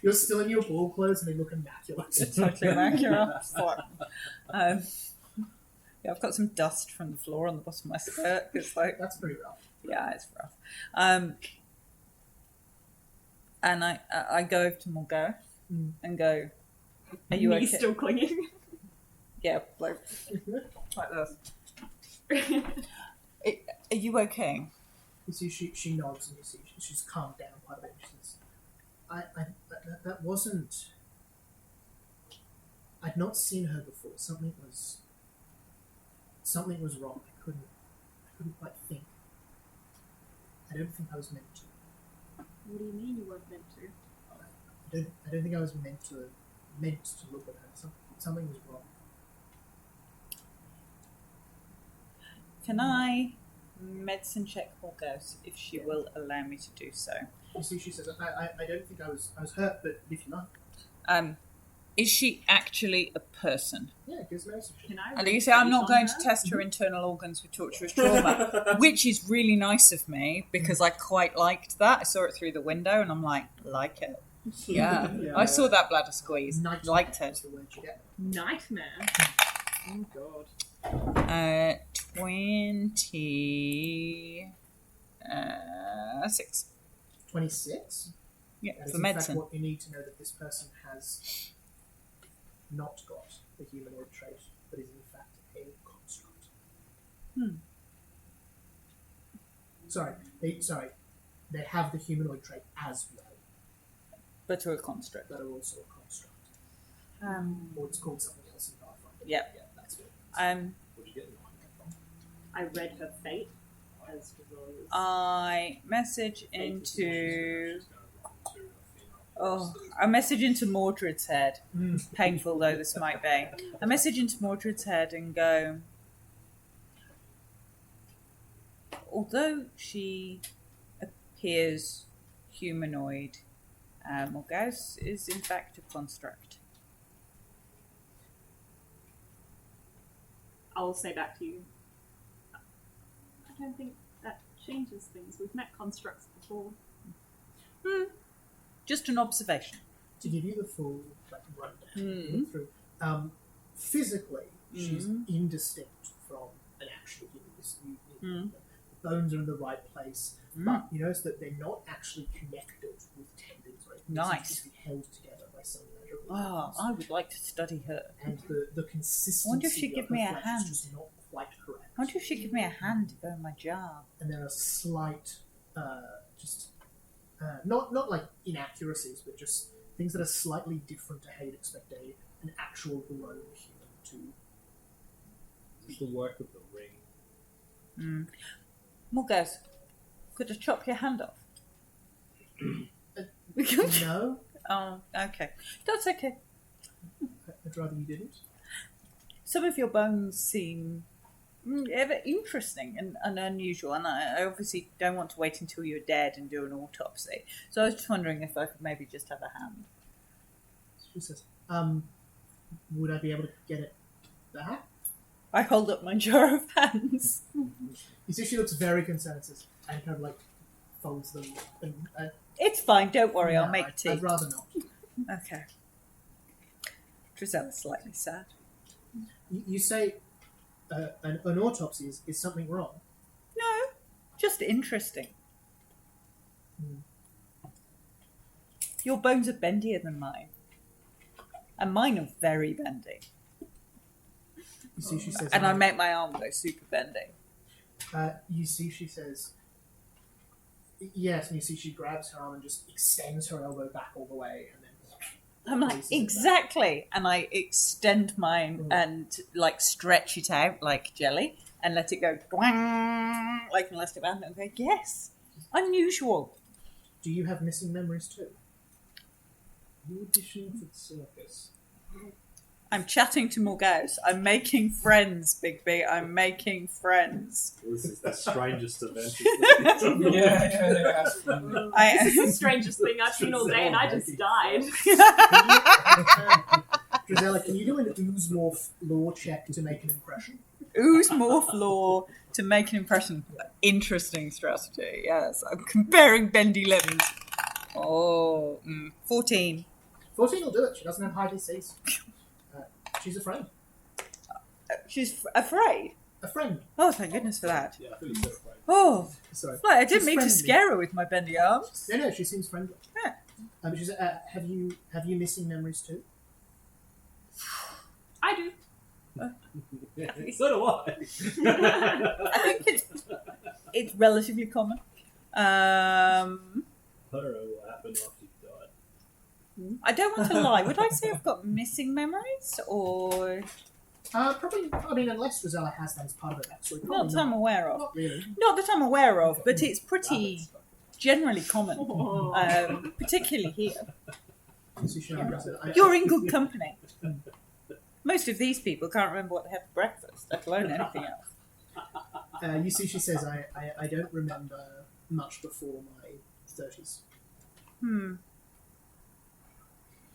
You're still in your ball clothes and they look immaculate. Totally immaculate. Yeah, I've got some dust from the floor on the bottom of my skirt. It's like, That's pretty rough. yeah, it's rough. And I go over to Morgause and go, "Are you okay?" Still clinging. Yeah, like this. Are you okay? You see, she nods and you see she's calmed down quite a bit. She says, that wasn't. I'd not seen her before. Something was wrong. I couldn't quite think. I don't think I was meant to. What do you mean you weren't meant to? I don't think I was meant to look at her. Something was wrong. Can I medicine check Morgause if she will allow me to do so? You see, she says, I don't think I was hurt, but if you like. Is she actually a person? Yeah, it gives medicine. Can I? And you say, I'm not going to test her internal organs with torturous trauma, which is really nice of me because I quite liked that. I saw it through the window and I'm like it. Yeah. I saw that bladder squeeze. Liked it. The word you get. Nightmare. Oh god. 26. 26? Yeah, That is for in fact medicine. what you need to know, that this person has not got the humanoid trait, but is in fact a construct. They have the humanoid trait as well, But to a construct. but are also a construct. Or it's called something else in Pathfinder. Yeah. Yeah, that's good. Where'd you get the from? I read her fate as Drizella. I message into... I message into Mordred's head. Painful though this might be. I message into Mordred's head and go, although she appears humanoid, Morgause is in fact a construct. I'll say back to you. I don't think that changes things. We've met constructs before. Just an observation. To give you the full rundown, through, physically, she's indistinct from an actual human. bones are in the right place, but you notice that they're not actually connected with tendons, right? They Nice. seem to be held together by some measure. Oh, I would like to study her. And the consistency Wonder if she'd of give her me a flesh hand. is just not quite correct. I wonder if she'd give me a hand to go in my jar. And there are slight, not like inaccuracies, but just things that are slightly different to how you'd expect an actual grown human to. It's the work of the ring. Morgaz, could I chop your hand off? No, Oh, okay. That's okay. I'd rather you didn't. Some of your bones seem ever interesting and unusual, and I obviously don't want to wait until you're dead and do an autopsy. So I was just wondering if I could maybe just have a hand. She says, would I be able to get it back? I hold up my jar of hands. You see she looks very concerned and kind of like folds them. And, It's fine, don't worry, I'll no, make tea. I'd rather not. Okay. Drizella's slightly sad. You say an autopsy is something wrong. No, just interesting. Your bones are bendier than mine. And mine are very bendy. You see she says... And I make my arm go super bendy. You see she says... Yes, and you see she grabs her arm and just extends her elbow back all the way and then... I'm like, exactly. And I extend mine and like stretch it out like jelly and let it go like an elastic band and go, yes, unusual. Do you have missing memories too? You auditioned for the circus. I'm chatting to Morgaz. I'm making friends, Bigby. I'm making friends. This is the strangest event. Yeah. This is the strangest thing I've seen all day, and I just died. Drizella, can you do an oozemorph lore check to make an impression? Ooze morph law to make an impression. Interesting strategy, yes. I'm comparing bendy limbs. Oh, 14. 14 will do it. She doesn't have high DCs. She's a friend. She's afraid. A friend. Oh, thank goodness for that. Yeah, I thought you said right. Oh, Sorry. well, I didn't She's mean to friendly. scare her with my bendy arms. No, she seems friendly. Yeah. She's, have you missing memories too? I do. So do I. I think it's relatively common. I don't know what happened after you died. I don't want to lie. Would I say I've got missing memories, or Probably. I mean, unless Drizella has that as part of her backstory. not that I'm aware of? Not really. Not that I'm aware of, but it's pretty generally common, particularly here. You're in good company. Most of these people can't remember what they had for breakfast, let alone anything else. You see, she says, I don't remember much before my 30s.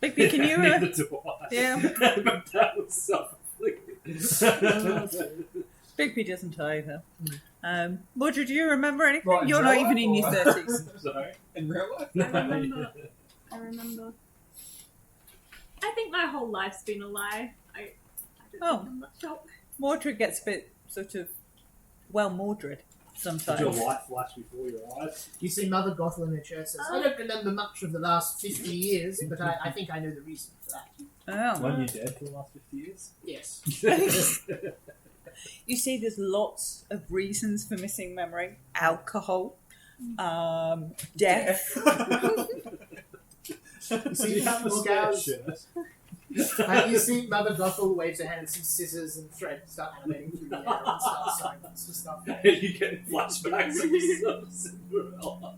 Bigby, can you? Neither do I. Yeah. But that was self-inflicted. Bigby doesn't either. Mordred, do you remember anything? What, in You're real not even in life, your or- 30s. Sorry. In real life? I remember. I think my whole life's been a lie. I don't think I'm much help. Mordred gets a bit sort of, Mordred Did sometimes. your life flash before your eyes? You see Mother Gothel in her chair says, I don't remember much of the last 50 years, but I think I know the reason for that. Oh. Weren't you dead for the last 50 years? Yes. You see, there's lots of reasons for missing memory. Alcohol, death. You see, You have a spare Morgaz, shirt. you see Mother Gothel waves her hand and some scissors and thread start animating through the air and start sewing some stuff. You get flashbacks of Cinderella.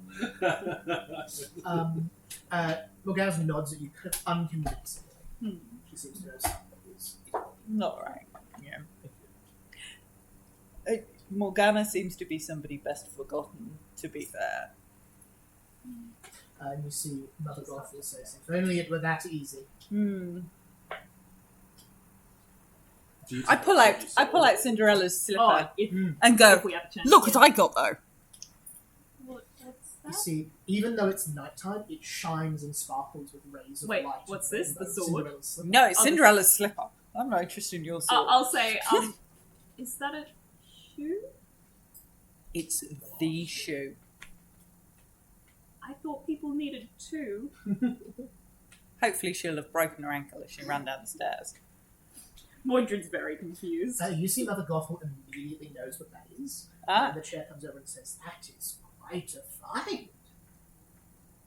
Morgaz nods at you kind of unconvincingly. She seems to know something that is... Not right. Yeah. Morgana seems to be somebody best forgotten, to be fair. And you see Mother Gothel says, if only it were that easy. I pull out Cinderella's slipper If and go, we have a chance. look what I got though. What's You that? see, even though it's nighttime, it shines and sparkles with rays of Wait, light. what's this? The sword? Cinderella's slipper. No, it's Oh, Cinderella's slipper. I'm not interested in your sword. I'll say, is that a shoe? It's the shoe. I thought people needed two. Hopefully she'll have broken her ankle as she ran down the stairs. Mordred's very confused. You see Mother Gothel immediately knows what that is. Ah. And the chair comes over and says, "That is quite a find.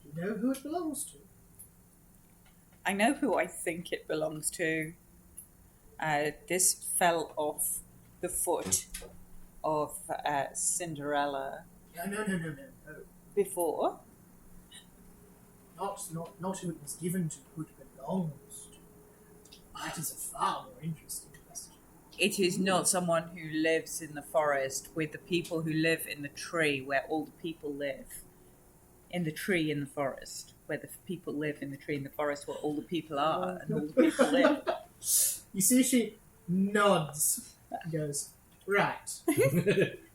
Do you know who it belongs to?" I know who I think it belongs to. This fell off the foot of Cinderella No. before. Not who it was given to, who it belongs to. That is a far more interesting question. It is not someone who lives in the forest with the people who live in the tree where all the people live. In the tree in the forest, where the people live in the tree in the forest where all the people are and all the people live. You see, she nods and goes, "Right."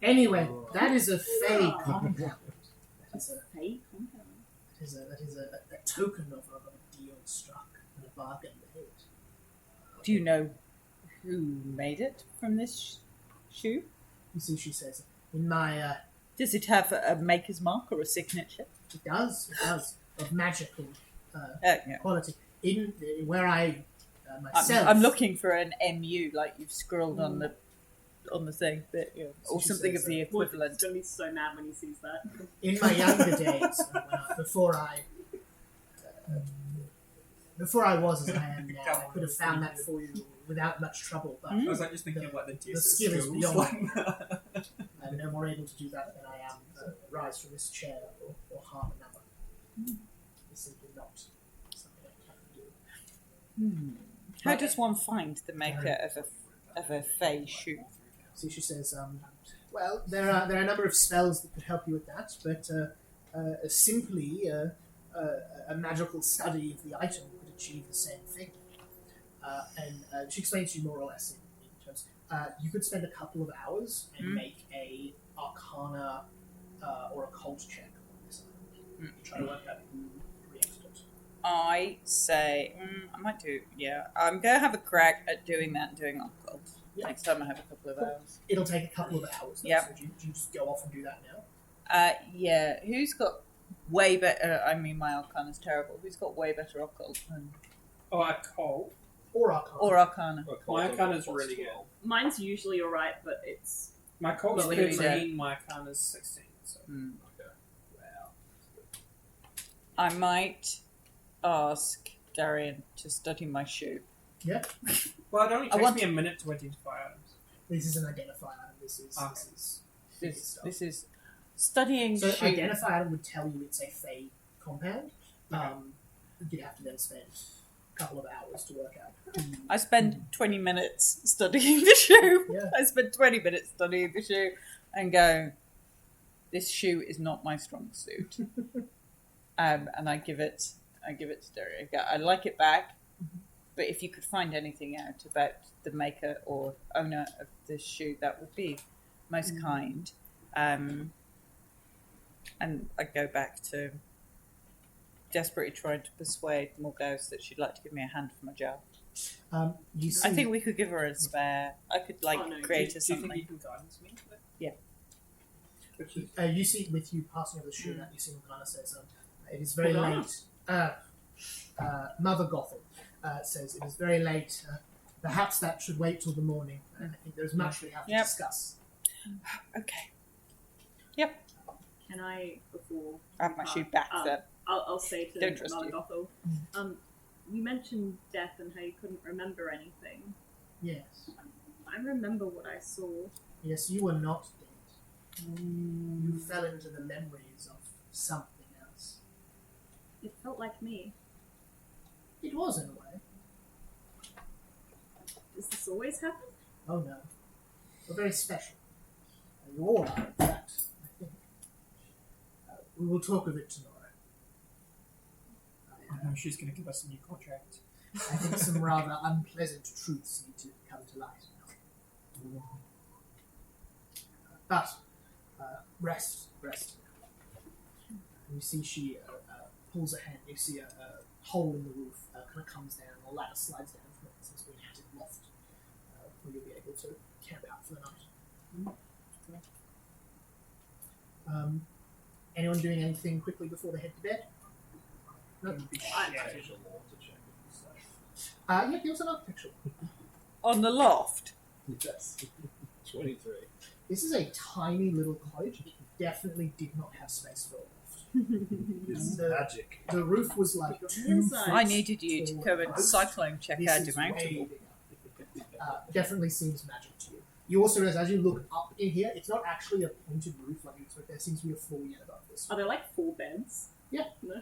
Anyway, that is a fey compound. That is a Fey compound. That is a token of a deal struck and a bargain made. Do you know who made it from this shoe? You see, she says, "In my Does it have a maker's mark or a signature? it does of magical Yeah. quality. In where I myself, I'm looking for an MU, like you've scrolled on the thing, but or She something says, of the Mordred's equivalent. gonna be so mad when he sees that. in my younger days, before I was as I am now, I could have found that for you without much trouble. But I was like just thinking of like the the Jesus skill is skills. beyond Like, I'm no more able to do that than I am rise from this chair or harm another. It's simply not something I can do. How does one find the maker of a fey shoe? See, she says, well, there are a number of spells that could help you with that, but simply a magical study of the item could achieve the same thing. And she explains to you more or less in terms. You could spend a couple of hours and make a Arcana or occult check on this item. You try to work out who created it. I say, I might do, I'm going to have a crack at doing that and doing occult. Yeah. Next time I have a couple of hours. It'll take a couple of hours. Though, Yeah. So do you just go off and do that now? Yeah, who's got way better, my Arcana's terrible. Who's got way better occult than... oh, a cold. Or Arcana. Or Arcana. My Arcana's really good. Mine's usually alright, but it's My cold's Well, 13, my Arcana's 16. So. Okay. Wow. I might ask Darian to study my shoe. Yeah. Well, it only I takes want- me a minute to identify items. This is an identifier. This is This is studying So shoe. identifier would tell you it's a fey compound. You'd have to then spend a couple of hours to work out. I spend 20 minutes studying the shoe. Yeah. I spend 20 minutes studying the shoe and go, this shoe is not my strong suit. And I give it to Darian. I like it back, but if you could find anything out about the maker or owner of this shoe, that would be most kind. And I go back to desperately trying to persuade Morgause that she'd like to give me a hand for my job. You see, I think we could give her a spare. I could create her Do you think something. you can guidance me? you see with you passing over the shoe that you see Morgana says, it is very Morgana? late. Mother Gothel says it is very late. Perhaps that should wait till the morning. I think there's much we have to Yep. discuss. Okay. can I before I have my shoe back then. I'll say to Don't trust Mother you. Gothel, you mentioned death and how you couldn't remember anything. Yes. I remember what I saw. Yes, you were not dead. You fell into the memories of something else. It felt like me. It was in a way. Does this always happen? Oh no. You're very special. You all are, in fact, I think. We will talk of it tomorrow. I know she's going to give us a new contract. I think some rather unpleasant truths need to come to light now. But, rest. And you see she pulls a hand, you see a hole in the roof kind of comes down, a ladder slides down from it, and seems to be an attic loft where you'll be able to camp out for the night. Anyone doing anything quickly before they head to bed? No. Architectural law to check if it's safe. Yeah, give us an architectural. On the loft. Yes. 23. This is a tiny little cottage. It definitely did not have space for a loft. It's The- magic. The roof was like 2 inside. I feet needed you to tall come at and most. cyclone check This our is way demountable. bigger. Definitely seems magic to you. You also realize as you look up in here, it's not actually a pointed roof like you expect. There seems to be a floor yet above this. Are there like 4 beds? Yeah. No.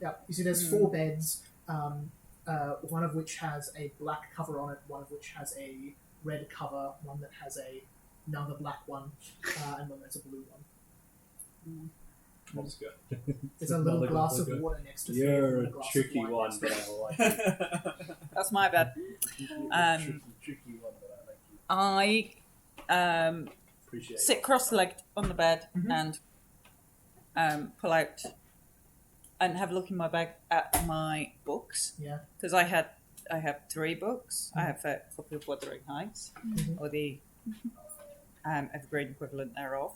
Yeah, you see there's 4 beds, one of which has a black cover on it, one of which has a red cover, one that has another black one, and one that's a blue one. Let's go. There's a little Another glass of good. water next to You're and a glass of tricky wine one, next but to I like it. That's my bad. Tricky one, but I like you. I Appreciate sit cross-legged on the bed Mhm. and pull out and have a look in my bag at my books. Yeah. Because I have 3 books. I have a copy of Wuthering Heights, Mhm. or the Evergreen equivalent thereof,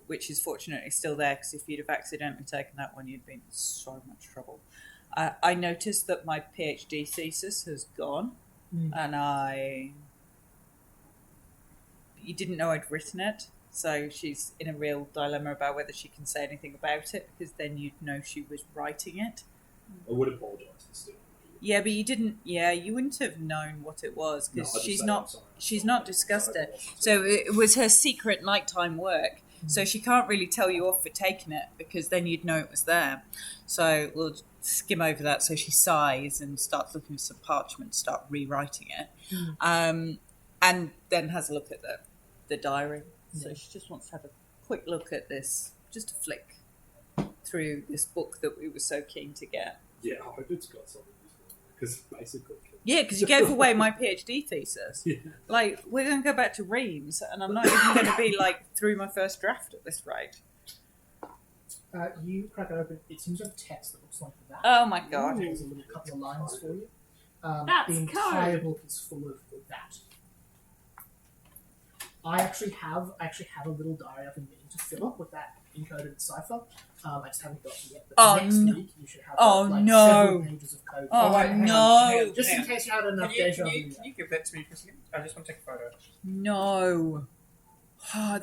which is fortunately still there, because if you'd have accidentally taken that one, you'd been in so much trouble. I noticed that my PhD thesis has gone, and you didn't know I'd written it, so she's in a real dilemma about whether she can say anything about it, because then you'd know she was writing it. I would apologise for still. Yeah, but you didn't. Yeah, you wouldn't have known what it was, because she's not discussed it. So it was her secret nighttime work. So she can't really tell you off for taking it, because then you'd know it was there. So we'll skim over that. So she sighs and starts looking for some parchment, start rewriting it, and then has a look at the diary. So she just wants to have a quick look at this, just a flick through this book that we were so keen to get. Yeah, I hope it's got something useful. Because basically... Yeah, because you gave away my PhD thesis. Yeah. Like, we're going to go back to Reims, and I'm not even going to be, like, through my first draft at this rate. You crack it open. It seems to have text that looks like that. Oh, my God. There's a little couple of lines for you. That's the entire code. book is full of that. I actually have a little diary I've been meaning to fill up with that encoded cipher. I just haven't got to yet. But next week you should have several pages of code. Oh, Wait, hang on. no. Just in case you had enough deja vu. Can you give that to me for a second? I just want to take a photo. No.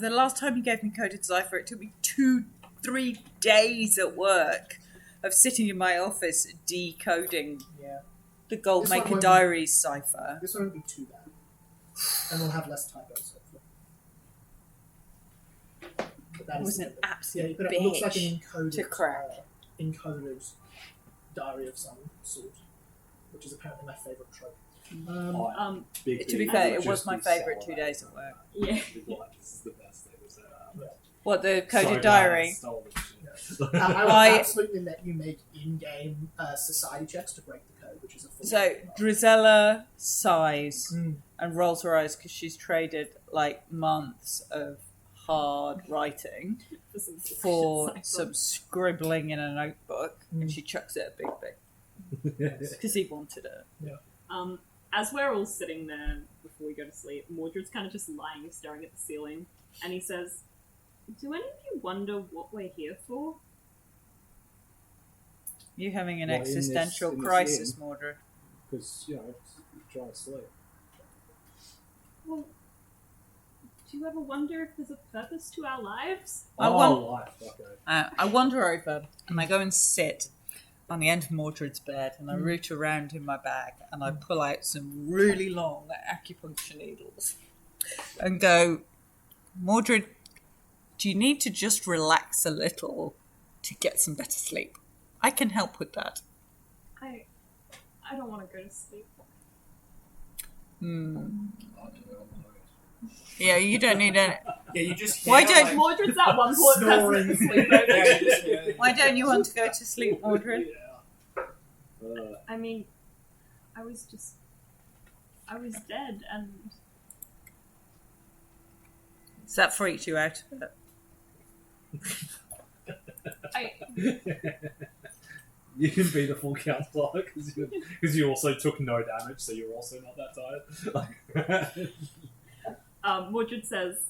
The last time you gave me coded cipher, it took me 2-3 days at work of sitting in my office decoding Yeah. the Goldmaker won't- Diaries cipher. This won't be too bad. And we'll have less typos, hopefully. But that It is was the an bit. absolute but it looks like an bitch encoded, to crack. encoded diary of some sort, which is apparently my favourite trope. To be fair, it was my favourite 2 days at work. Yeah. This is the best thing that's ever happened. What, the coded So glad I diary? stole this shit. I will I- absolutely let you make in-game society checks to break the code, which is a full So Drizella sighs Mm. and rolls her eyes because she's traded like months of hard writing for some scribbling in a notebook, and she chucks it at Big Big because he wanted it. As we're all sitting there before we go to sleep, Mordred's kind of just lying staring at the ceiling, and he says, "Do any of you wonder what we're here for?" You having an What, in this- existential in this crisis, inn? Mordred? Because, you know, trying to sleep. Well, do you ever wonder if there's a purpose to our lives? I life, okay. I wander over and I go and sit on the end of Mordred's bed, and I root around in my bag and I pull out some really long acupuncture needles and go, Mordred, do you need to just relax a little to get some better sleep? I can help with that. I don't want to go to sleep. Yeah, you don't need any. Yeah, you just. Why hear, don't- like- Mordred's that one poor person to sleep over. Yeah, you just hear- Why don't you want to go to sleep, Mordred? I mean, I was dead, and Does that freak you out? You can be the full counselor because you also took no damage, so you're also not that tired. Mordred says,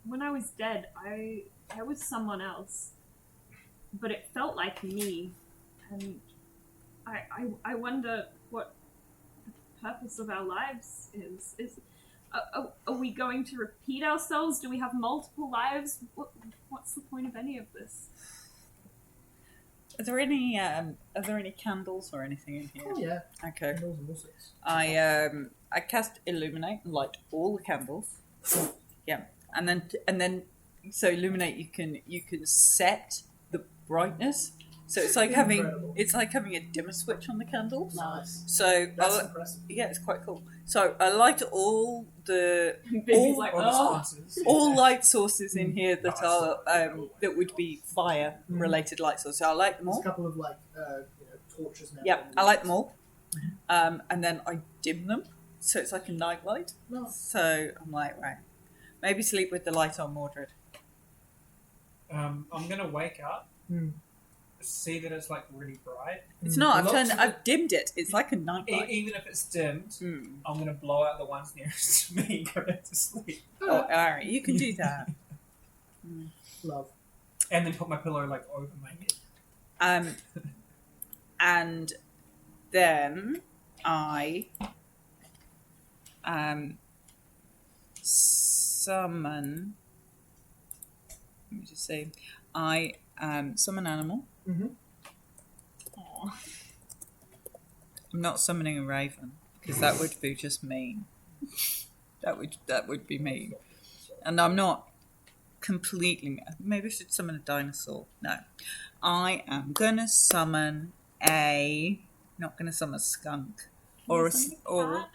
when I was dead, I was someone else, but it felt like me, and I wonder what the purpose of our lives is. Are we going to repeat ourselves? Do we have multiple lives? What's the point of any of this? Are there any candles or anything in here? Oh yeah. Okay. Candles and all sorts. I cast illuminate and light all the candles. Yeah, and then so illuminate you can set the brightness. So it's like having a dimmer switch on the candles. Nice. So That's impressive. yeah, it's quite cool. So I light all the Biggie's like, All the oh. sponsors. all light sources in here that are that would be fire related light sources. So I light them There's all. a couple of like torches now. Yeah, I light them all, and then I dim them, so it's like a night light. No. So I'm like, right, maybe sleep with the light on, Mordred. I'm gonna wake up, Hmm. see that it's like really bright. It's not. Lots of I've dimmed it. It's like a night light. Even if it's dimmed, Mm. I'm gonna blow out the ones nearest to me and go back to sleep. Oh, all right, you can do that. Love. And then put my pillow like over my head. And then I summon. Let me just say, I summon animal. Mm-hmm. I'm not summoning a raven because that would be just mean. That would be mean, and I'm not completely. Maybe I should summon a dinosaur. No, I am gonna summon a. Not gonna summon a skunk or a or.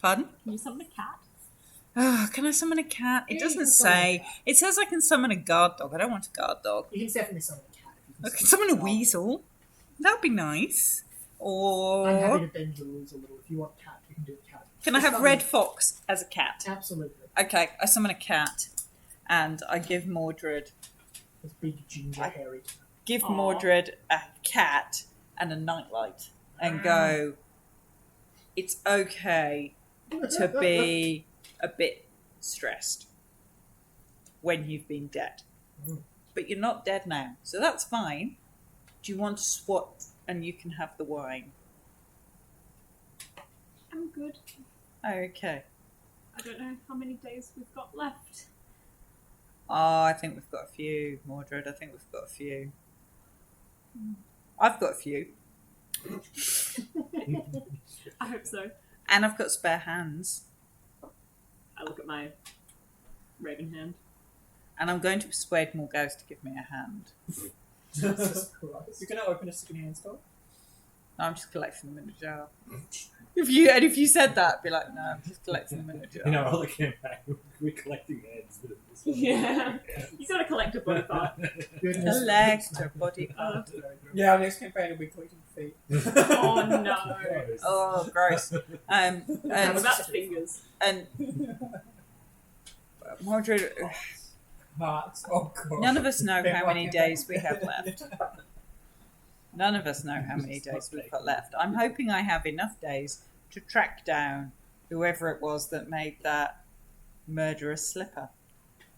Pardon? Can you summon a cat? Oh, can I summon a cat? It Yeah, you doesn't can summon a say. cat. It says I can summon a guard dog. I don't want a guard dog. You can definitely summon a cat. I can summon a weasel. That'd be nice. I'm happy Or to bend the rules a little. If you want cat, you can do a cat. can I have Summon- Red Fox as a cat? Absolutely. Okay, I summon a cat, and I give Mordred This big ginger hairy cat. give Aw. Mordred a cat and a nightlight, and go. It's okay to be a bit stressed when you've been dead, but you're not dead now, so that's fine. Do you want to swap, and you can have the wine? I'm good. Okay. I don't know how many days we've got left. Oh, I think we've got a few, Mordred. I think we've got a few. I've got a few. I hope so. And I've got spare hands. I look at my raven hand. And I'm going to persuade Morgause to give me a hand. Jesus Christ. You're gonna open a second-hand store? No, I'm just collecting them in a jar. If you said that, I'd be like, no, I'm just collecting them in a jar. In our other campaign, we're collecting heads. But this one- Yeah. You gotta collect a body part. Goodness. Collect a body part. Yeah, our next campaign will be collecting feet. Oh no. Oh, gross. How And about fingers? Mordred, Hearts. Oh god. none of us know how many days we have left. None of us know how many days we've got left. I'm hoping I have enough days to track down whoever it was that made that murderous slipper,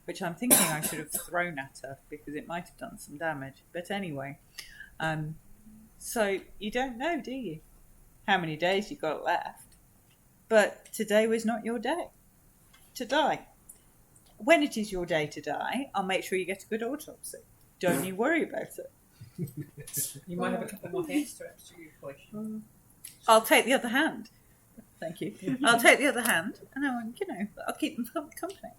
which I'm thinking I should have thrown at her because it might have done some damage. But anyway, so you don't know, do you, how many days you've got left? But today was not your day to die. When it is your day to die, I'll make sure you get a good autopsy. Don't you worry about it. You might have a couple more hand straps to your collection. I'll take the other hand. Thank you. I'll take the other hand, and I'll keep them company.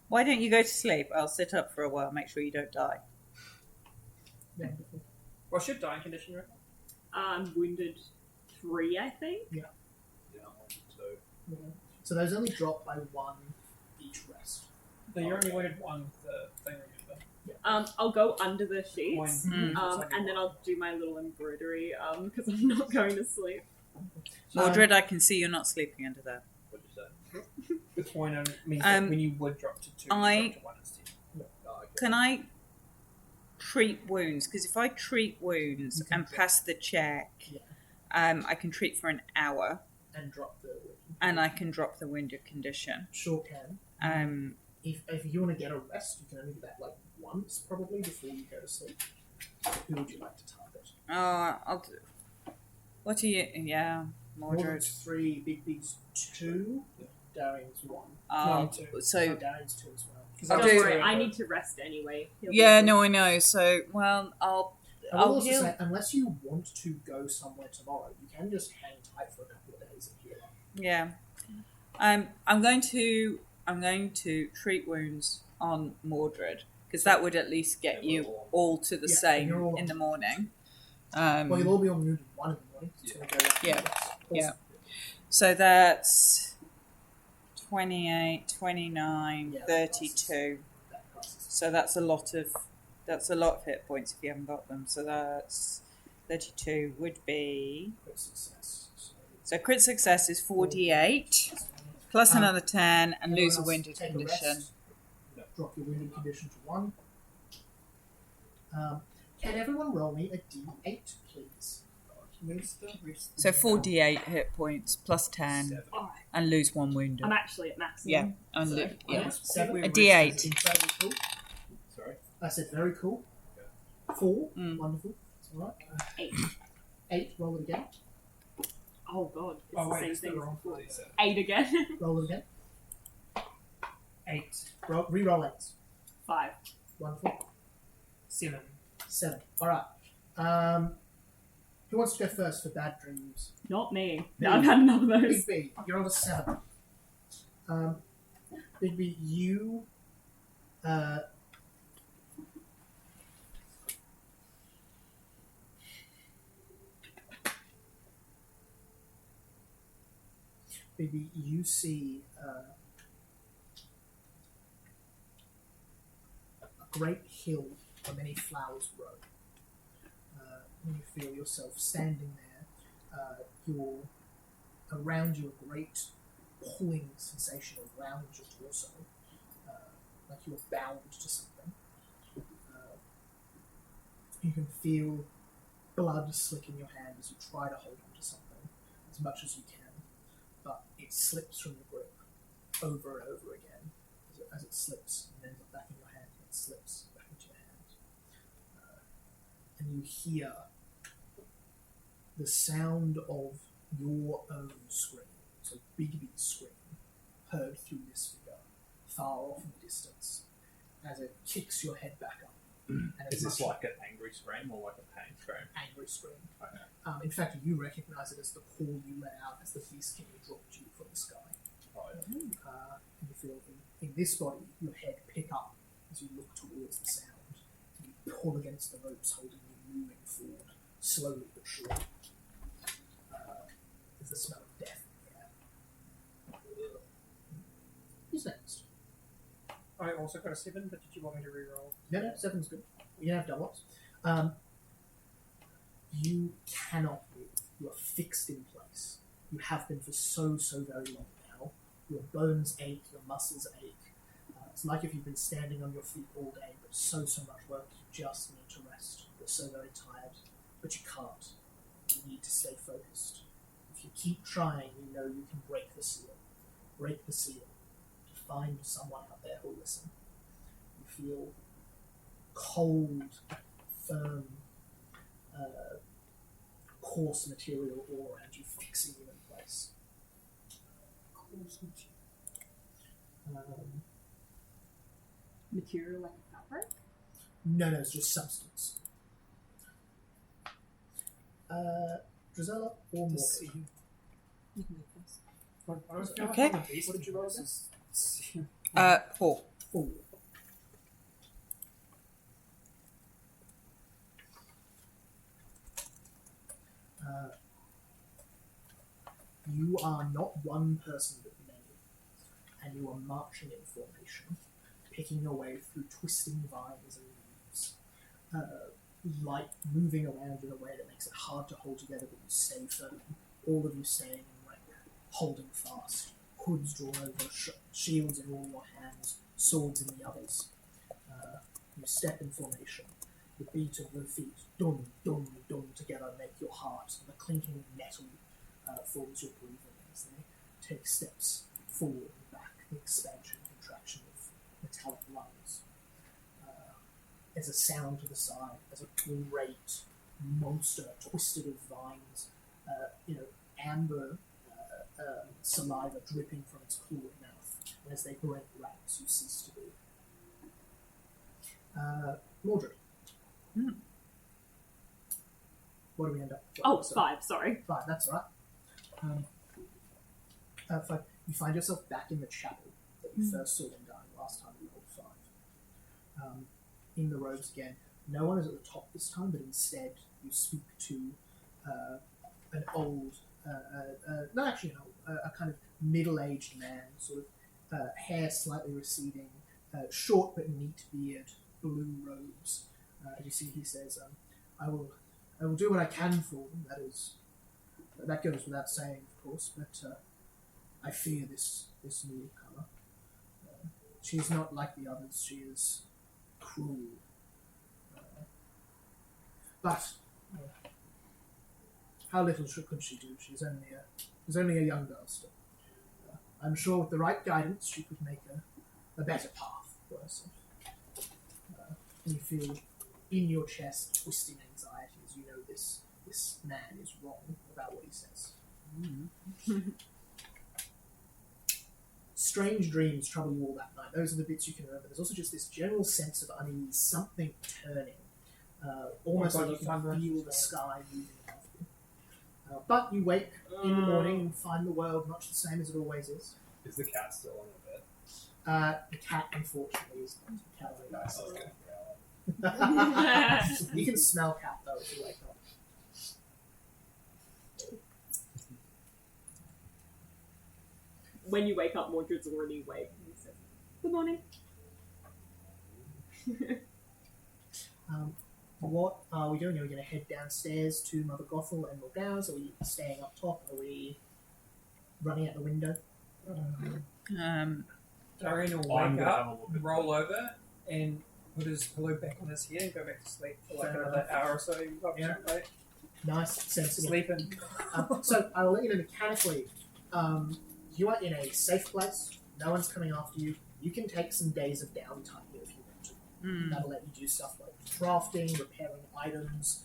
Why don't you go to sleep? I'll sit up for a while, make sure you don't die. What's your dying condition, you reckon? I'm wounded 3, I think. Yeah, so Yeah. So those only drop by 1 each rest. No, you're only wounded one with the thing, remember? I'll go under the sheets. Mm. And then I'll do my little embroidery because I'm not going to sleep. Mordred, I can see you're not sleeping under there. what did you say? The point means that when you would drop to 2, you drop to 1 instead. Oh, okay. Can I treat wounds? Because if I treat wounds You can and pass the check, Yeah. I can treat for an hour, And drop the. and I can drop the wounded condition. Sure can. if you want to get a rest, you can only do that like once probably before you go to sleep. Who would you like to target? I'll do. What are you? Yeah, Mordred. Mordred's 3, Big B's 2, Darian's 1. So Darian's 2 as well. I'll Don't do. worry, I need to rest anyway. Yeah, no, I know. So I'll I will also heal. say, unless you want to go somewhere tomorrow, you can just hang tight for a couple of days and heal up. Yeah, I'm going to treat wounds on Mordred because that would at least get you all to the same all in the morning. Well, you'll all be on wounded 1 in the morning. So it's gonna go like Yeah. that. Yeah. So that's 28, 29, Yeah, that 32. That passes. So that's a lot of hit points if you haven't got them. So that's 32 would be. Crit success. So crit success is 48 That's fine. plus another 10 and Everyone lose a else wounded take condition. rest. Drop your wounded condition to 1. Can everyone roll me a d8, please? So 48 hit points plus 10 and lose 1 wounded. I'm actually at maximum. Yeah, and So- yeah. 7. A D8. Incredibly cool. Sorry. I said very cool. 4. Mm. Wonderful. That's all right. 8. 8. Roll it again. Oh god, it's Oh the wait, same it's the thing. wrong place. 8 again. Roll it again. 8, Re-roll 8s. 5. Wonderful. 7. 7. All right. Who wants to go first for bad dreams? Not me. Me. I've had enough of those. Big B, you're on a 7. Big B, you. Big B, you see a great hill where many flowers grow. When you feel yourself standing there, you're around you a great pulling sensation around your torso, like you're bound to something. You can feel blood slick in your hand as you try to hold on to something as much as you can, but it slips from your grip over and over again as it slips and ends up back in your hand and it slips back into your hand. And you hear the sound of your own scream, so Bigby's scream, heard through this figure, far off in the distance, as it kicks your head back up. And Is this like an angry scream or like a pain scream? angry scream? Okay. In fact, you recognize it as the call you let out as the Beast King dropped you from the sky. Oh, yeah. And you feel in this body, your head pick up as you look towards the sound. And you pull against the ropes holding you moving forward, slowly but surely. There's the smell of death in the air. Who's next? I also got a 7, but did you want me to reroll? No, 7's good. You don't have double ups. You cannot move. You are fixed in place. You have been for so very long now. Your bones ache, your muscles ache. It's like if you've been standing on your feet all day, but so much work, you just need to rest. You're so very tired, but you can't. You need to stay focused. If you keep trying, you know you can break the seal. Break the seal. To find someone out there who'll listen. You feel cold, firm, coarse material all around you, fixing you in place. Coarse material. Material like a fabric? No, it's just substance. Drizella or Morgan? Okay. What did you roll again? 4. 4. You are not one person but many, and you are marching in formation, picking your way through twisting vines and leaves, light moving around in a way that makes it hard to hold together, but you stay firm. All of you staying in rank, holding fast, hoods drawn over, shields in all your hands, swords in the others. You step in formation. The beat of your feet, dum, dum, dum, together make your heart, and the clinking of metal forms your breathing as they take steps forward and back, the expansion and contraction of there's a sound to the side as a great monster twisted of vines, amber saliva dripping from its clawed mouth. And as they break ranks, you cease to be. Mordred. What do we end up with? Oh, 5, sorry. 5, that's all right. 5. You find yourself back in the chapel that you first saw them dying last time you rolled 5. In the robes again. No one is at the top this time, but instead you speak to an old, not actually an old, a kind of middle-aged man, sort of hair slightly receding, short but neat beard, blue robes. As you see, he says, I will do what I can for them. That goes without saying, of course, but I fear this newcomer. She is not like the others. She is cruel. But how little could she do? She's only a young girl still. I'm sure with the right guidance, she could make a better path for herself. And you feel in your chest twisting anxiety as you know this man is wrong about what he says. Strange dreams trouble you all that night. Those are the bits you can remember. There's also just this general sense of unease, something turning. Almost like you can feel the sky moving above you. But you wake in the morning and find the world much the same as it always is. Is the cat still on the bed? The cat, unfortunately, is not. The cat only dies. Okay. You can smell cat, though, if you wake up. When you wake up, Mordred's already awake. And he says, "Good morning." What are we doing? Are we going to head downstairs to Mother Gothel and Morgause? Are we staying up top? Are we running out the window? Darian will wake up, roll over, and put his pillow back on his head and go back to sleep for like another hour or so. Yeah. Right? Nice, sensible. Sleeping. So I will let you know mechanically. You are in a safe place. No one's coming after you. You can take some days of downtime here if you want to. That'll let you do stuff like crafting, repairing items,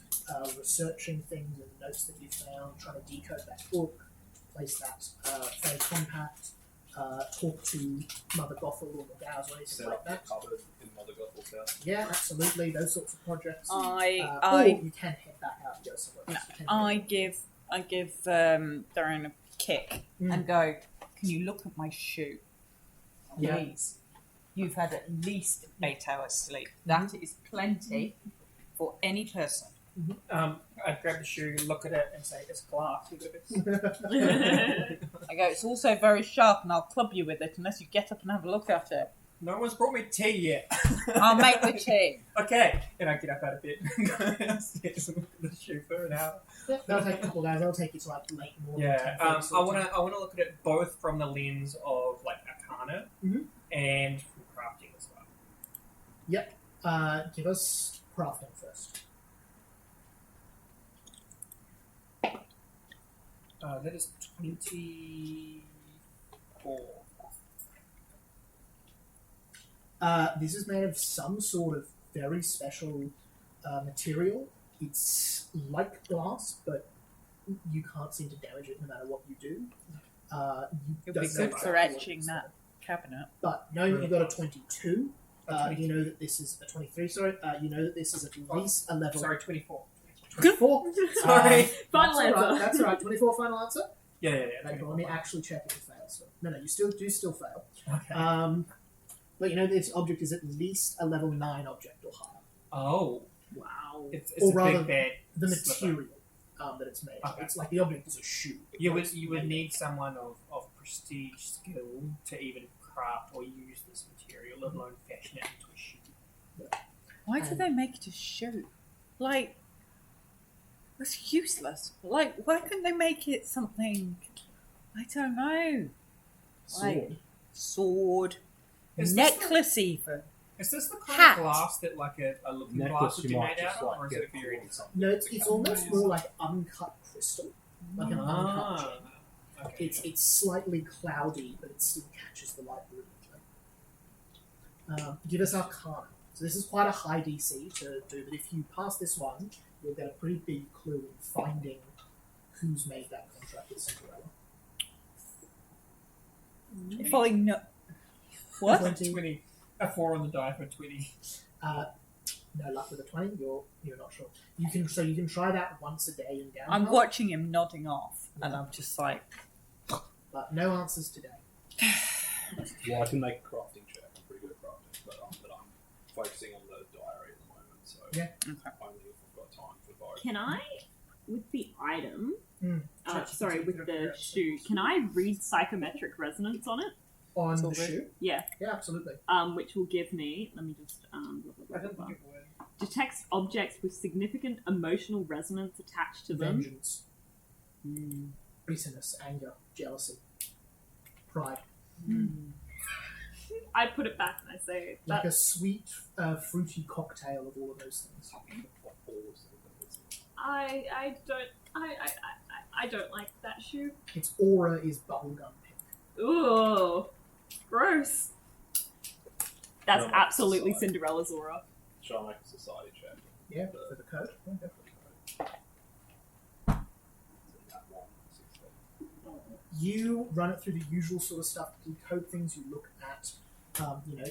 researching things and notes that you found, trying to decode that book, place that fey compact, talk to Mother Gothel or Morgause or anything Set like up that. the cupboard in Mother Gothel's house. Yeah, absolutely. Those sorts of projects. Or I you can head back out and go somewhere else. You can I give Darian a kick and go, "Can you look at my shoe, Yeah. please? You've had at least 8 hours sleep. That is plenty for any person." I grab the shoe, look at it, and say, "It's glass. You got this." I go, "It's also very sharp, and I'll club you with it unless you get up and have a look at it." No one's brought me tea yet. I'll make the tea. Okay, and I get up out of bed and go downstairs and look at the shoe for an hour. That'll take a couple of hours. That'll take you to like late morning. Yeah, 10:30 I sort of wanna time. look at it both from the lens of like Arcana and from crafting as well. Yep. Give us crafting first. That is 24. This is made of some sort of very special material. It's like glass, but you can't seem to damage it no matter what you do. It'll be good for etching that cabinet. But knowing that you got a 22, you know that this is a 23. Sorry, you know that this is at least a level. Sorry, 24. 24. Sorry. That's Final all answer. right. That's all right. 24 final answer. Yeah. Okay, let me actually check if you fail. So, no, you still fail. Okay. But you know this object is at least a level 9 object or higher. Oh. Wow. It's Or a rather, big bad The slipper. material that it's made. Okay. It's like the object is a shoe. You would need someone of prestige skill to even craft or use this material, let alone fashion it into a shoe. Why do they make it a shoe? Like, that's useless. Like, why couldn't they make it something? I don't know. Like, sword, Is this necklace, even. Is this the kind Hat. of glass that like a looking glass Necklace would you be might made just out of, or like is get it very caught or something. No, it's almost more like uncut crystal, like an uncut gem. Okay. It's slightly cloudy, but it still catches the light brilliantly. Give us Arcana. It's So this is quite a high DC to do, but if you pass this one, you'll get a pretty big clue in finding who's made that contract with Cinderella. If I know. What? 20. A 4 on the die for 20. No luck with a 20. You're not sure. You can try that once a day in downtown. I'm watching him nodding off, and I'm just like, but no answers today. Well, I can make a crafting check. I'm pretty good at crafting, but I'm focusing on the diary at the moment, so Yeah. Okay. only if I've got time for both. Can I, with the item, Check with your the character. shoe, can I read psychometric resonance on it? On It's the all good. shoe? Yeah. Yeah, absolutely. Which will give me, let me just, blah, blah, blah, I don't blah, think blah. it would. Detects objects with significant emotional resonance attached to them. Vengeance, bitterness, anger, jealousy, pride. I put it back and I say, Like that, a sweet, fruity cocktail of all of those things. I don't like that shoe. Its aura is bubblegum pink. Ooh, gross. That's No, absolutely society. Cinderella's aura. Shall I make a society check? Yeah, for the code. Yeah, go for it. That one, 16. You run it through the usual sort of stuff, decode things. You look at,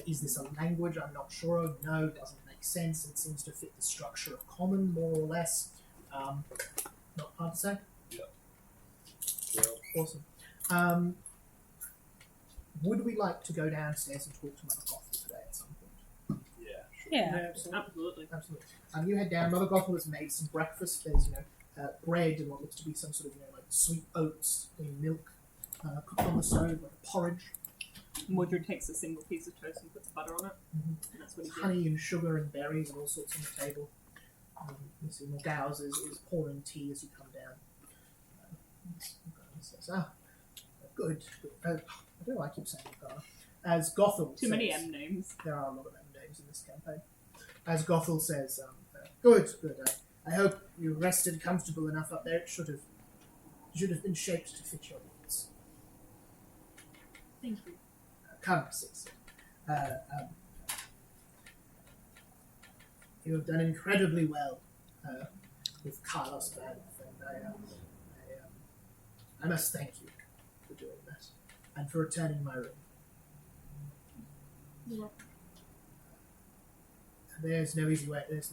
is this a language I'm not sure of? No, it doesn't make sense. It seems to fit the structure of common, more or less. Not hard to say. Yeah. Awesome. Would we like to go downstairs and talk to Mother Gothel today at some point? Yeah, sure. yeah. Absolutely. Absolutely. You head down. Mother Gothel has made some breakfast. There's bread and what looks to be some sort of like sweet oats in milk cooked on the stove, like a porridge. Mordred takes a single piece of toast and puts butter on it. Mhm. And that's what he There's did. honey and sugar and berries and all sorts on the table. You see Morgause is pouring tea as you come down. Morgause says, good. I don't know why I keep saying Morgause. As Gothel Too says, many M names. there are a lot of M names in this campaign. As Gothel says, good. I hope you rested comfortable enough up there. It should have been shaped to fit your needs. Thank you. Come, sis. You have done incredibly well with Carlos Band, and I must thank you for doing that and for returning my ring. You're welcome. There's no easy way. There's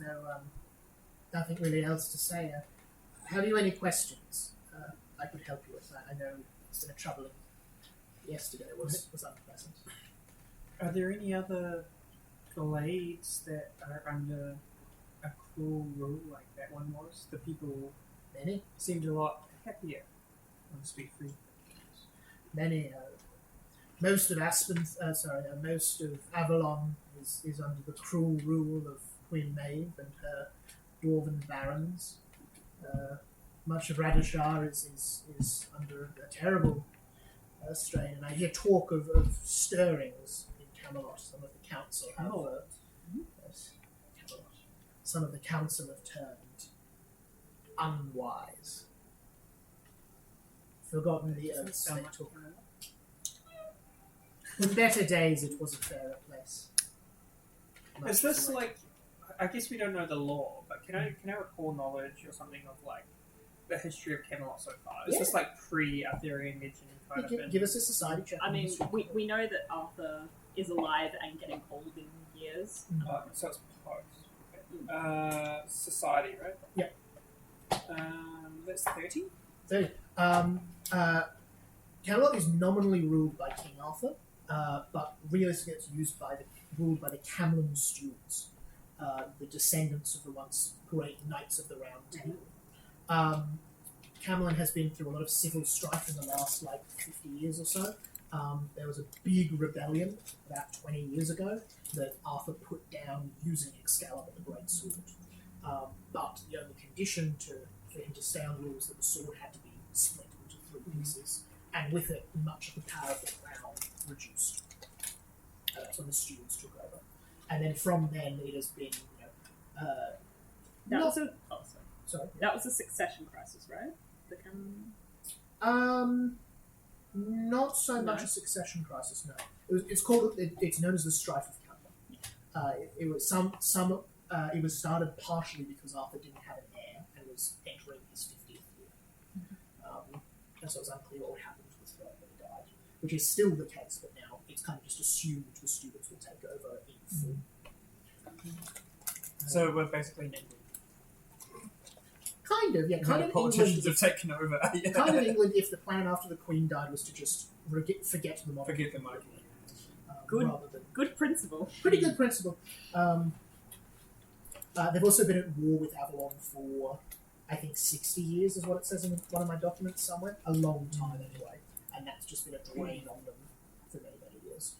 nothing really else to say. Have you any questions? I could help you with that. I know it's been a troubling. Yesterday was unpleasant. Are there any other glades that are under a cruel rule like that one was? The people Many, seemed a lot happier on Speak Free. many. Most of most of Avalon is under the cruel rule of Queen Maeve and her dwarven barons. Much of Radishar is under a terrible strain, and I hear talk of stirrings in Camelot. Some of the council have yes, Camelot. Some of the council have turned unwise, forgotten the oaths they took. In better days, it was a fairer place. Much Is this the way- like? I guess we don't know the law, but can I recall knowledge or something of like the history of Camelot so far? Is this like pre-Arthurian legend kind of thing? Give us a society check. I mean, we know that Arthur is alive and getting old in years. So it's post. Society, right? Yeah. That's 30. So, Camelot is nominally ruled by King Arthur, but realistically it's ruled by the Camelon stewards, the descendants of the once great knights of the Round Table. Camelon has been through a lot of civil strife in the last 50 years or so. There was a big rebellion about 20 years ago that Arthur put down using Excalibur, the Great Sword. But the only condition for him to stay on the rule was that the sword had to be split into 3 pieces, and with it, much of the power of the crown reduced. That's when the stewards took over. And then from then, it has been, That was a sorry. that was a succession crisis, right? The Camelon. Not so much No. a succession crisis. No, it's known as the Strife of It was it was started partially because Arthur didn't have an heir and was entering his 50th year. And so it's unclear what happened with Fred when he died, which is still the case, but now it's kind of just assumed the students will take over in full. So we're basically in England. Kind of, yeah. Kind of politicians England. have taken over. Yeah. Kind of England if the plan after the Queen died was to just forget the monarchy. Forget the monarchy. Rather than Good principle. pretty good principle. They've also been at war with Avalon for, I think, 60 years is what it says in one of my documents somewhere. A long time anyway. And that's just been a drain on them for many, many years.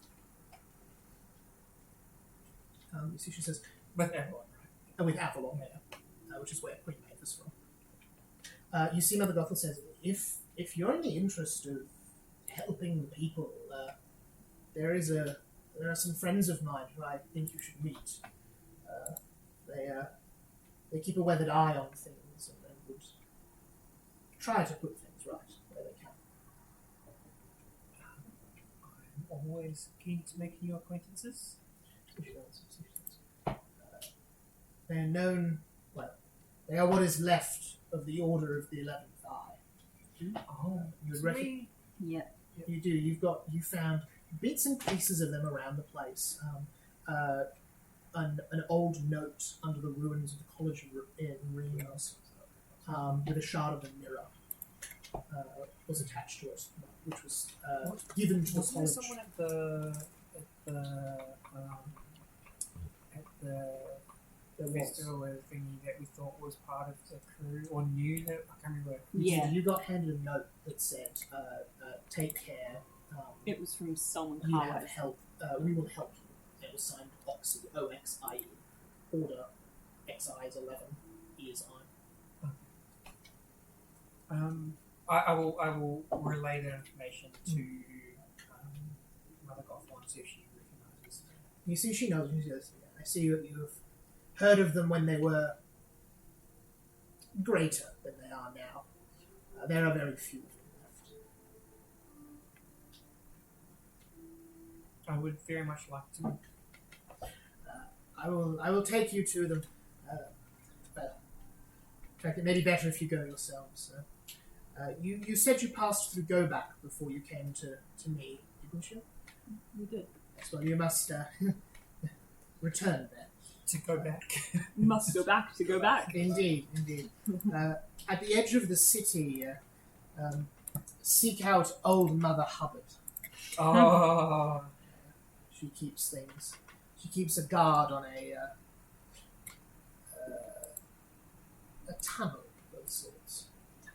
You see, she says, With everyone, right? with Avalon, which is where Queen Maeve is from. You see, Mother Gothel says, if you're in the interest of helping the people, there are some friends of mine who I think you should meet. They keep a weathered eye on things and would try to put things right where they can. I'm always keen to make new acquaintances. They are known, well, they are what is left of the Order of the 11th Eye. Oh, You would Yeah. You do. You found bits and pieces of them around the place. An old note under the ruins of the college in Reims with a shard of the mirror was attached to it, which was given to the was there college. someone at the festival thingy that we thought was part of the crew or knew that? I can't remember. Yeah. You got handed a note that said, "Take care. It was from someone You have Carway. help. We will help you." It was signed Oxie, O-X-I-E. Order XI is 11, E is I. I will relay that information to Mother Gothel and see if she recognises it. You see, she knows. She says, "I see that you have heard of them when they were greater than they are now. There are very few of them left." I would very much like to. I will take you to them. Well, in fact, it may be better if you go yourselves. You said you passed through Go Back before you came to me, didn't you? We did. Yes, well, you must return there. To go back. Must go back to go back. Indeed. At the edge of the city, seek out old Mother Hubbard. Oh. She keeps things. She keeps a guard on a tunnel of sorts.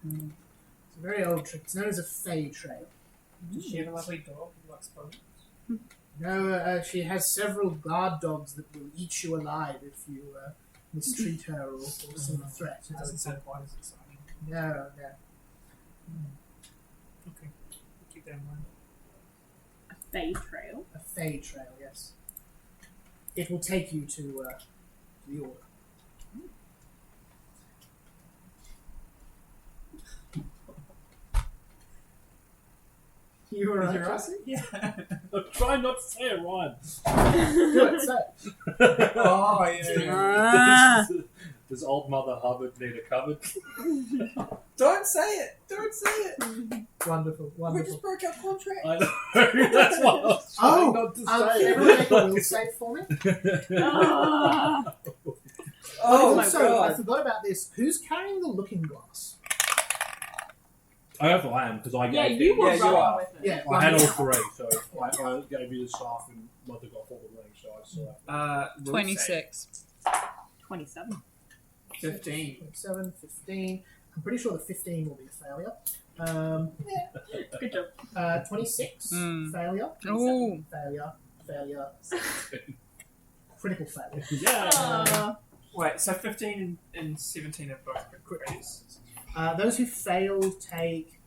It's a very old trick. It's known as a Fey Trail. Does she have a lovely dog who likes bones? No, she has several guard dogs that will eat you alive if you mistreat her or seem a threat. It doesn't sound quite as exciting. No. Okay. We'll keep that in mind. A Fey Trail. A Fey Trail, yes. It will take you to the Order. You alright, Jesse? Yeah. I'm trying not to say it, Ryan. Do it, say it. Oh, yeah. Does old Mother Hubbard need a cupboard? Don't say it. Don't say it. Wonderful. We just broke our contract. I know. That's what I was trying not to say. Everyone make a will save for me. Oh my also, god. I forgot about this. Who's carrying the looking glass? I am because I Yeah, gave you them- were Yeah, you running are. with it. Yeah, I had all three, so I gave you the staff and Mother got all the ring, so I still have. Will 26. 27. 15. 27, 15. I'm pretty sure the 15 will be a failure. Good job. 26, failure. Ooh. Failure. Critical failure. Yeah. Wait, so 15 and 17 are both crits. Those who fail take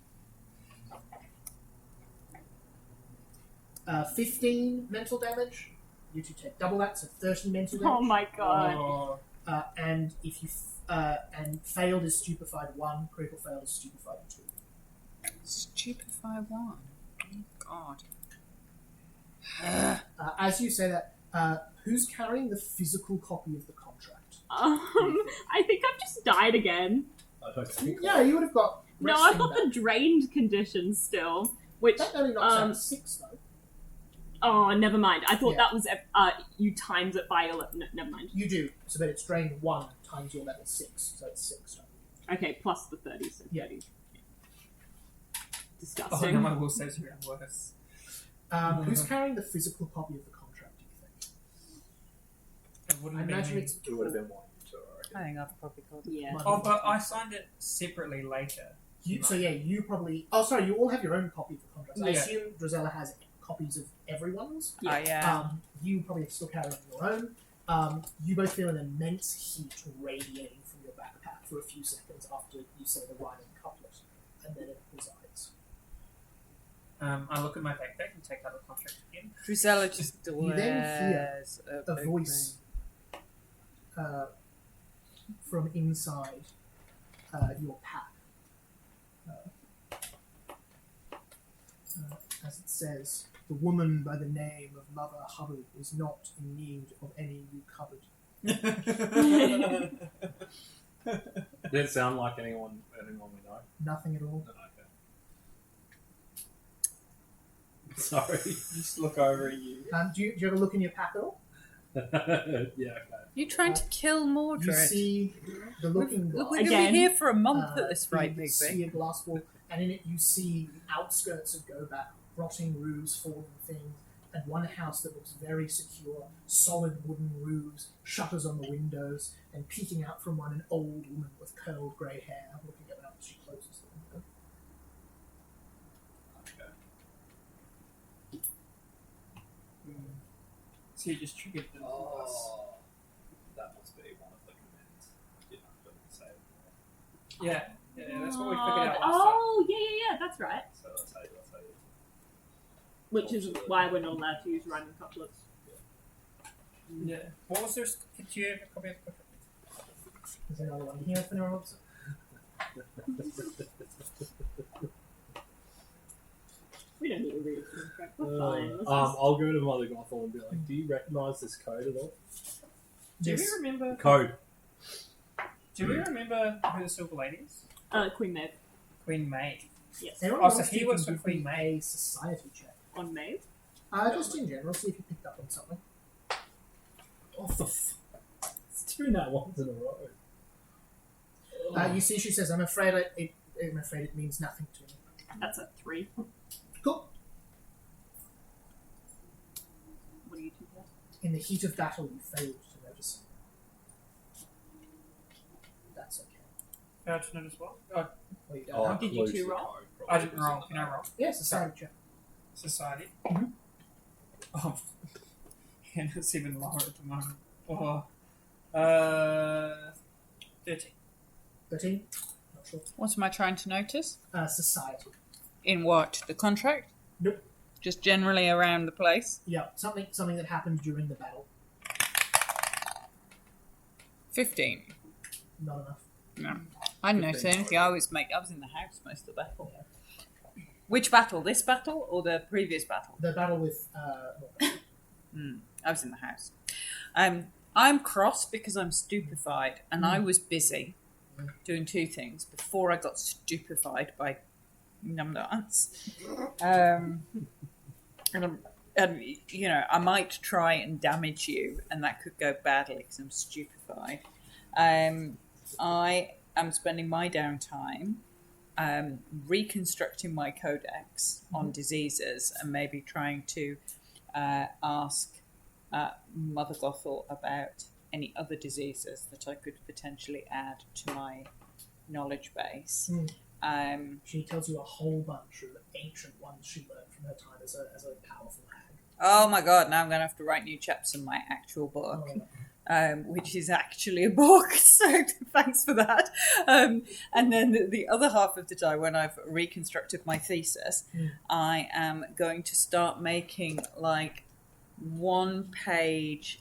15 mental damage. You two take double that, so 30 mental damage. Oh my god. Oh. And if you and failed is stupefied 1, critical failed is stupefied 2. Stupefy 1. Oh, God. As you say that, Who's carrying the physical copy of the contract? I think I've just died again. I don't think. Yeah, you would have got. No, I've got the drained condition still, which That only knocks out 6 though. oh, never mind. I thought Yeah. that was you times it by 11. No, never mind. You do, so that it's drained 1 times your level 6, so it's 6. Okay, plus the 30, so 30. Yeah. Oh Disgusting. no, my will saves you worse. Who's carrying the physical copy of the contract, do you think? It wouldn't I have been imagine me. it's It would have been one. So I think I've probably called it. Yeah. Oh, but I signed it separately later. you probably. Oh, sorry, you all have your own copy of the contract. I Yeah. assume Drizella has copies of everyone's. Oh, yeah. You probably still carry your own. You both feel an immense heat radiating from your backpack for a few seconds after you say the rhyming couplet, and then it resides. I look at my backpack and take out the contract again. Drusella just You then hear glares a big voice from inside your pack. As it says, the woman by the name of Mother Hubbard is not in need of any new cupboard. Did it sound like anyone we know? Nothing at all. No, okay. Sorry. Just look over at you. Do you ever look in your pack at all? Yeah, okay. You trying to kill Mordred? You see the looking glass. We're going to Again. be here for a month at this rate, You Bigby. see a glass wall, and in it you see the outskirts of Go Back, rotting roofs, fallen things, and one house that looks very secure, solid wooden roofs, shutters on the windows, and peeking out from one an old woman with curled grey hair looking about as she closes the window. Okay. So you just triggered the Oh, that must be one of the commands. You know, don't say it. Yeah, that's what we figured out last Oh, yeah, that's right. So that's how you. Which is why we're not allowed to use rhyming couplets. time. Yeah. What was there? Did you have a copy of the contract? There's another one here if anyone wants it. We don't need to read it. We're fine. Let's just- I'll go to Mother Gothel and be like, do you recognise this code at all? Do Yes. we remember? Code. Do we remember who the Silver Lady is? Queen Maeve. Queen Maeve. Yes. Anyone Oh, so wants he to works can for Queen give me a society check. On Maeve. Just in general, see if you picked up on something. What the It's 2 nat ones in a row. You see, she says, I'm afraid it means nothing to me. That's a 3. Cool. What do you do there? In the heat of battle, you failed to notice. That's okay. How to notice what? Well, you don't Oh, know. I Did you closed two the roll? code, I probably didn't because roll. of Can I that. roll? Yeah, society check. Society. Mhm. Oh, and it's even lower at the moment. Oh, 13. 13? Not sure. What am I trying to notice? Society. In what? The contract? Nope. Just generally around the place? Yeah, something that happened during the battle. 15. Not enough. No. I didn't notice anything. I was in the house most of the battle. Which battle? This battle or the previous battle? The battle with I was in the house. I'm cross because I'm stupefied, and I was busy doing 2 things before I got stupefied by numbnuts. And you know, I might try and damage you, and that could go badly because I'm stupefied. I am spending my downtime reconstructing my codex on diseases and maybe trying to ask Mother Gothel about any other diseases that I could potentially add to my knowledge base. she tells you a whole bunch of ancient ones she learned from her time as a powerful hag. Oh my god, now I'm going to have to write new chapters in my actual book. Oh, Which is actually a book, so thanks for that. And then the other half of the day, when I've reconstructed my thesis, I am going to start making like 1-page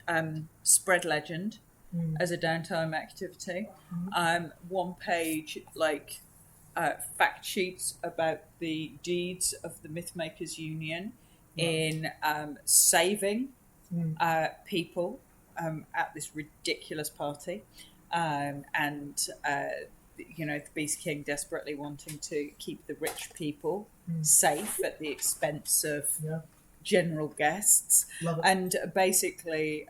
spread legend as a downtime activity. 1-page like fact sheets about the deeds of the Mythmakers Union in saving people at this ridiculous party, and the Beast King desperately wanting to keep the rich people safe at the expense of general guests, and basically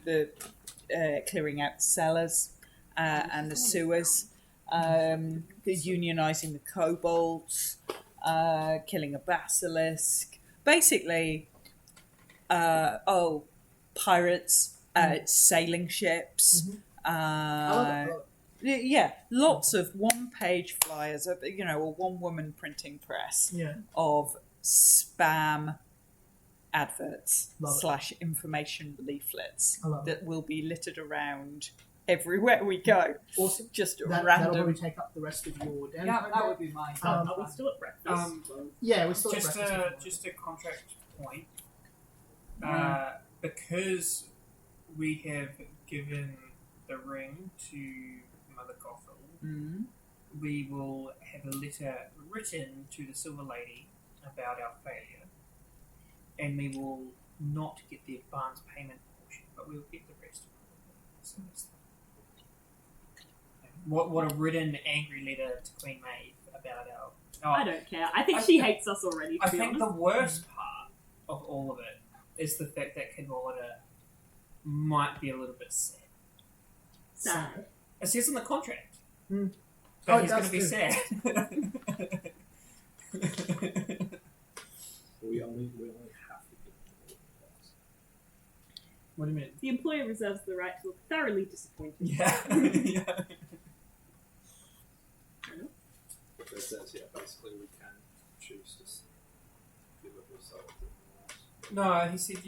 the clearing out the cellars and the sewers, unionizing the kobolds, killing a basilisk, basically pirates, sailing ships. Yeah, lots of one-page flyers, or one-woman printing press of spam adverts / information leaflets that will be littered around everywhere we go. Awesome. Just That'll random. probably take up the rest of your day. Yeah, that would be mine. Are we still at breakfast? Yeah, we're still at Just breakfast. just a contract point. Because we have given the ring to Mother Gothel, we will have a letter written to the Silver Lady about our failure, and we will not get the advance payment portion, but we will get the rest. So that's what a written angry letter to Queen Maeve about our. I don't care. I think she hates us already. I think the worst part of all of it is the fact that Cadwallader might be a little bit sad. Sad. It says in the contract. Hmm. So Oh, he's it going does to be too. sad. We only have to give them all. What do you mean? The employer reserves the right to look thoroughly disappointed. Yeah. Yeah. But it says, basically we can choose to give it or sell it. No, he said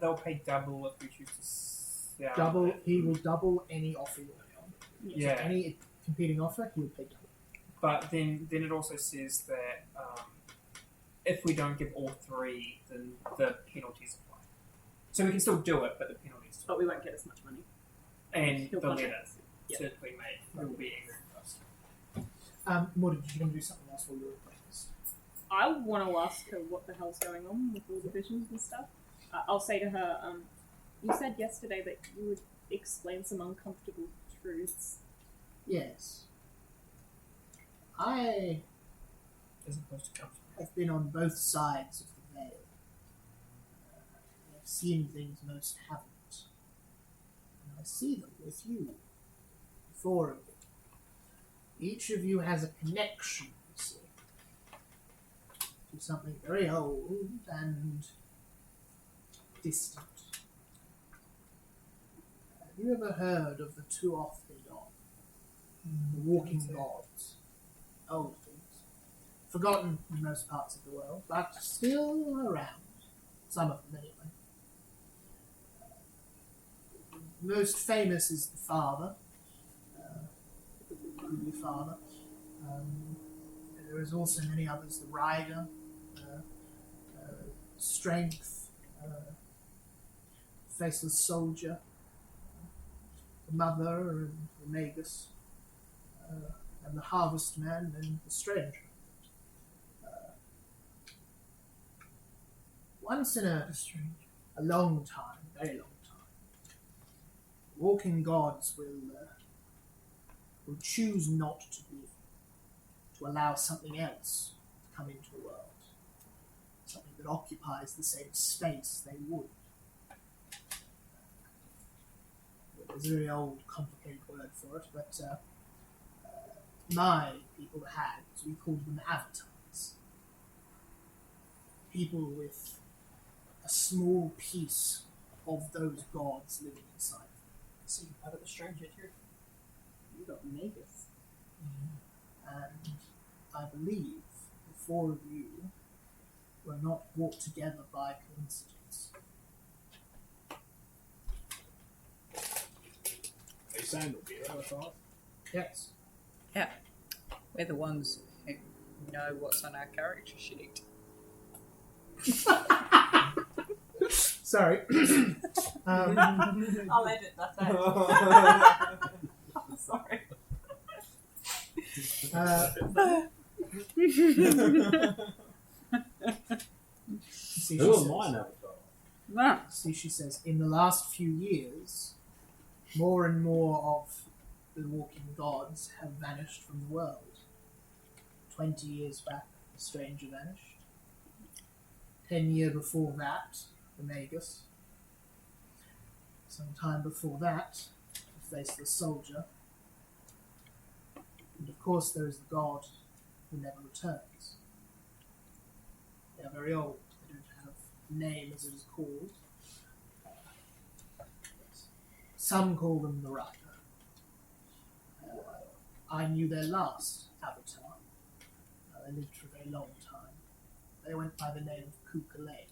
they'll pay double if we choose to sell Double. it. He will double any offer you make. Yeah. So any competing offer, he will pay double. But then it also says that if we don't give all three, then the penalties apply. So we can still do it, but the penalties But we won't get as much money. and He'll the contact letter us. Yeah. to Queen Maeve will be angry with us. Mordred, did you want to do something else while you were at breakfast? I want to ask her what the hell's going on with all the visions and stuff. I'll say to her, you said yesterday that you would explain some uncomfortable truths. Yes. I As opposed to comfort. have been on both sides of the veil. I've seen things most haven't. And I see them with you. 4 of you. Each of you has a connection, you see, to something very old and distant. Have you ever heard of the Tuoth Idon? The walking gods? Old things. Forgotten in most parts of the world, but still around. Some of them, anyway. Most famous is the father, the goodly father. There is also many others, the rider, strength, faceless soldier, the mother and the magus, and the harvest man and the stranger. Once in a long time, very long time, walking gods will choose not to be, to allow something else to come into the world, something that occupies the same space they would. There's a very old, complicated word for it, but my people had, we called them avatars. People with a small piece of those gods living inside them. So you part of the stranger too? You got Magus. And I believe the 4 of you were not brought together by coincidence. Are you saying that we're avatars? Yes. Yeah, we're the ones who know what's on our character sheet. Sorry. I'll edit that out. Sorry. See, Who she am says, I an avatar? See, she says, in the last few years, more and more of the walking gods have vanished from the world. 20 years back, the stranger vanished. 10 years before that, the Magus. Some time before that, the faceless soldier. And of course there is the god who never returns. They are very old. They don't have a name as it is called. Some call them the Raka. I knew their last avatar. They lived for a very long time. They went by the name of Kukulane.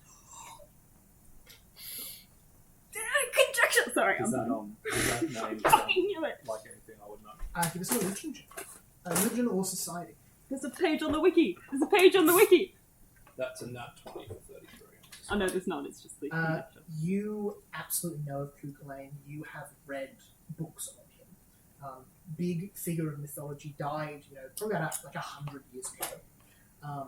Conjecture! Sorry, Is that name fucking knew it. like anything I would know? Give us a religion check. Religion or society. There's a page on the wiki. There's a page on the wiki. That's a nat 20 for 33. Oh no, there's not. It's just the conjecture. You absolutely know of Kukulane. You have read books on him. Big figure of mythology, died, probably about like 100 years ago.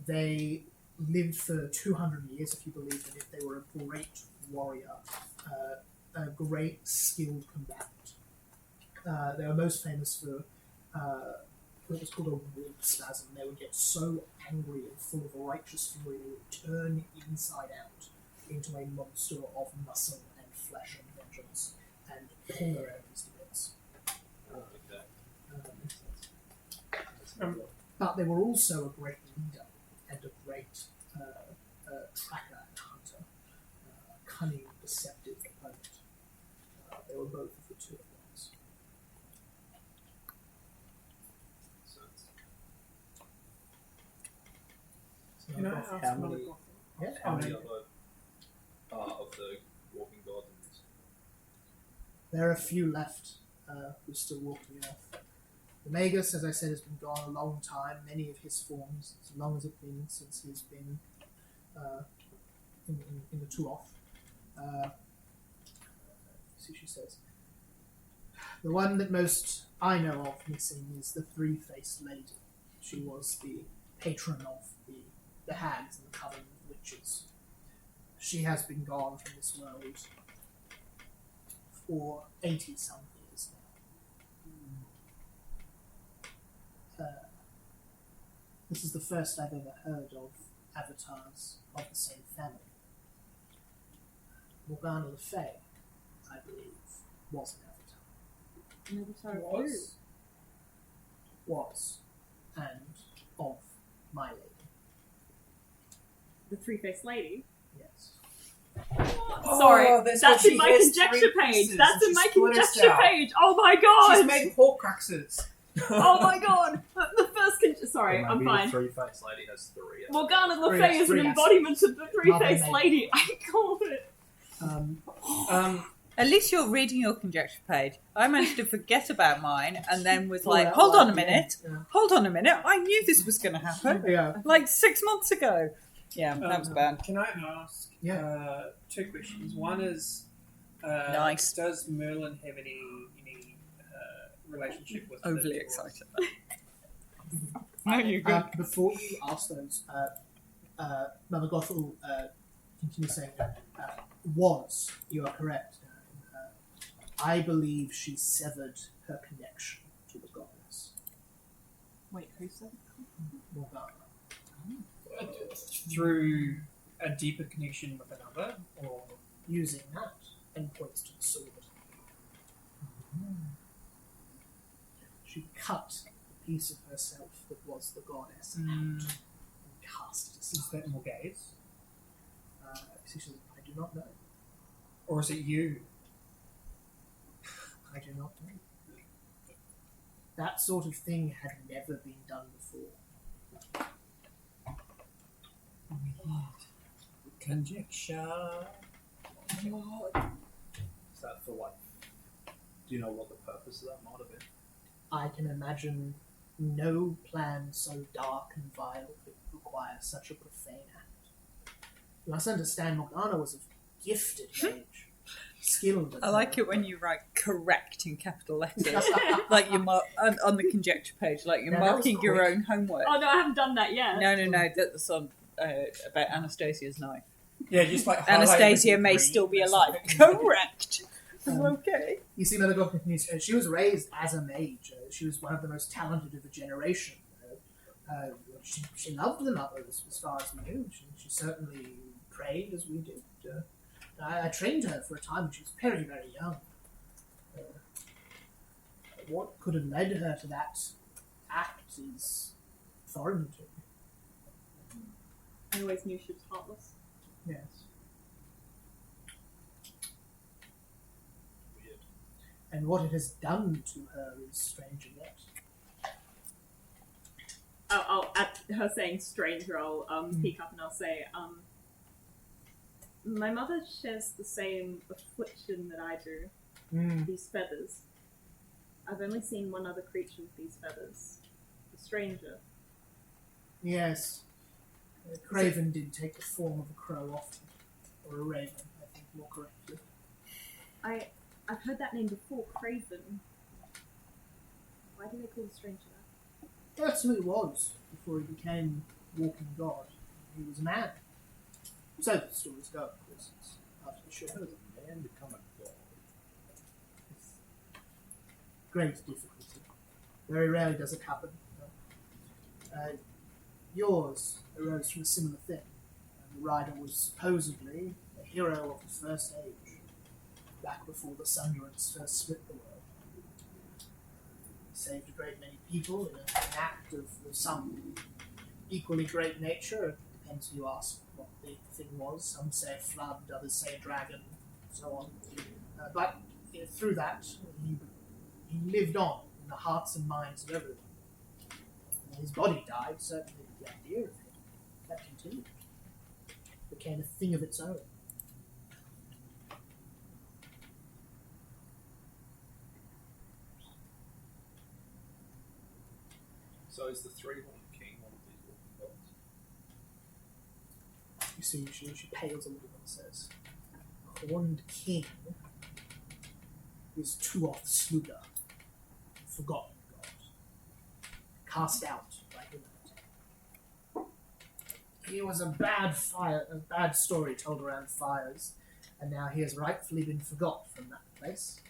They lived for 200 years, if you believe that if they were a great warrior, a great skilled combatant. They were most famous for what was called a wolf spasm. They would get so angry and full of righteous fury they would turn inside out into a monster of muscle and flesh and vengeance and pull their enemies to bits. But they were also a great leader and a great tracker and hunter, a cunning, deceptive opponent. They were both of the two of those. So Can I I've ask got- how another many- question? Yeah, How many other of the walking gods in this? there are a few left who's still walking the earth. The Magus, as I said, has been gone a long time. Many of his forms, as long as it's been since he's been in the Tuoth. See, she says. The one that most I know of missing is the three-faced lady. She was the patron of the hags and the coven of witches. She has been gone from this world for 80-some years now. This is the first I've ever heard of avatars of the same family. Morgana le Fay, I believe, was an avatar. Was, and of my lady. The three-faced lady. Yes. Sorry, that's that's what in she my has conjecture three page. pieces That's and in she my split us conjecture out. page. Oh my god! She's made Horcruxes. Oh my god! The first sorry, Or I'm maybe fine. the three-faced lady has three. Morgana le Three- Fay is an three embodiment of the three-faced Mother lady. I called it. At least you're reading your conjecture page. I managed to forget about mine and then was Pull like, out hold on a like, minute. yeah. Hold on a minute. I knew this was going to happen. Yeah. Like 6 months ago. Yeah, that was bad. Can I ask two questions? One is, Nice. does Merlin have any relationship with Overly the dwarves? excited. No, you're good. Before you ask those, Mother Goth will continue saying, was, you are correct. I believe she severed her connection to the goddess, Wait, who said? Morgana. Through a deeper connection with another, or Using that, and points to the sword. She cut a piece of herself that was the goddess out and cast it is aside. that Morgaze? She says, I do not know. Or is it you? I do not know. That sort of thing had never been done before. Conjecture. Is that for what? Do you know what the purpose of that might have been? I can imagine no plan so dark and vile could require such a profane act. You must understand, Morgana was of gifted age, skilled. I like it when you write correct in capital letters. Like you're on the conjecture page, like you're Yeah, that was marking your quick. own homework. Oh no, I haven't done that yet. No, that's on about Anastasia's knife. Yeah, just like Anastasia highlight may green. still be alive. Correct. Okay. You see Mother Goth continues. She was raised as a mage. She was one of the most talented of the generation. She loved the mothers as far as we knew. She certainly prayed as we did. I trained her for a time when she was very, very young. What could have led her to that act is foreign to me. I always knew she was heartless. Yes. Weird. And what it has done to her is stranger yet. I'll at her saying stranger, I'll peek up and I'll say, my mother shares the same affliction that I do. These feathers. I've only seen one other creature with these feathers. The stranger. Yes. Craven did take the form of a crow often. Or a raven, I think more correctly. I've heard that name before, Craven. Why do they call the stranger that? That's who he was before he became Walking God. He was a man. So the stories go, of course. It's hard to be sure. How does a man become a god? Great difficulty. Very rarely does it happen. Yours arose from a similar thing. The rider was supposedly a hero of the First Age, back before the Sunderants first split the world. He saved a great many people in an act of some equally great nature. It depends who you ask what the thing was. Some say flood, others say dragon, so on. But through that, he lived on in the hearts and minds of everyone. When his body died, certainly the idea of him that continued. Became a thing of its own. So is the three-horned king one of these walking gods? You see, she pales a little and says, Horned King is Tuoth Sluga, forgotten god, cast out by humanity. He was a bad story told around fires, and now he has rightfully been forgot from that place.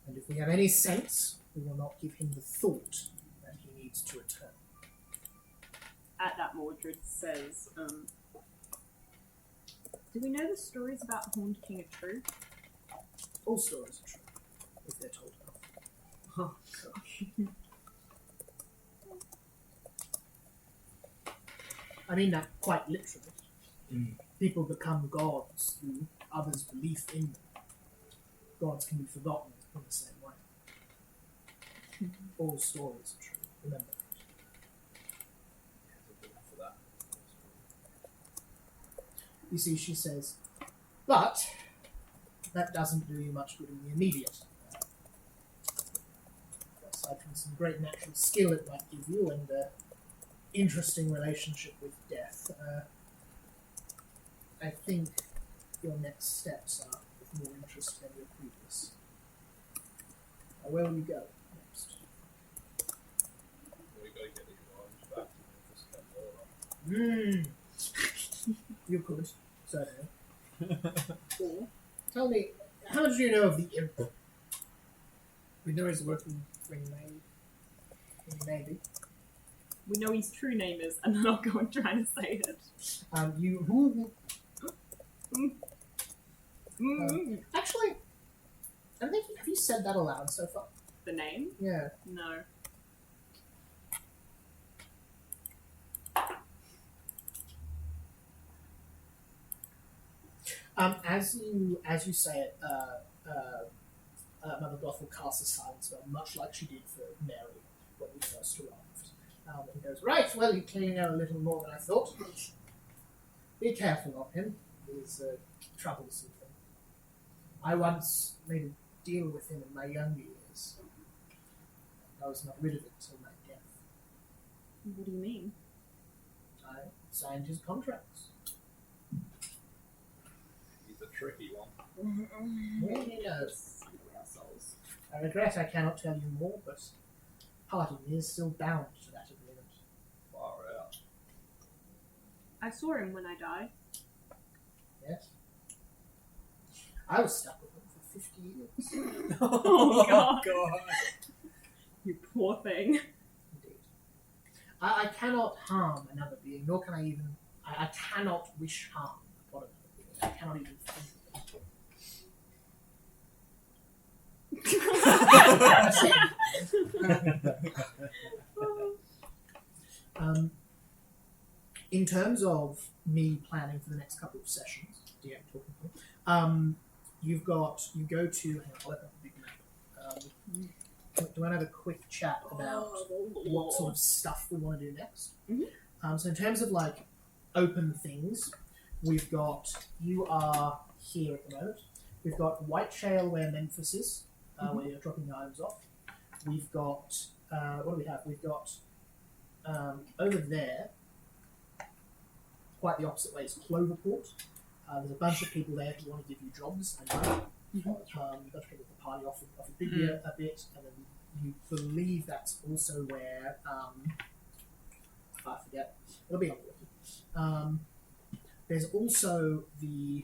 And if we have any sense, we will not give him the thought that he needs to return. At that, Mordred says, do we know the stories about the Horned King are true? All stories are true, if they're told well. Oh, gosh. I mean that quite literally. People become gods through others' belief in them. Gods can be forgotten in the same way. All stories are true. Remember For that. that. You see, she says, but that doesn't do you much good in the immediate. Aside from some great natural skill it might give you and interesting relationship with death, I think your next steps are of more interest than your previous. Where will you go next? We gotta get these lines back to Memphis. You could, certainly. Or, tell me, how much do you know of the Imp? We know he's working for the Navy. We know his true name is, and then I'll go and try to say it. Actually, I'm thinking, have you said that aloud so far? The name? Yeah. No. As you say it, Mother Goth will cast a silence spell, much like she did for Mary when we first arrived. And goes, right, well, you clearly know a little more than I thought. Be careful of him. He's a troublesome thing. I once made a deal with him in my younger years. I was not rid of it till my death. What do you mean? I signed his contracts. He's a tricky one. Well, he knows. I regret I cannot tell you more, but part of me is still bound to that agreement. Far out. I saw him when I died. Yes. I was stuck with them for 50 years. Oh, God. God. You poor thing. Indeed. I cannot harm another being, nor can I even... I cannot wish harm upon another being. I cannot even think in terms of me planning for the next couple of sessions, DM talking to you go to, hang on, I'll open up the big map. Do I have a quick chat about what sort of stuff we want to do next? Mhm. So in terms of like open things, we've got, you are here at the moment. We've got White Shale where Memphis is, where you're dropping the items off. We've got, what do we have? We've got, over there, quite the opposite way, is Cloverport. There's a bunch of people there who want to give you jobs and money. A bunch of people at the party offer big beer a bit, and then you believe that's also where, I forget, it'll be on the wiki. There's also the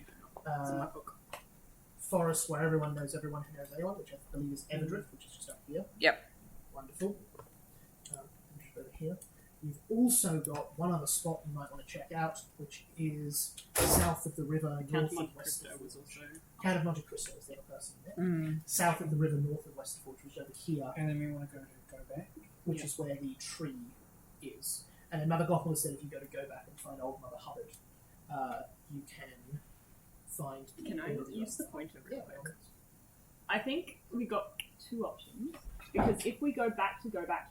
forest where everyone knows everyone who knows anyone, which I believe is Everdrift, which is just up here. Yep. Wonderful. Just over here. You've also got one other spot you might want to check out, which is south of the river, north of west. Count of Monte Cristo is the other person there. South of the river, north of west Forge, which is over here, And then we want to go back. which is where the tree is. And then Mother Gothel said if you go back and find old Mother Hubbard, you can find... Can I use the pointer real Yeah, quick? I think we got two options, because if we go back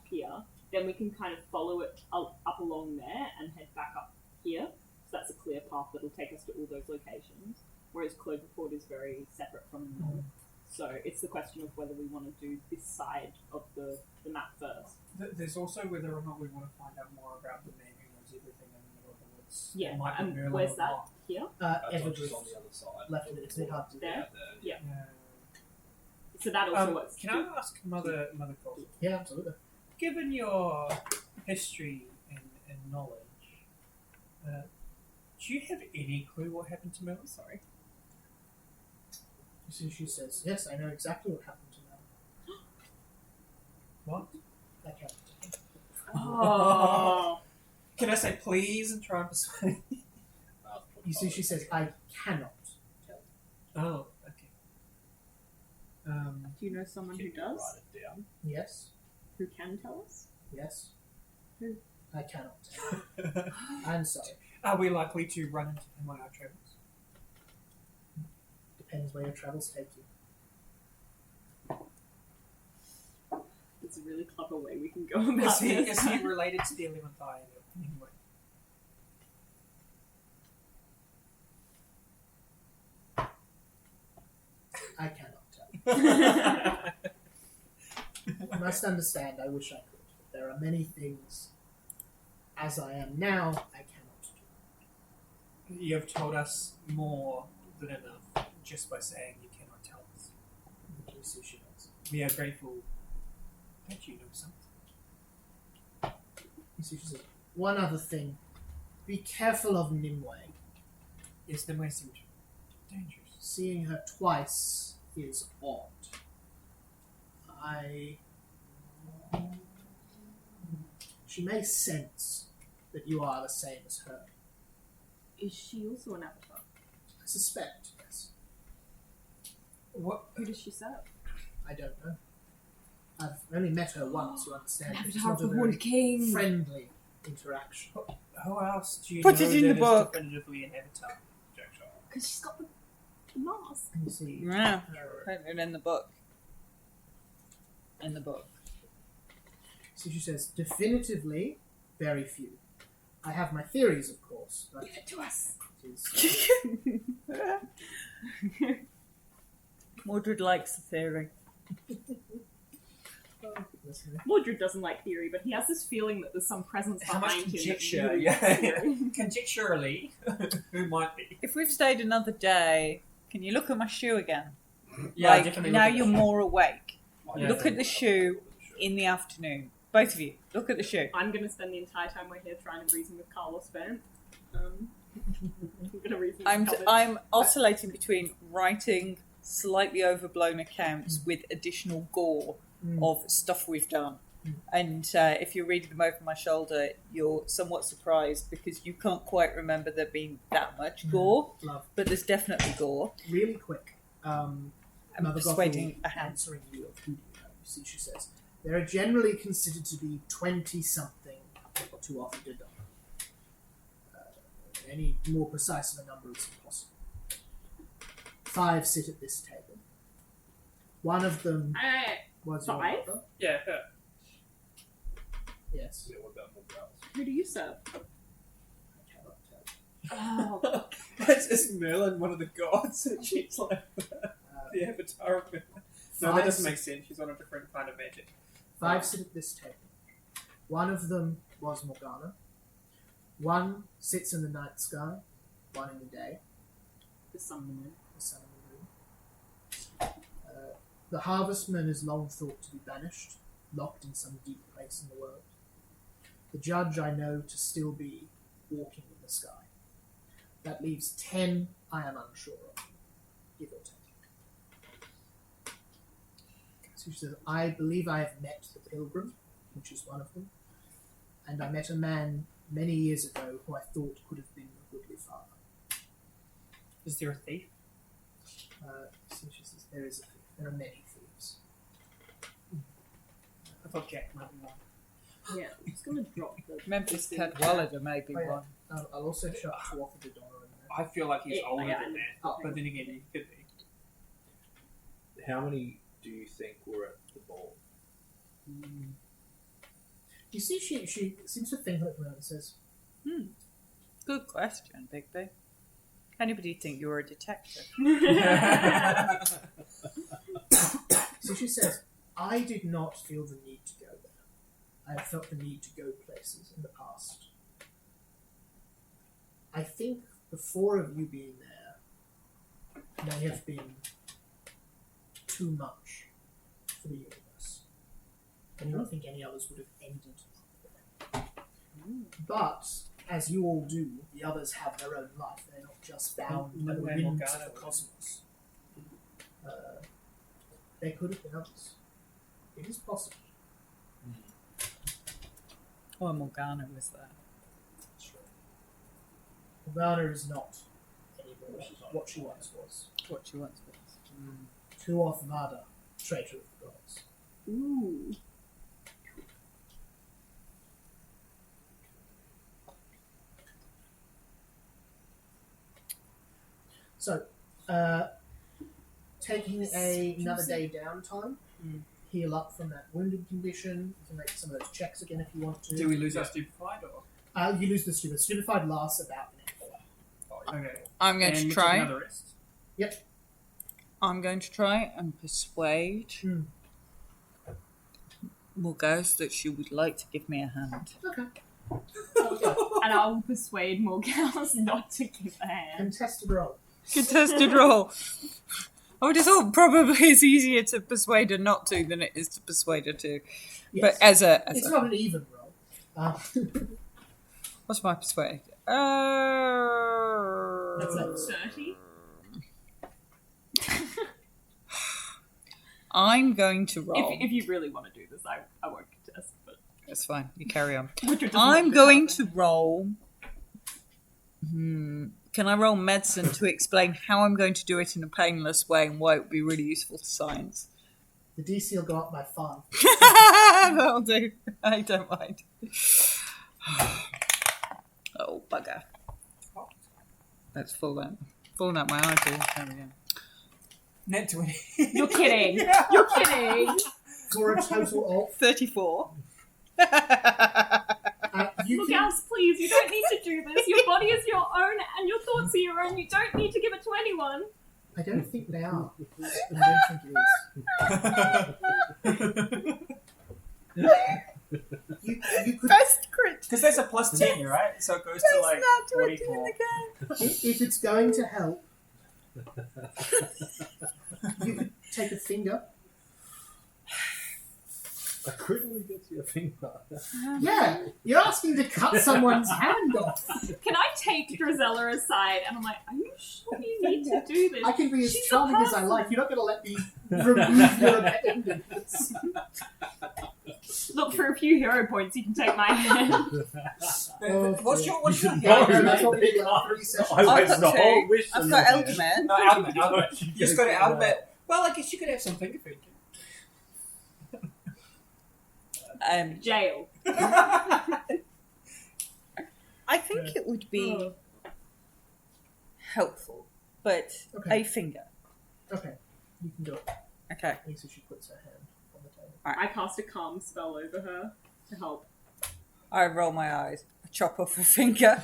here, then we can kind of follow it up along there and head back up here. So that's a clear path that'll take us to all those locations, whereas Cloverport is very separate from the north. So it's the question of whether we want to do this side of the map first. There's also whether or not we want to find out more about the man who knows everything in the middle of the woods. Yeah, It might be and Merlin where's or that? not. Here? Evergreen on the other side. left of it, it's a bit hard to do. There? Yeah. So that also works. Can I ask Mother Gothel? Yeah, absolutely. Given your history and knowledge, do you have any clue what happened to Merlin? Sorry. You see, she says, yes, I know exactly what happened to Mel. What? That happened to him. Oh. Can I say please and try and persuade? You see, she says, I cannot tell. Oh, okay. Do you know someone who does? Write it down. Yes, Who can tell us? yes. Who? I cannot tell. I'm sorry. Are we likely to run into him on our travels? Depends where your travels take you. It's a really clever way we can go about this. Is he related to the 11th Eye in any way? I cannot tell. You must understand, I wish I could. But there are many things, as I am now, I cannot do. You have told us more than enough just by saying you cannot tell us. You see, she does. We are grateful that you know something. You see, she says, one other thing. Be careful of Nimue. Yes, the way seems dangerous. Seeing her twice is odd. She may sense that you are the same as her. Is she also an avatar? I suspect, yes. What? Who does she serve? I don't know. I've only met her once, you understand. It's Avatar not of a the very Wood King. friendly interaction. Who else do you Put know it in that the is book. definitively an avatar? Because she's got the mask. You see, Yeah. her, Put it in the book. In the book. so she says, definitively, very few. I have my theories, of course, but Give it to us. it is... Mordred likes the theory. Listen, Mordred doesn't like theory, but he has this feeling that there's some presence How much behind him. that conjecture? really Yeah. likes theory. Conjecturally, who might be? If we've stayed another day, can you look at my shoe again? Yeah, Like, definitely. now look at you're the shoe. more awake. Yeah. Look at the shoe in the afternoon. Both of you, look at the shoe. I'm going to spend the entire time we're here trying to reason with Carlos Bent. gonna read these I'm comments. oscillating between writing slightly overblown accounts with additional gore of stuff we've done. And if you're reading them over my shoulder, you're somewhat surprised because you can't quite remember there being that much gore, Love. but there's definitely gore. Really quick. I'm Mother persuading Gothel a hand. answering you of who do you know. You see, she says, there are generally considered to be 20-something to offer to die. Any more precise of a number is impossible. 5 sit at this table. One of them was your 5? mother. Yeah, her. Yes. Yeah, what about more girls? Who do you serve? I cannot tell. Oh, Is Merlin one of the gods? And she's like the avatar of Merlin. No, that doesn't make sense. She's on a different kind of magic. 5 sit at this table. One of them was Morgana. One sits in the night sky. One in the day. the sun and the moon. The sun and the moon. The harvestman is long thought to be banished, locked in some deep place in the world. The judge I know to still be walking in the sky. That leaves 10 I am unsure of, give or take. So she says, I believe I have met the pilgrim, which is one of them, and I met a man many years ago who I thought could have been a goodly father. Is there a thief? So she says, there is a thief. There are many thieves. I thought Jack might be one. Yeah, I'm just gonna drop the. Memphis Cadwallader may be Oh, yeah. one. I'll also shut to offer the Donna in there. I feel like he's Yeah, older yeah, than that, oh. but then again, he could be. How many do you think were at the ball? You see, she seems to think like around and says, Good question, Bigby. Anybody think you're a detective? so she says, I did not feel the need to go there. I have felt the need to go places in the past. I think the 4 of you being there may have been too much for the universe. I do not think any others would have ended there. But, as you all do, the others have their own life. They're not just bound by the Where winds Morgana of the was. cosmos. There could have been others. It is possible. Well, Morgana was there. Morgana is not anymore what she once was. What she once was. Tuoth Vada, traitor of the gods. Ooh. So, taking another day downtime, heal up from that wounded condition. You can make some of those checks again if you want to. Do we lose our stupefied or? You lose the stupid. Stupefied lasts about an hour. Okay. I'm going And to we try. Take another rest. Yep. I'm going to try and persuade Morgause that she would like to give me a hand. Okay. And I will persuade Morgause not to give a hand. Contested roll. Contested roll. I would have thought probably it's easier to persuade her not to than it is to persuade her to. Yes. But as It's a not an even roll. what's my persuade? That's like 30. I'm going to roll. If you really want to do this, I won't contest, but That's fine. You carry on. Richard doesn't I'm want going happen. to roll. Can I roll medicine to explain how I'm going to do it in a painless way and why it would be really useful to science? The DC will go up by 5. That'll do. I don't mind. Oh, bugger. That's fallen out my eyeball. There we go. Net 20. You're kidding. You're kidding. For a total of 34. you Look, can, Alice, please, you don't need to do this. Your body is your own and your thoughts are your own. You don't need to give it to anyone. I don't think they are. But I don't think it is. You could, Best crit. Because there's a plus 10, right? So it goes to like Not 20 in 44. the game. if it's going to help, you could take a finger A critically gets your finger. Yeah, you're asking to cut someone's hand off. Can I take Drizella aside? And I'm like, are you sure you need to do this? I can be as She's charming a as I like. You're not going to let me remove your appendix. Look, for a few hero points, you can take my hand. What's your Yeah, hand? that's what we did in Evergreen Session. I wasted a whole wish. I've on got your Elder hand. Man. No, Alderman. You just got to Alderman. Well, I guess you could have some finger food. Jail. I think it would be helpful, but Okay. a finger. Okay, you can do it. Okay. Lisa, she puts her hand on the table. I cast a calm spell over her to help. I roll my eyes. I chop off a finger.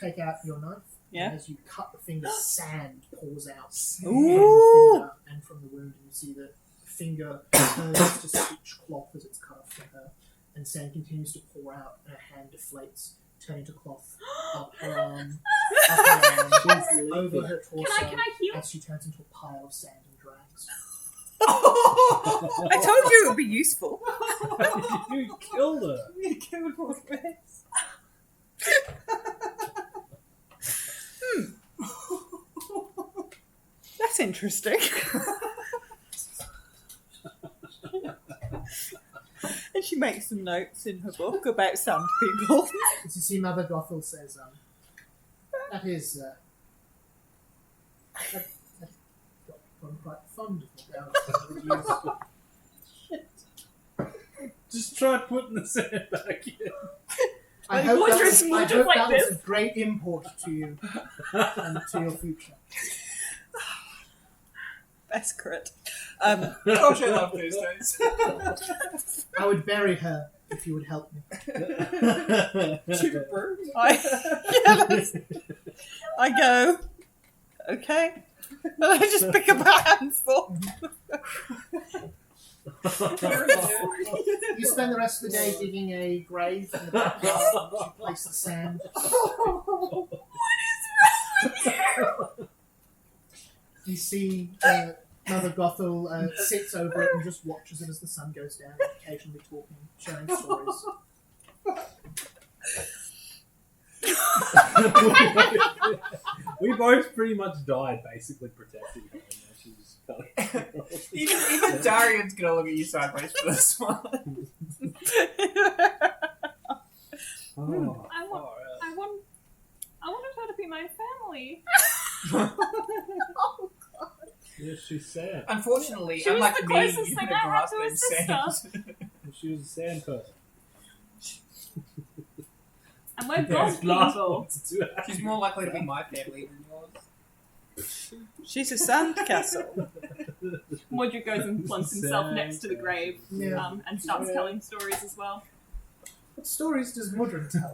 Take out your knife. Yeah. And as you cut the finger, sand pours out Ooh. from the finger and from the wound, and you see the finger turns to stitch cloth as it's cut off from her, and sand continues to pour out, and her hand deflates, turning to cloth up her arm, over her torso, Can I heal? as she turns into a pile of sand and drags. I told you it would be useful. You killed her. You killed both ways. That's interesting. And she makes some notes in her book about sand people. As you see, Mother Gothel says, that is, that got quite fond of Morgana. Just try putting the sand back in. I hope Water that is was, more I just hope like that was this. of great import to you and to your future. Best crit. Gosh, I love Thursdays. I would bury her if you would help me. Sugar bird. I go, okay. And I just pick up a handful. You spend the rest of the day digging a grave in the backyard. You place the sand. You see Mother Gothel sits over it and just watches it as the sun goes down, occasionally talking, sharing stories. We both pretty much died basically protecting her. And now she's Even Darian's gonna look at you sideways for this one. Oh, I wanted her to be my family. yes, she's sad. Unfortunately, She was unlike the me, closest you thing had I a had grasp to a in sister. sand. She was a sand person. And we're gold Last people. one to do it. She's more likely to be my family than yours. She's a sand castle. Modric goes and plunks himself next to the grave Yeah. and starts telling stories as well. What stories does Mudra tell?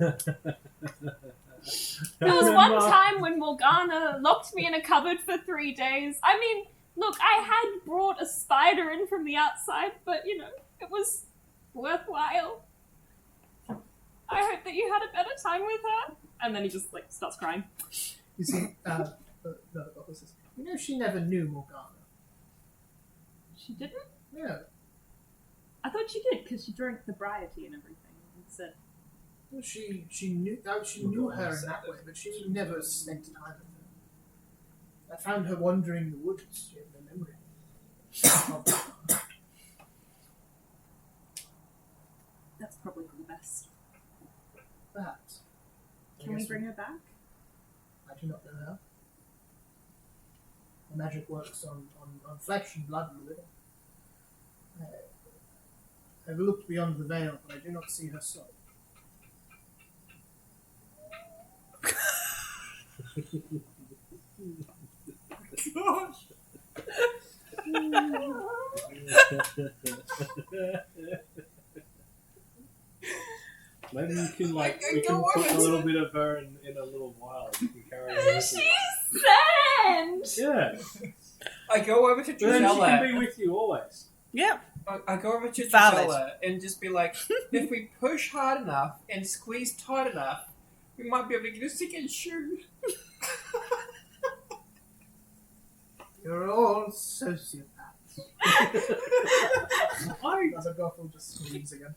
There was one time when Morgana locked me in a cupboard for 3 days. I mean, look, I had brought a spider in from the outside, but, you know, it was worthwhile. I hope that you had a better time with her. And then he just, like, starts crying. You see, Mother Gothel says, you know, she never knew Morgana. She didn't? Yeah. I thought she did, because she drank the briar tea and everything. And said, Well, she knew her in that way, but she never spent time with her. I found her wandering the woods. She had no memory. that's probably for the best. Perhaps. Can we bring her back? I do not know how. The magic works on flesh and blood and living. I've looked beyond the veil, but I do not see her soul. Maybe you can we can put a little bit of her in a little vial. You can carry her with you. She's sand! Yeah. I go over to Then she can Drizella. be with you always. Yeah. I go over to Valid. Drizella and just be like, if we push hard enough and squeeze tight enough, we might be able to get a second shoe. You're all sociopaths. As a Gothel just screams again.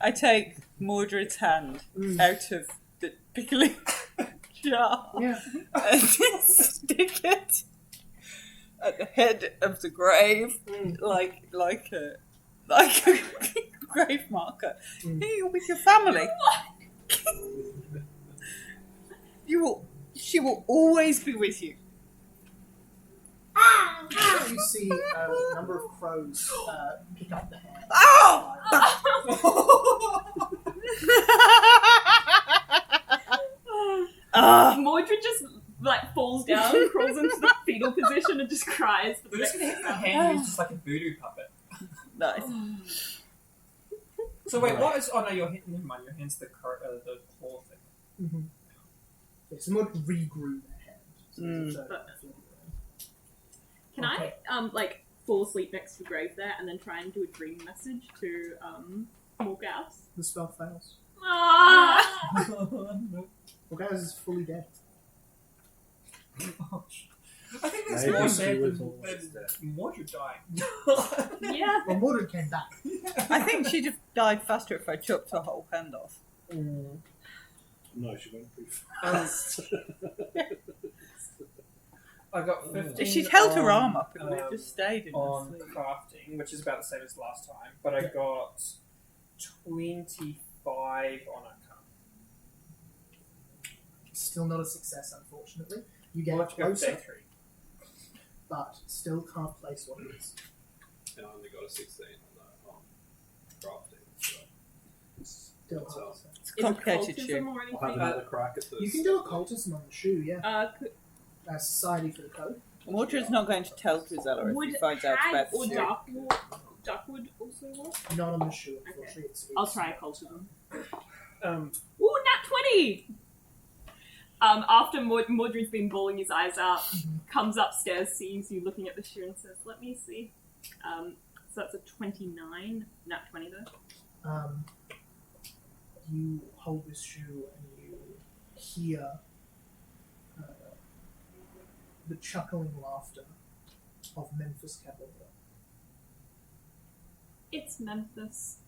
I take Mordred's hand out of the pickling jar Yeah. and stick it at the head of the grave, like a grave marker. Here you're with your family. She will always be with you. You see a number of crows pick up the hand. Mordred just falls down, crawls into the fetal position, and just cries for the We're just next gonna have her hand used just like a voodoo puppet. Nice. So wait, what is? Oh no, your hand. Never mind. Your hand's the claw thing. Mm-hmm. Yeah, someone regrew their hand. Can I fall asleep next to the grave there and then try and do a dream message to Morgause? The spell fails. Ah! Morgause is fully dead. I think that's Maybe more she sad was than always dead. Mordred dying. Yeah. Well, Mordred came back. I think she'd have died faster if I chopped her whole hand off. No, she went pretty fast. I got 15. If she'd held her on, arm up, it would have just stayed in her on sleep. crafting, which is about the same as last time, but I got 25 on Arcana. Still not a success, unfortunately. You get We'll have to go for closer, day 3. but still can't place what it is. And I only got a 16 on the crafting. So Still That's hard. all. It's a complicated Is it shoe. occultism or I'll have anything? another crack at this. You can do occultism on the shoe, yeah. Society for the Code. Mordred's not going to tell Drizella if Would he finds out Hag about the or shoe. Darkwood also work? Not on the shoe, unfortunately. Okay. It's I'll try occultism. Um, Ooh, nat 20! After Mordred's been bawling his eyes out, comes upstairs, sees you looking at the shoe and says, let me see. So that's a 29, nat 20 though. You hold this shoe and you hear the chuckling laughter of Memphis Cavalier. It's Memphis.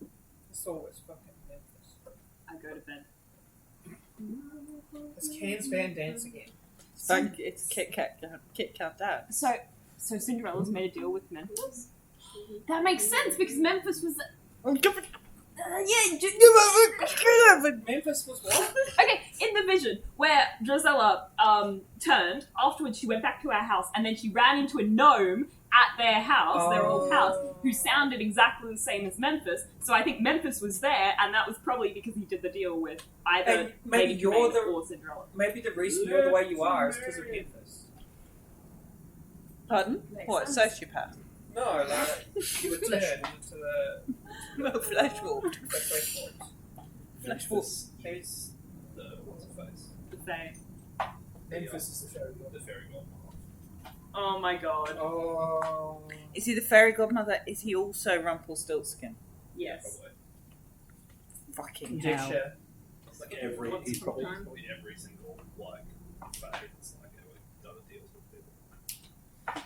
it's always fucking Memphis. I go to bed. It's Can's Van Dance again. It's Kit Kat Dad. So Cinderella's made a deal with Memphis? That makes sense because Memphis was... Memphis was what? Okay, in the vision where Drizella turned, afterwards she went back to our house and then she ran into a gnome at their house, their old house, who sounded exactly the same as Memphis. So I think Memphis was there, and that was probably because he did the deal with either And maybe Lady you're Tremaine the- or Cinderella. Maybe the reason you're the way you are is because of Memphis. Pardon? Makes What, sense. sociopath? No, like you were turned into No, flesh wolf. the flesh wolves. Flesh wolf. Who's The what's the face? The Fae. Memphis is the fairy god. The fairy godmother. Oh my god. Oh. Is he the fairy godmother? Is he also Rumpelstiltskin? Yes. Fucking Yeah, hell. sure. Like What's he's probably sometime? every single like phase, like we've done deals with people.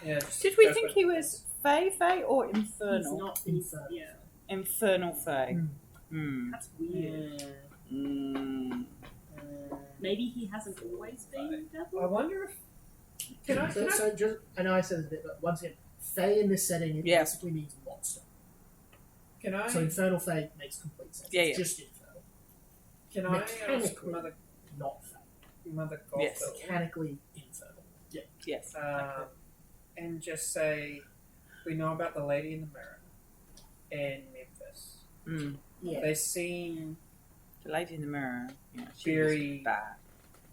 Yeah. just Did we go think for he it. was Fae or He's Infernal? not. Infernal. Yeah. Infernal Fae. Hmm. That's weird. Maybe he hasn't always been I devil? wonder if. Can I? So just, I know I said this a bit, but once again, Fae in this setting, it Yeah. basically means monster. Can I? So Infernal Fae makes complete sense. Yeah, It's yeah. just Infernal, Can I ask Mechanically. Mother not Fae. Gothel? Yes. Mechanically Infernal. Yeah. Yes. And just say we know about the lady in the mirror in Memphis. Mm. Yeah. They seem The lady in the mirror. Yeah, she very was bad.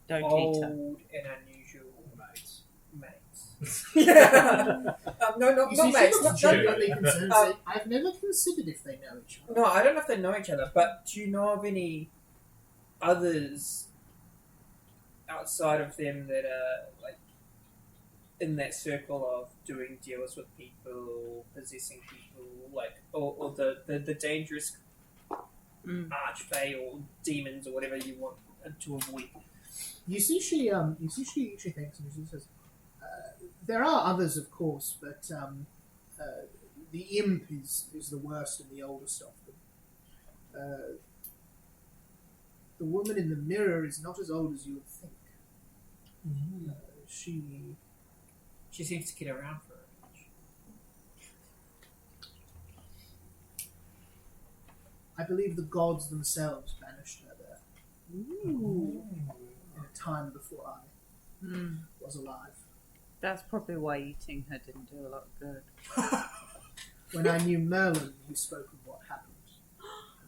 Don't old eat her. and unusual Mates. mates. No, not You see, she mates. looks Not, genuinely concerned. saying, I've never considered if they know each other. no, I don't know if they know each other, but do you know of any others outside of them that are like in that circle of doing deals with people, possessing people, like or the dangerous archfey or demons or whatever you want to avoid. You see, she thinks and she says, "There are others, of course, but the imp is the worst and the oldest of them. The woman in the mirror is not as old as you would think. She seems to get around for her age. I believe the gods themselves banished her there. In a time before I was alive. That's probably why eating her didn't do a lot of good. When I knew Merlin, he spoke of what happened.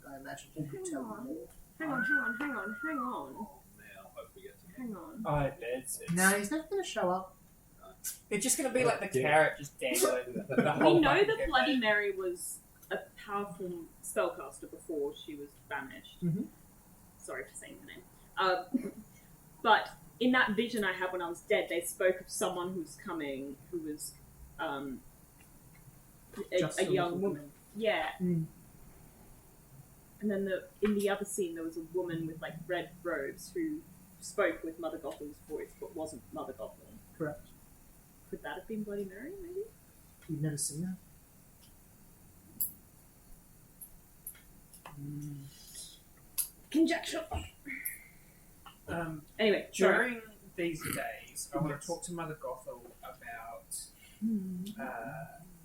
And I imagine he could tell me more. Hang on. Oh man, I hope we get to Hang on. Oh, it's No, he's not going to show up. It's just going to be like the carrot just dangling. The We whole know fucking that campaign. Bloody Mary was a powerful spellcaster before she was banished. Mhm. Sorry for saying the name. But in that vision I had when I was dead, they spoke of someone who's coming, who was Just a a young little woman. Yeah. Mm. And then in the other scene, there was a woman with like red robes who spoke with Mother Gotham's voice, but wasn't Mother Gotham. Correct. Could that have been Bloody Mary, maybe? You've never seen her? Conjecture. Anyway, During these days, I want to talk to Mother Gothel about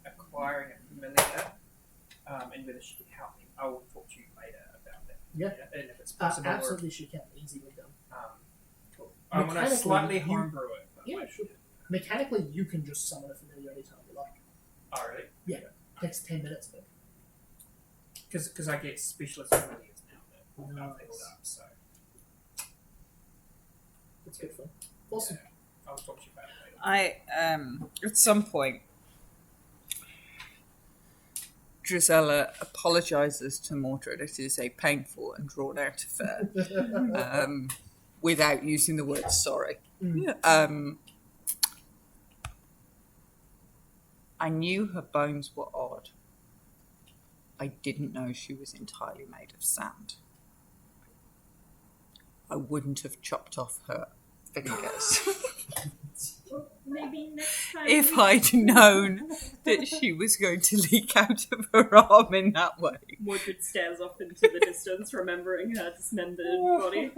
acquiring a familiar and whether she can help me. I will talk to you later about that. Yeah. And if it's possible. Absolutely, she can. Easily done. Cool. I want to Mechanically, slightly you- homebrew it. but Yeah, like- sure. Mechanically, you can just summon a familiar anytime you like. Oh, really? Takes 10 minutes, but Because I get specialist familiars now that I've leveled up, so it's good fun. Awesome. I'll talk to you about it later. I at some point Drizella apologizes to Mordred. It is a painful and drawn out affair. Without using the word sorry. I knew her bones were odd. I didn't know she was entirely made of sand. I wouldn't have chopped off her fingers maybe next time. if I'd known that she was going to leak out of her arm in that way. Mordred stares off into the distance, remembering her dismembered body.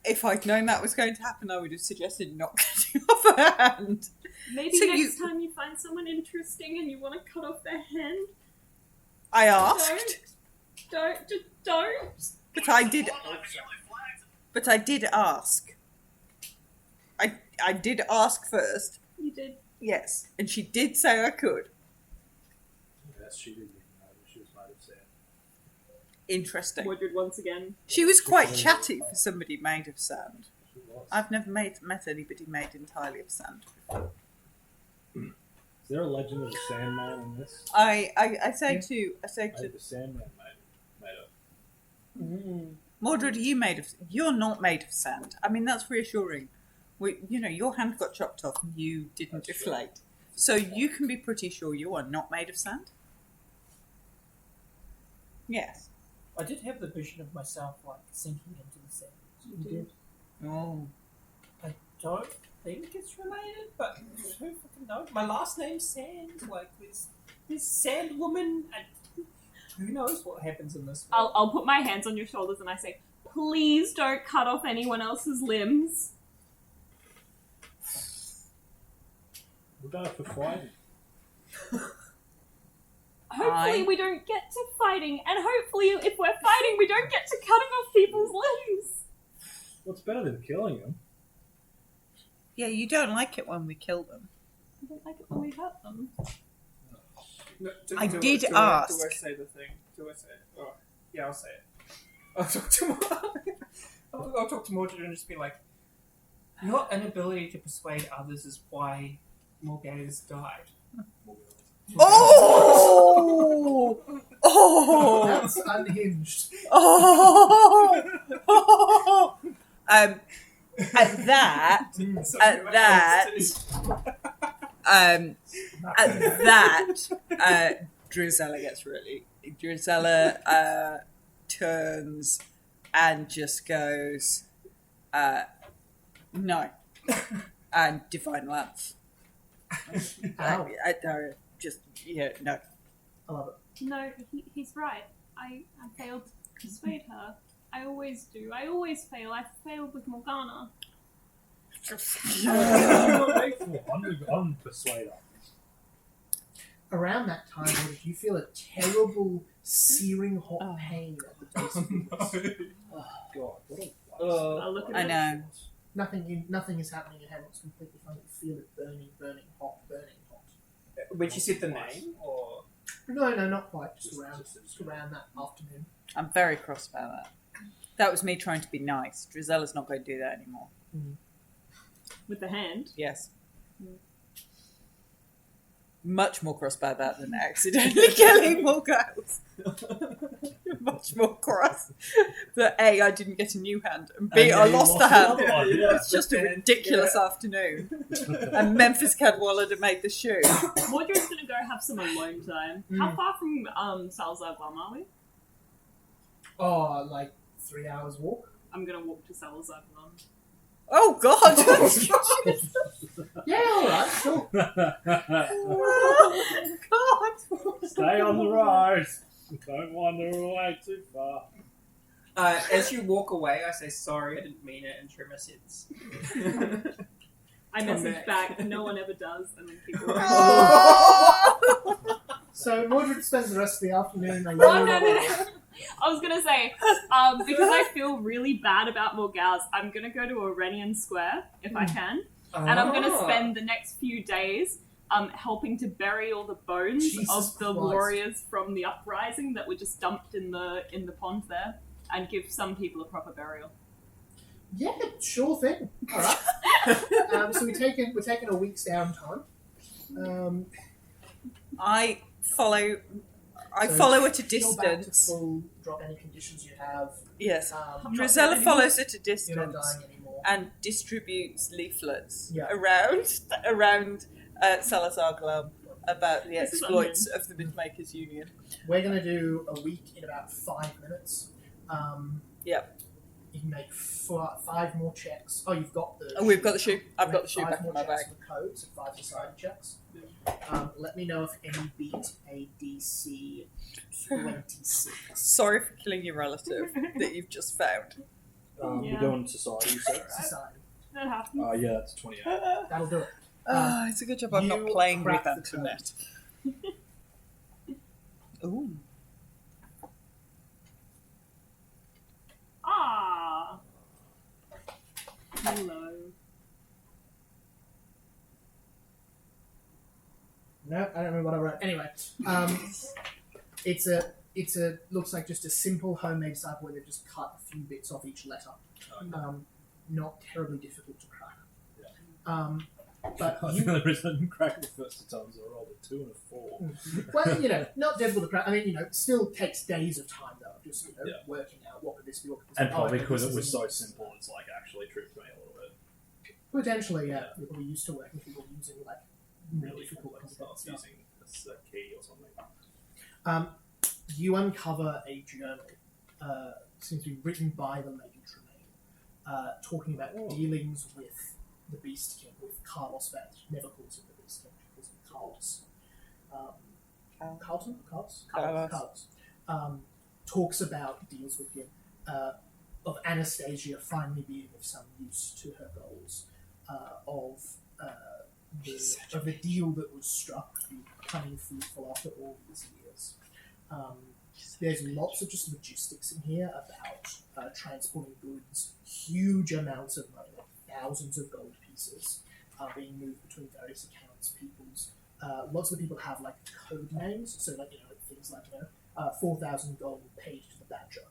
If I'd known that was going to happen, I would have suggested not cutting off her hand. Maybe So next time you find someone interesting and you want to cut off their hand, I asked, just don't. but I did. But I did ask. I did ask first. You did. Yes, and she did say I could. Yes, she didn't even know that she was made of sand. Interesting. Mordred once again. She was quite chatty for somebody made of sand. She was. I've never met anybody made entirely of sand before. Is there a legend of the Sandman in this? I say to The Sandman made of. Mordred, are you made of? You're not made of sand. I mean, that's reassuring. Your hand got chopped off and you didn't That's deflate, so you can be pretty sure you are not made of sand. Yes. I did have the vision of myself like sinking into the sand. You did. Oh. I don't think it's related, but who fucking knows? My last name's Sand. Like this Sand Woman, and who knows what happens in this world? I'll put my hands on your shoulders and I say, please don't cut off anyone else's limbs. We'll go for fighting. Hopefully we don't get to fighting, and hopefully if we're fighting we don't get to cutting off people's limbs. What's better than killing them? Yeah, you don't like it when we kill them. I don't like it when we hurt them. No, I did ask. Do I say the thing? Do I say it? Oh, yeah, I'll say it. I'll talk to I'll talk to Mordred and just be like, your inability to persuade others is why Morgana's died. Oh! Oh! That's unhinged. Oh! At that, Drizella gets really. Drizella turns and just goes, no, and divine lance. I don't just no. I love it. No, he's right. I failed to persuade her. I always do. I always fail. I failed with Morgana. I'm persuader. Around that time, did you feel a terrible, searing hot pain at the base of your wrist? Oh God, what a waste. I'll look at I it. know. Nothing is happening in heaven. It's completely fine. You feel it burning hot. When she said the name, or No, not quite. Just around that afternoon. I'm very cross about that. That was me trying to be nice. Drizella's not going to do that anymore. With the hand. Yes. Much more cross about that than accidentally killing more girls. Much more cross. That A, I didn't get a new hand, and B, I lost the hand. It's just a ridiculous afternoon. And Memphis Cadwallader to make the shoe. Mordred's gonna go have some alone time. How far from Salazar Glum are we? Oh, like 3 hours walk. I'm gonna walk to Salazar Glum. Oh God! Yeah, all right, sure. Oh God! Stay on the rise. Don't wander away too far. as you walk away, I say sorry. I didn't mean it, and trim my sins. I message back. No one ever does, and then people. So Mordred spends the rest of the afternoon. Oh, no. I was gonna say, because I feel really bad about Morgaz, I'm gonna go to Orenian Square if I can, and I'm gonna spend the next few days helping to bury all the bones of the warriors from the uprising that were just dumped in the pond there, and give some people a proper burial. Yeah, sure thing. All right. So we're taking a week's downtime. I follow at a You're back to distance. full drop any conditions you have. Yes. I'm not Drizella dead follows at a You're not distance dying anymore. and distributes leaflets Yeah. around Salazar Glum about the This is exploits of the Mythmakers Union. We're going to do a week in about 5 minutes. Yep. You can make 5 more checks. Oh, you've got the... Oh, we've got the shoe. I've got the shoe 5 back in more my checks bag. for codes and 5 society checks. Let me know if any beat a DC 26. Sorry for killing your relative that you've just found. Yeah. You're going to society, you said? Society. That happens. Yeah, that's 28. That'll do it. It's a good job I'm not you playing with crack the Antoinette. Ooh. Ah. Hello. No, I don't remember what I wrote. Anyway, it's a looks like just a simple homemade cipher where they've just cut a few bits off each letter. Not terribly difficult to crack. But I you, think there isn't crack the first two times I rolled a 2 and a 4. well, not difficult to crack. I mean, it still takes days of time though, just Yeah. working out what could this be, what could this And be. probably Oh, because this it was is- so simple, it's like actually tripped me a little bit. potentially, yeah. You're probably used to working with people using like really difficult like complicated start stuff. using a key or something. You uncover a journal, seems to be written by the Lady Tremaine, talking about dealings with the Beast King, with Carlos Vance. She never calls him the Beast King, she calls him Carlos. Carlos. Talks about deals with him, of Anastasia finally being of some use to her goals, of the deal that was struck, the cunning fruitful after all these years. There's lots of just logistics in here about transporting goods, huge amounts of money, like thousands of gold pieces being moved between various accounts, people's. Lots of the people have like code names, so like things like 4,000 gold paid to the Badger,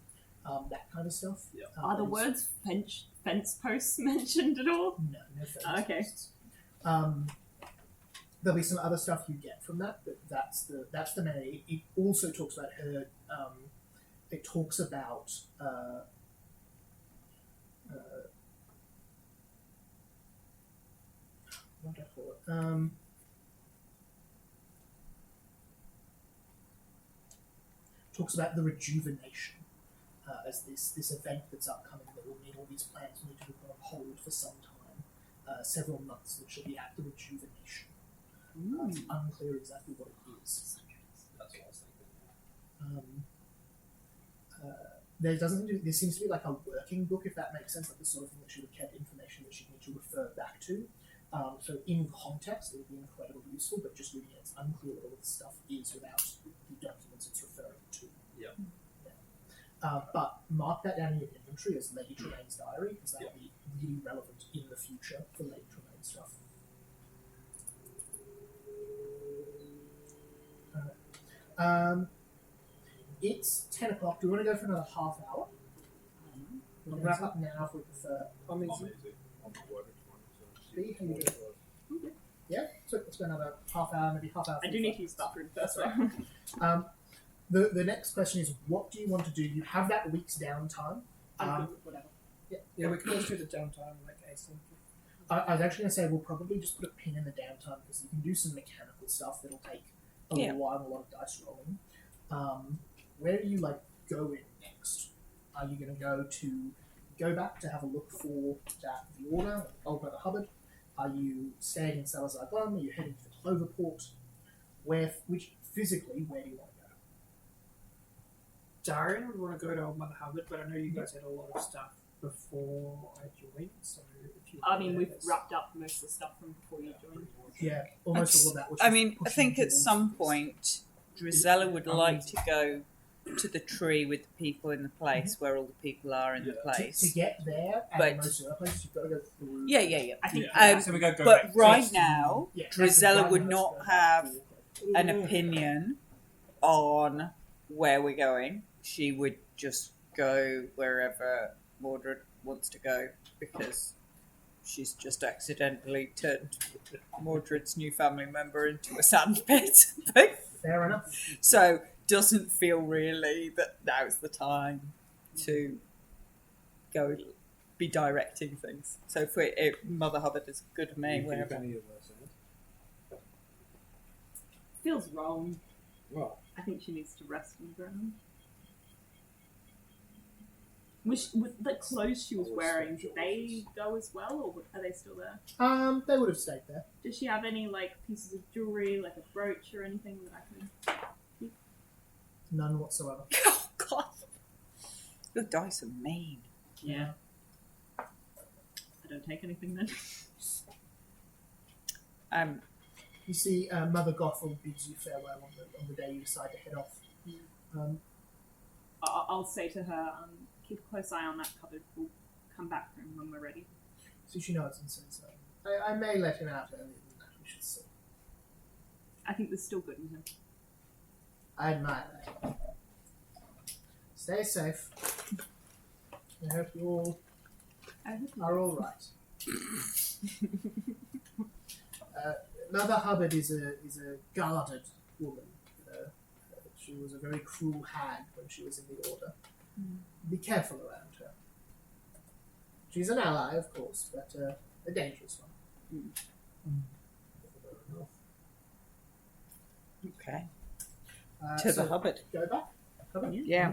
that kind of stuff. Yeah. Are the words fence posts mentioned at all? No fence Okay. posts. There'll be some other stuff you get from that, but that's the main. It also talks about her. It talks about what do I call it? Talks about the rejuvenation as this event that's upcoming that will mean all these plans need to be put on hold for some time, several months, which will be at the rejuvenation. It's unclear exactly what it is. That's what I was thinking. There seems to be like a working book, if that makes sense, like the sort of thing that she would have kept information that she'd need to refer back to. So in context, it would be incredibly useful, but just reading it, it's unclear what all this stuff is without the documents it's referring to. Yeah. But mark that down in your inventory as Lady Tremaine's diary, because that will be really relevant in the future for Lady Tremaine stuff. It's 10 o'clock. Do we want to go for another half hour? We'll wrap up now if we prefer. I'm easy. I'm working B, how you doing? Yeah, so let's go another half hour, maybe half hour. I do need to use the bathroom first. The next question is, what do you want to do? You have that week's downtime. Whatever. Yeah, we can always do the downtime like async. I was actually going to say we'll probably just put a pin in the downtime because you can do some mechanical stuff that'll take a little while and a lot of dice rolling. Where do you going next? Are you going to go back to have a look for the order, Old Brother Hubbard? Are you staying in Salazar Glen? Are you heading to Cloverport? Where do you want to go? Darian would want to go to Old Mother Hubbard, but I know you guys had a lot of stuff before I joined, so if you... I mean, we've wrapped up most of the stuff from before you joined. Yeah, almost all of that. Which I is mean, I pushing think at towards- some point, Drizella would like to go to the tree with the people in the place where all the people are in the place. To get there, But- and most of the other places, you've got to go through. Yeah. I think So we go But back. right now, Yeah, Drizella would that's not the- have an opinion on where we're going. She would just go wherever Mordred wants to go because she's just accidentally turned Mordred's new family member into a sandpit. Fair enough. So doesn't feel really that now's the time to go be directing things. So if Mother Hubbard is good for me, wherever. feels wrong. Well, I think she needs to rest on the ground. With the clothes she was wearing, did they go as well, or are they still there? They would have stayed there. Does she have any pieces of jewelry, like a brooch or anything that I can? None whatsoever. Oh God, your dice are mean. Yeah. I don't take anything then. You see, Mother Gothel bids you farewell on the day you decide to head off. I'll say to her, keep a close eye on that cupboard. We'll come back for him when we're ready. So she nods and says, I may let him out earlier than that, we should see. I think there's still good in him. I admire that. Stay safe. I hope you all are all right. Mother Hubbard is a guarded woman. She was a very cruel hag when she was in the Order. Be careful around her. She's an ally, of course, but a dangerous one. Okay. So To the Hubbard. Go back. Hubbard? Yeah.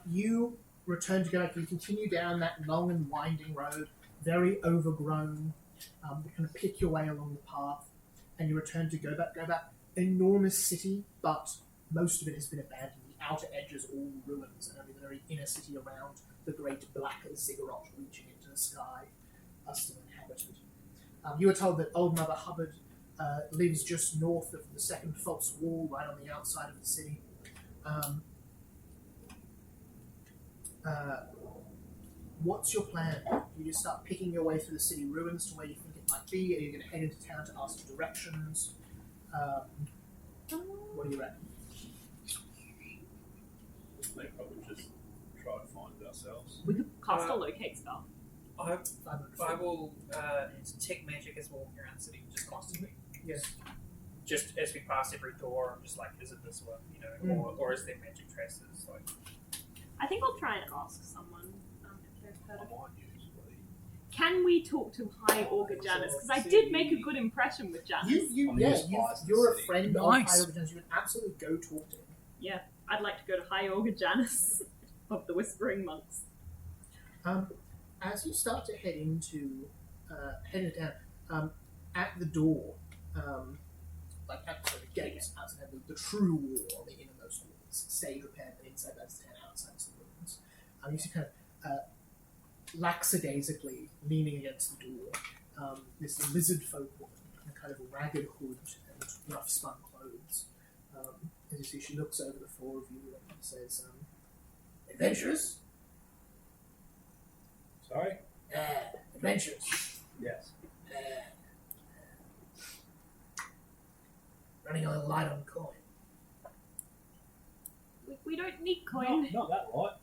You return to go back. You continue down that long and winding road, very overgrown. You kind of pick your way along the path, and you return to go back. Enormous city, but most of it has been abandoned. The outer edges all ruins, and only the very inner city around the great black ziggurat reaching into the sky are still inhabited. You were told that Old Mother Hubbard lives just north of the second false wall, right on the outside of the city. What's your plan? You just start picking your way through the city ruins to where you think it might be? Are you going to head into town to ask for directions? What do you reckon? they probably just try to find it ourselves. We could cast a locate spell. I will detect magic as we're walking around the city, just constantly. Yes. Just as we pass every door, I'm just like, is it this one? You know, or is there magic traces? Like, I think I'll try and ask someone if they've heard of it. Might use, but Can we talk to High Augur Janus? Because I did make a good impression with Janus. You're a friend of Nice. High Augur Janus. You would absolutely go talk to him. Yeah, I'd like to go to High Augur Janus. of the Whispering Monks. As you start to head into down, at the door, like at the gates, outside the true wall on the innermost walls, stage repaired, and inside that's 10, outside is the ruins. You see kind of lackadaisically leaning against the door, this lizard folk woman in a kind of ragged hood and rough spun clothes. As you see, she looks over the four of you and says, "Adventurers?" Sorry? Adventurers. Yes. Running a little light on coin. We don't need coin. Not that lot.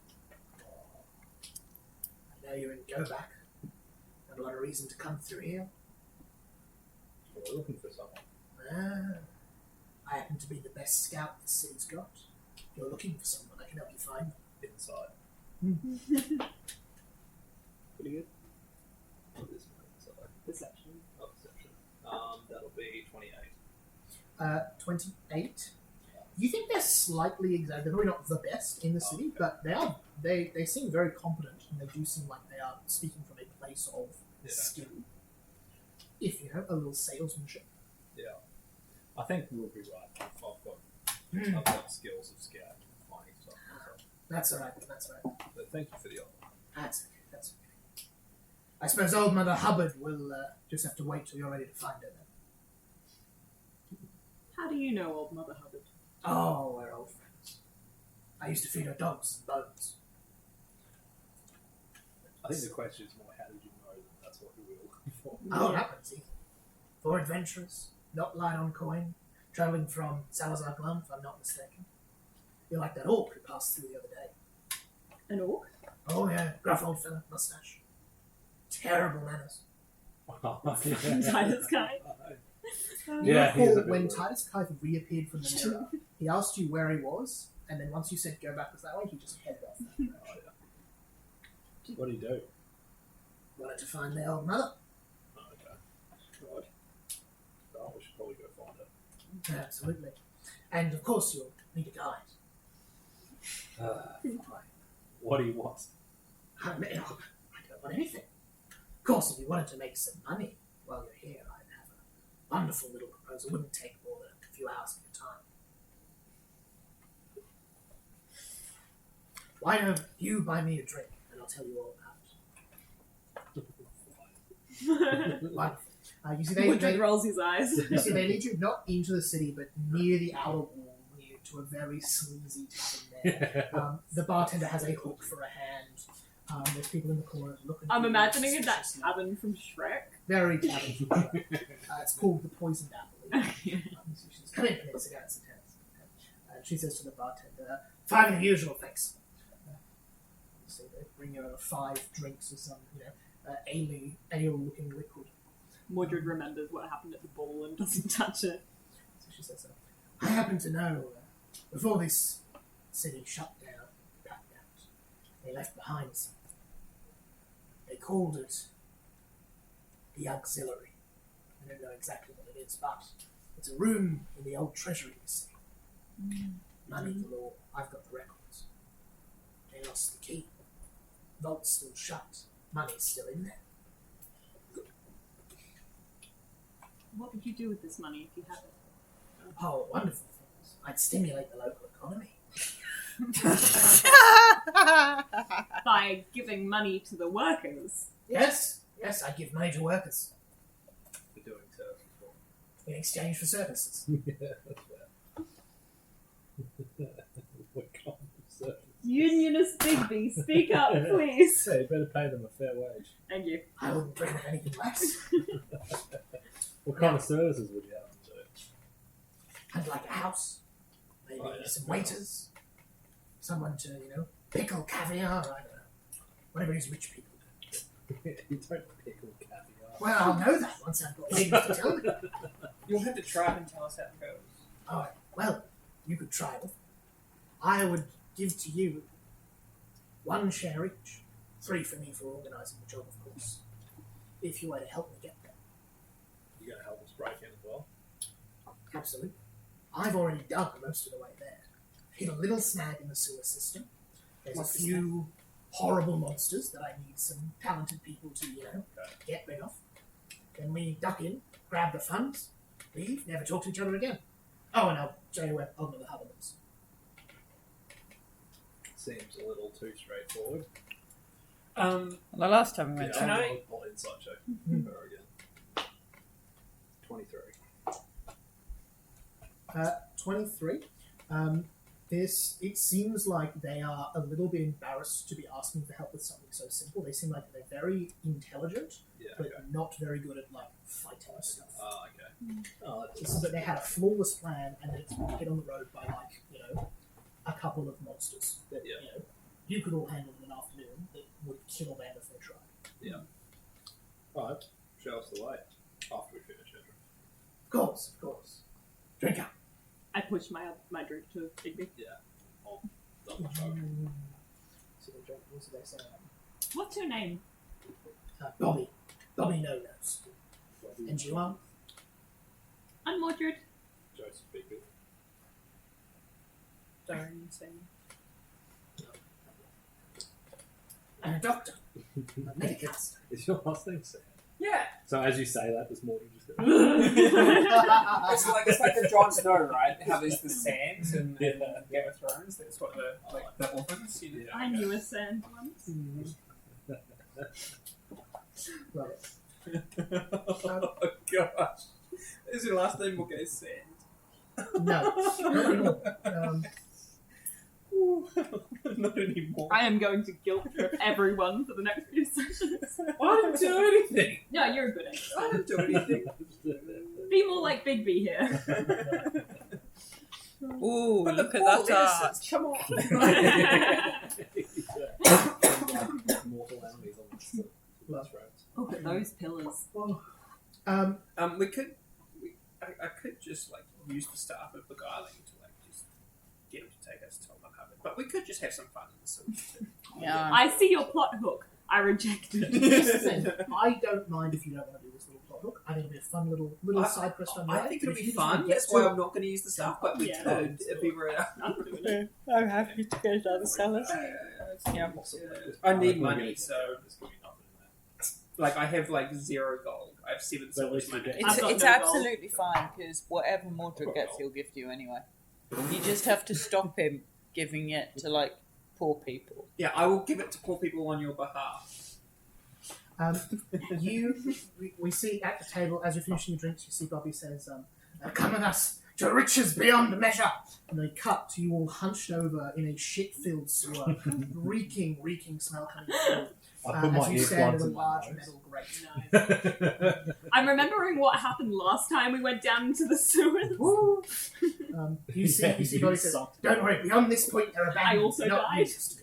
I know you're in Go Back. Have a lot of reason to come through here. We're looking for someone. I happen to be the best scout this city's got. If you're looking for someone, I can help you find them. Inside. Pretty good. What is my inside? Perception. Oh, perception. That'll be 28. 28. You think they're slightly exaggerated. They're probably not the best in the city, but they seem very competent, and they do seem like they are speaking from a place of skill. If you have a little salesmanship. Yeah. I think we'll be right. I've got skills of scout and finding stuff. That's alright. But thank you for the offer. That's okay. I suppose old Mother Hubbard will just have to wait till you're ready to find her then. How do you know old Mother Hubbard? Oh, we're old friends. I used to feed her dogs and bones. I think the question is more, how did you know that that's what we were looking for? Oh, that one's easy. 4 adventurers, not light on coin, travelling from Salazar Glum, if I'm not mistaken. You're like that orc who passed through the other day. An orc? Oh yeah, gruff old fella, mustache. Terrible manners. Titus Kai. Yeah, You he's a recall bit when weird. Titus Kai reappeared from the mirror, he asked you where he was, and then once you said go back that way, he just headed off that direction. What do you do? Wanted to find their old mother. Oh, okay. Right. Oh, we should probably go find her. Absolutely. And of course you'll need a guide. Fine. What do you want? I don't want anything. Of course, if you wanted to make some money while you're here, I'd have a wonderful little proposal. It wouldn't take more than a few hours of your time. Why don't you buy me a drink, and I'll tell you all about it. Wonderful. You see, Woodred rolls his eyes. you see, they lead you not into the city, but near the outer wall, near to a very sleazy tavern there. The bartender has a hook for a hand. There's people in the corner looking. I'm at you imagining it that suspiciously. tavern from Shrek. Very tavern for Shrek. It's called the Poisoned Apple. She says, "Come in, come in, sit down, sit down." She says to the bartender, "5 of the usual, thanks." So they bring her 5 drinks of some, ale-looking liquid. Mordred remembers what happened at the ball and doesn't touch it. So she says, "I happen to know, before this city shut down, packed out, they left behind something. They called it the Auxiliary. I don't know exactly what it is, but it's a room in the old treasury of the city. Money galore. I've got the records. They lost the key. Vault's still shut. Money's still in there. What would you do with this money if you had it? Oh, wonderful things. I'd stimulate the local economy. By giving money to the workers. Yes, I give money to workers For doing services for in exchange for services. yeah, that's fair. What kind of service? Unionist Digby, speak up, please. So you better pay them a fair wage. Thank you. I wouldn't dream of anything less. What kind of services would you have them do? I'd like a house, maybe Oh, yeah. some waiters, someone to, pickle caviar, I don't know. Whatever these rich people do. You don't pickle caviar. Well, I'll know that once I've got ladies to tell me. You'll have to try and tell us how it goes. Alright, well, you could try it. I would give to you 1 share each. 3 for me for organising the job, of course. If you were to help me get there. You going to help us break in as well? Absolutely. I've already dug most of the way there. Hit a little snag in the sewer system. There's a few horrible monsters that I need some talented people to, get rid of. Then we duck in, grab the funds, leave, never talk to each other again. Oh, and I'll show you where Ultimate Hubble is. Seems a little too straightforward. The last time we went Can down. I- Pull insight check. Her again. 23. 23. It seems like they are a little bit embarrassed to be asking for help with something so simple. They seem like they're very intelligent, Yeah, but okay. not very good at fighting stuff. Oh, okay. Oh, that's So that they had a flawless plan, and then it's been hit on the road by a couple of monsters that you could all handle in an afternoon that would kill them if they tried. Alright, show us the way after we finish it. Of course. Drink up. I push my drink to Digby. I'll double chug. So they drink. So they say, What's your name? Bobby No Nose. And you are? I'm Mordred. Joseph Bigby. Darren saying. I'm a doctor. A medicast. Is your last name Sam? Yeah. So as you say that, there's more than just It's like the Jon Snow, right? How there's the sands in Game of Thrones. That's what the orphans. I knew a sand once. Love it. Oh gosh. Is your last name will go sand? No, not anymore. Not anymore. I am going to guilt trip everyone for the next few sessions. I didn't do anything. No, you're a good angel. I didn't do anything. Be more like Bigby here. Ooh, But look the at poor that art. innocents, come on. Mortal enemies on the last round. Look at those pillars. We could. I could just use the staff of beguiling to just get him to take us to Ultimate Hubble. But we could just have some fun in the sewage too. Yeah. I see your plot hook. I reject it. Listen, I don't mind if you don't want to do this little plot hook. I think it'll be a fun little side quest on the I way, think but it'll if be you just want fun. to get That's why to I'm not going to use the staff, but we Yeah. could if we were. I'm doing it. I'm happy to go down the cellars. Yeah. I We're need gonna money, get so there, there's gonna be nothing in there. I have 0 gold. I have 7 So at silver least we money. get- I've got It's no absolutely fine because whatever Mordred gets, he'll give to you anyway. You just have to stop him giving it to poor people. Yeah, I will give it to poor people on your behalf. we see at the table, as you're finishing your drinks, you see Bobby says, come with us to riches beyond measure. And they cut to you all hunched over in a shit-filled sewer, reeking smell coming through. I put my as you stand at earplugs a in my large nose. metal grate. I'm remembering what happened last time we went down into the sewers. You see Bobby says, don't worry, beyond this point they're abandoned. I also not died. used.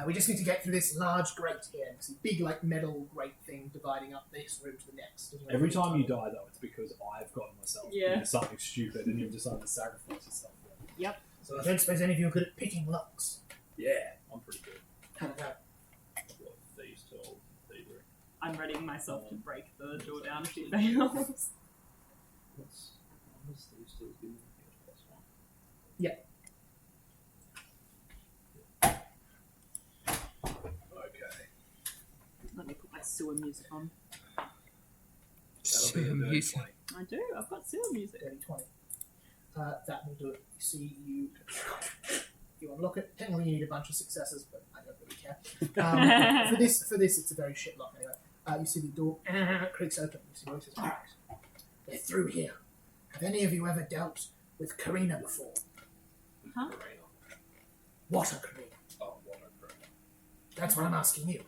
We just need to get through this large grate here. It's a big metal grate thing dividing up this room to the next. Every time you die, though, it's because I've gotten myself Yeah. into something stupid and you've decided to sacrifice yourself. So I don't suppose any of you are good at picking locks. Yeah, I'm pretty good. How about that? I've got thieves told thievery. I'm readying myself to break the door down if it fails. What's thieves told do? +1. Okay. Let me put my sewer music on. That'll be a dirty Music. 20. I do. I've got sewer music. Dirty 20. That will do it. You see, you unlock it. Technically, you need a bunch of successes, but I don't really care. For this, it's a very shit lock anyway. You see the door creaks open. You see voices. All right, they're through here. Have any of you ever dealt with Karina before? Huh? Karina. What a Karina? Oh, what a Karina. That's what I'm asking you.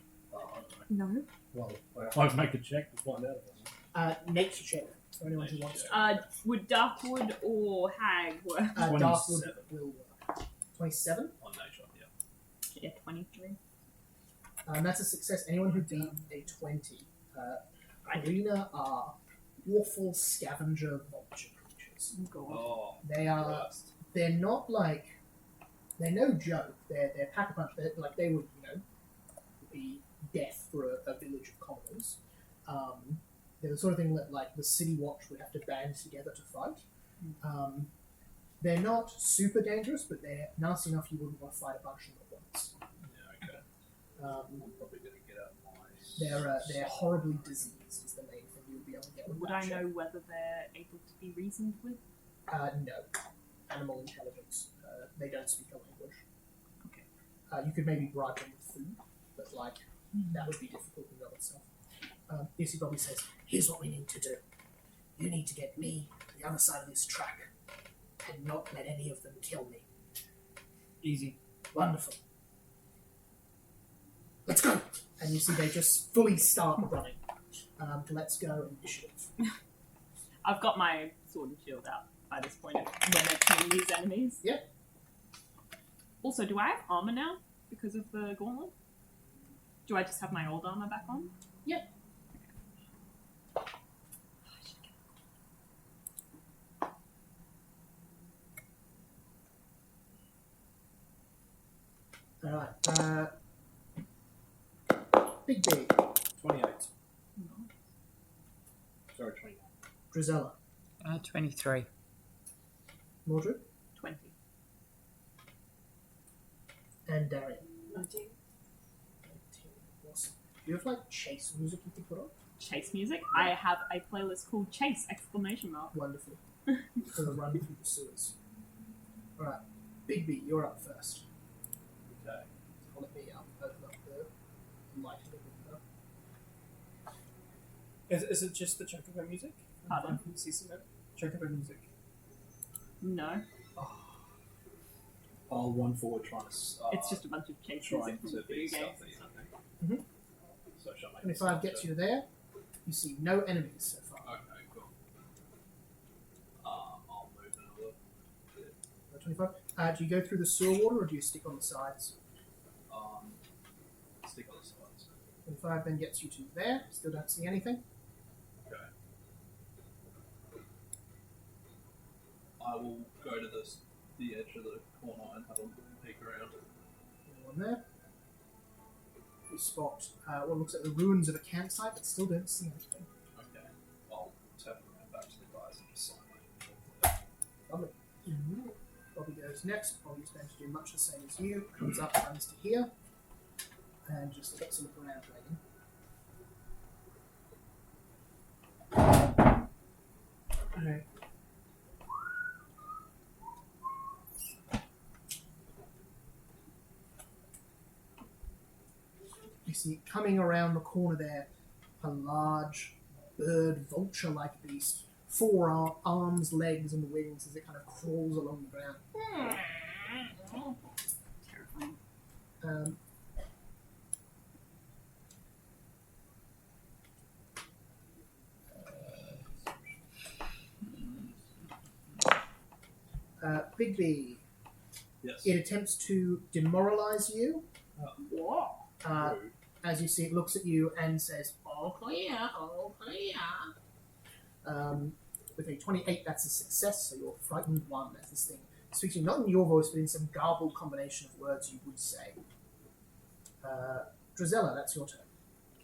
No. Well, I'd make a check to find out. Nature check for anyone who wants to. Would Darkwood or Hag work? Darkwood 27. will work. 27? On nature, yeah. Yeah, 23. That's a success. Anyone who beat a 20. Karina are awful scavenger vulture creatures. Oh, God. Oh, They are. worst. They're not they're no joke. They're pack a punch. They would be death for a village of commoners. They're the sort of thing that the City Watch would have to band together to fight. They're not super dangerous, but they're nasty enough you wouldn't want to fight a bunch of them at Probably going to get out my... They're horribly diseased is the main thing you would be able to get with Would I know whether they're able to be reasoned with? No. Animal intelligence. They don't speak a language. Okay. You could maybe bribe them with food, but that would be difficult in and of itself. Lucy probably says, here's what we need to do. You need to get me to the other side of this track and not let any of them kill me. Easy. Wonderful. Let's go! And you see they just fully start running. Let's go initiative. I've got my sword and shield out by this point when they're killing these enemies. Yep. Also, do I have armor now because of the gauntlet? Do I just have my old armor back on? Yep. Alright, Big B. 28. Sorry, 29. Drizella. 23. Mordred. 20. And Darian. 19. 19. Awesome. Do you have chase music you can put on? Chase music? I have a playlist called Chase! Wonderful. For the run through the sewers. Alright, Big B, you're up first. Okay. Let me open up the light a bit more. Is it just the Chocobo music? Pardon? Chocobo music. No. I'll run forward trying to... It's just a bunch of chase trying music from to the be video games. stealthy, I think. So shall I make 25 gets you there. You see no enemies so far. Okay, cool. I'll move another bit. 25. Do you go through the sewer water or do you stick on the sides? Stick on the sides. 25 then gets you to there. Still don't see anything. Okay. I will go to the edge of the corner and have a peek around. One there. You spot what looks like the ruins of a campsite, but still don't see anything. Okay. I'll turn around back to the guys and just sign. Lovely. Bobby goes next. Bobby's going to do much the same as you. Comes up, runs to here, and just takes a look around, Dragon. Alright. You see, coming around the corner there, a large bird, vulture-like beast. 4 arms, legs, and wings as it kind of crawls along the ground. Terrifying. Big B. Yes. It attempts to demoralize you. What? As you see, it looks at you and says, all clear, all clear. With a 28, that's a success, so you're frightened one as this thing speaks to you, not in your voice, but in some garbled combination of words you would say. Drizella, that's your turn.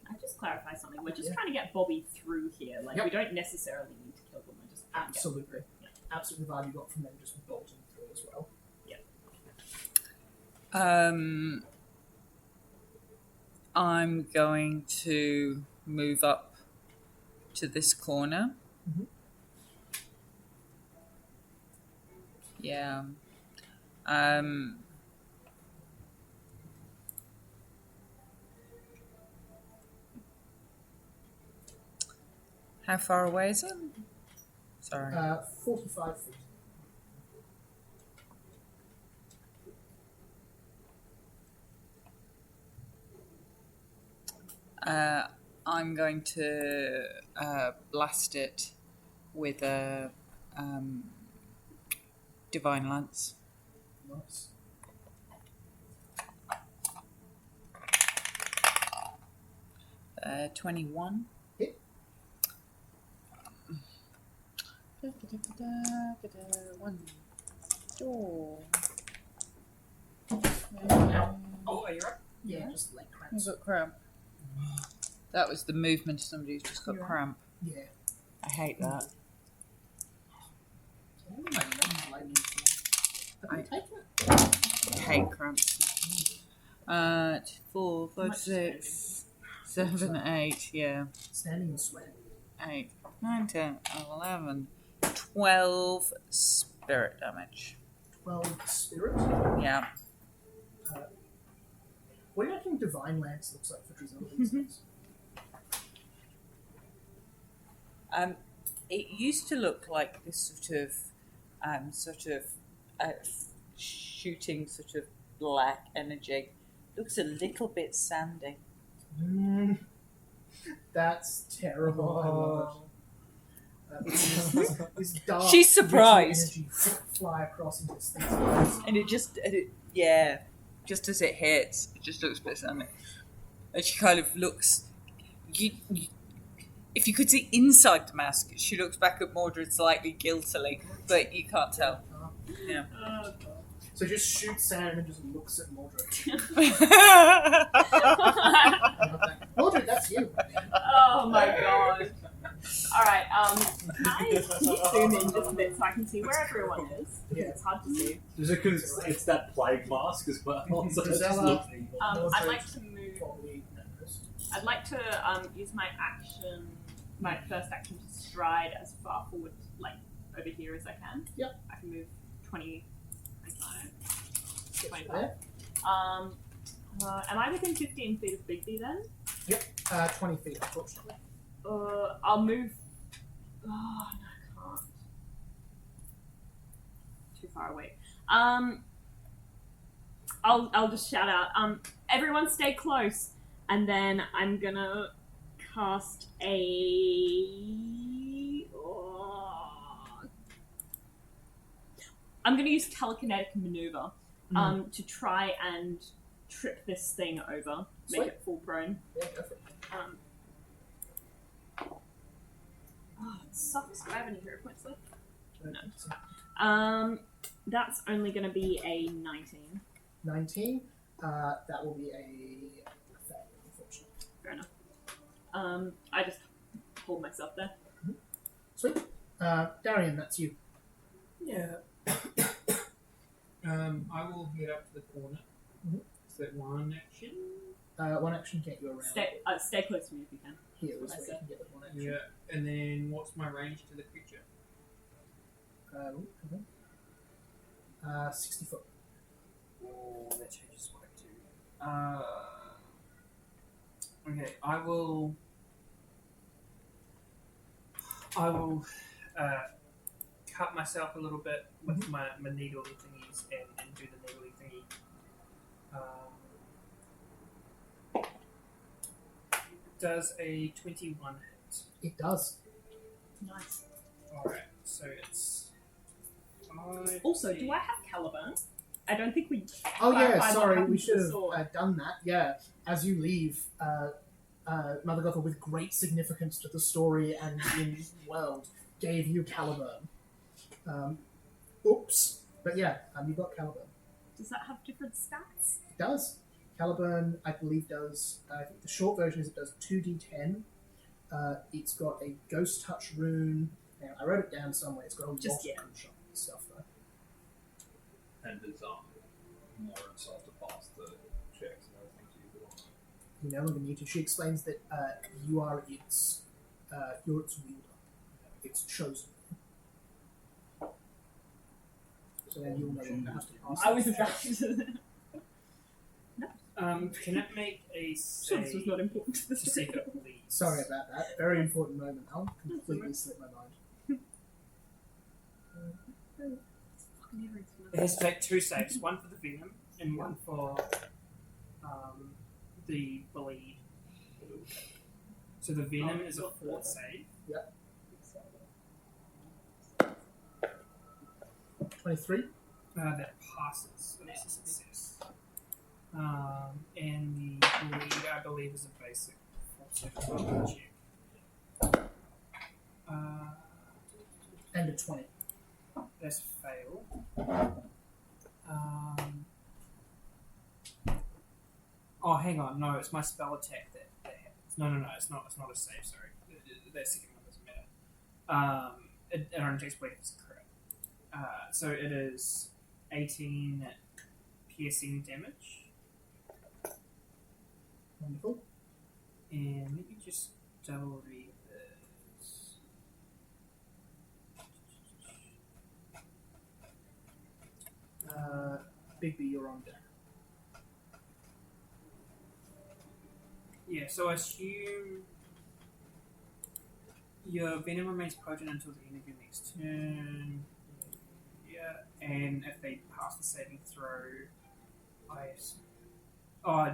Can I just clarify something? We're just trying to get Bobby through here. Like, we don't necessarily need to kill them. We're just trying to get Absolutely. them through. Absolutely the vibe you got from them just bolting through as well. I'm going to move up to this corner. Mhm. Yeah. How far away is it? Sorry. 45 feet. I'm going to blast it with a divine lance. Nice. Uh, 21. Hit. One. Door. Oh, are you up? Yeah, just leg I've cramps. got cramp. That was the movement of somebody who's just got You're right. cramp. Yeah. I hate that. I hate cramps. 4, 5, 6, 7, 8, yeah. Standing and sweating. 8, 9, 10, 11, 12 spirit damage. 12 spirit. Yeah. What do you reckon Divine Lance looks like for Drizzle these days? It used to look like this sort of shooting sort of black energy. Looks a little bit sandy. That's terrible. I love it. This dark, She's surprised. energy fly across into this thing. And just as it hits, it just looks a bit sandy. And she kind of looks. If you could see inside the mask, she looks back at Mordred slightly guiltily, but you can't tell. Yeah. So just shoots Sam and just looks at Mordred. Mordred, that's you. Oh my god. Alright, can I zoom in just a bit so I can see where everyone is? Yeah. It's hard to see. Because it's that plague mask as well. So it just looks evil. I'd like to move. I'd like to use my first action to stride as far forward, like over here as I can. Yep. I can move 20, 25. There. Am I within 15 feet of Big D then? Yep. 20 feet, unfortunately. I'll move. Oh, no, I can't. Too far away. I'll just shout out. Everyone stay close. And then I'm gonna cast I'm gonna use telekinetic maneuver to try and trip this thing over, make it full prone. Yeah, go for it. It sucks. Do I have any hero points left? No. That's only gonna be a 19. 19. That will be a fail, unfortunately. Fair enough. I just hold myself there. Sweet. Darian, that's you. Yeah. I will head up to the corner. Is that one action? One action get you around. Stay close to me if you can. Here is where you can get with one action. Yeah. And then what's my range to the creature? 60 foot. Oh, that changes what I do. Okay, I will cut myself a little bit with my needle thingies and do the needly thingy. Does a 21 hit? It does. Nice. Alright, so it's 5. Also, do I have Caliburn? I don't think we. Oh yeah, clarified what sorry, happened we to should the have sword. done that. Yeah, as you leave, Mother Gothel, with great significance to the story and in the world, gave you Caliburn. Oops, but yeah, you got Caliburn. Does that have different stats? It does. Caliburn, I believe, does. I think the short version is it does 2d10. It's got a Ghost Touch rune. Now, I wrote it down somewhere. It's got a lot of shop stuff though. And there's more insult to pass the checks and everything to you. You no longer need to. She explains that you are you're its wielder. It's chosen. So then you'll no longer have to pass. I was distracted. Can it make a save? This was not important to the to see if story. it bleeds? Sorry about that. Very important moment. I'll completely slip my mind. It has to take 2 saves, one for the venom and one for the bleed. So the venom is a 4th save. Yep. 23. That passes. So that's a success. And the bleed, I believe, is a basic 4th check. And a 20. That's a fail. Oh, hang on. No, it's my spell attack that happens. No. It's not a save. Sorry, that second one doesn't matter. It only takes place as a crit. So it is 18 piercing damage. Wonderful. And let me just double read this. Bigby, you're on deck. Yeah, so I assume your venom remains potent until the end of your next turn. Yeah, and if they pass the saving throw,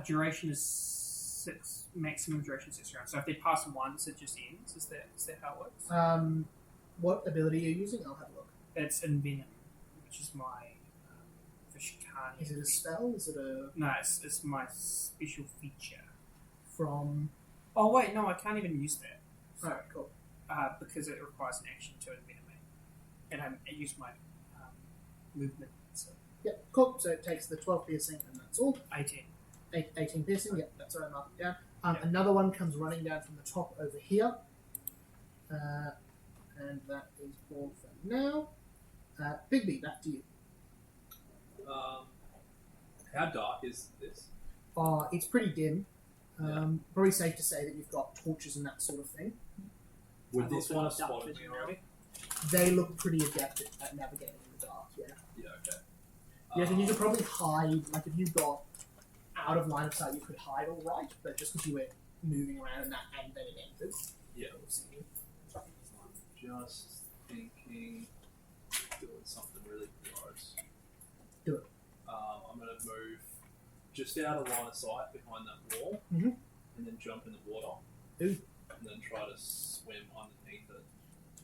duration is 6. Maximum duration 6 rounds. So if they pass once, it just ends. Is that how it works? What ability are you using? I'll have a look. It's envenom, which is my Vishkani. Is it a spell? Is it a No, it's my special feature. from? Oh wait, no, I can't even use that. Alright, cool. Because it requires an action to envenomate, and I use my movement. So Yeah, cool. So it takes the 12 piercing, and that's all. 18. 18 piercing. Yep, that's alright. Mark it down. Yeah. Another one comes running down from the top over here, and that is all for now. Bigby, back to you. How dark is this? It's pretty dim. Probably safe to say that you've got torches and that sort of thing. Would this one have spotted me already? They look pretty adept at navigating in the dark, yeah. Yeah, okay. Yeah, then you could probably hide, like if you got out of line of sight, you could hide all right, but just because you were moving around and that, and then it ended. Yeah. We'll see you. I'm just thinking, doing something really gross. Do it. I'm going to move just out of line of sight behind that wall, Mhm. and then jump in the water. Ooh. And then try to swim underneath it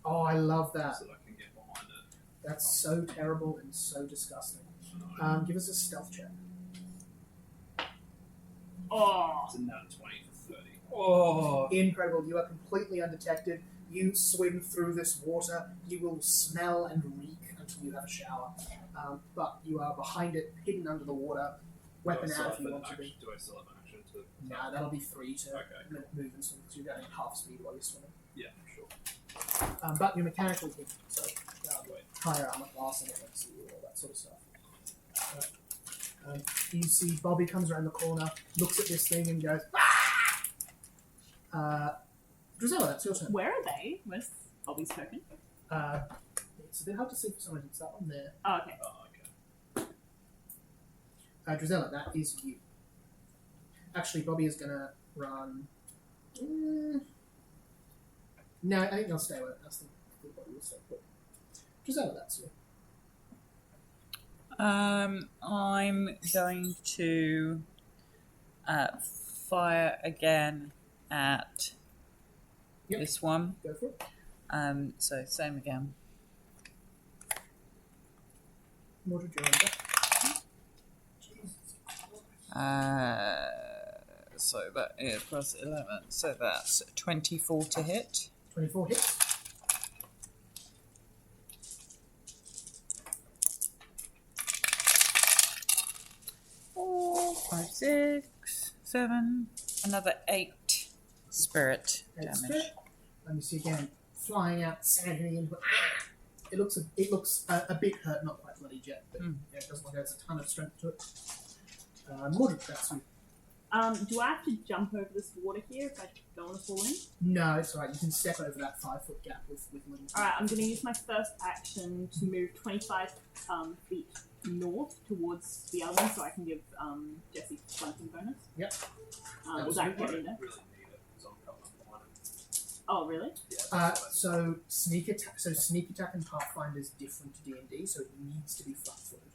Oh, I love that. so that I can get behind it. That's so terrible and so disgusting. Give us a stealth check. Oh, It's a nat 20 for 30. oh, Incredible. You are completely undetected. You swim through this water. You will smell and reek until you have a shower. But you are behind it, hidden under the water. Weapon Do I still out if have you an want to action- be. Do I still have an action to? Nah, that'll be 3 to Okay, cool. move and swim because you're going half speed while you're swimming. Yeah, sure. But you're mechanically hidden, so Wait. higher armor class and it lets you all that sort of stuff. You see Bobby comes around the corner, looks at this thing and goes, "Ah!" Drizella, that's your turn. Where are they? Where's Bobby's token? It's a bit hard to see for some reason. It's that one there. Oh, okay. Oh, okay. Drizella, that is you. Actually, Bobby is going to run... No, I think I'll stay with it. I think Bobby will stay put. Drizella, that's you. I'm going to fire again at Yep. this one. Go for it. So same again. Mordred, you're on deck. So that is plus 11. So that's 24 to hit. 24 hits. 4, 5, 6, 7. Another 8 spirit That's damage. it. Let me see again. Flying out, sanding into it. It looks a bit hurt, not quite bloodied yet, but yeah, it doesn't look like there's a ton of strength to it. Mordred, that's you. Do I have to jump over this water here if I don't want to fall in? No, it's alright. You can step over that 5-foot gap with little. Alright, I'm going to use my first action to move 25 feet north towards the other one so I can give Jesse flanking bonus. Yep. Was that get in there? Really need it because I'm coming up behind him. Oh, really? Yeah. So sneak attack and Pathfinder is different to D&D, so it needs to be flat-footed.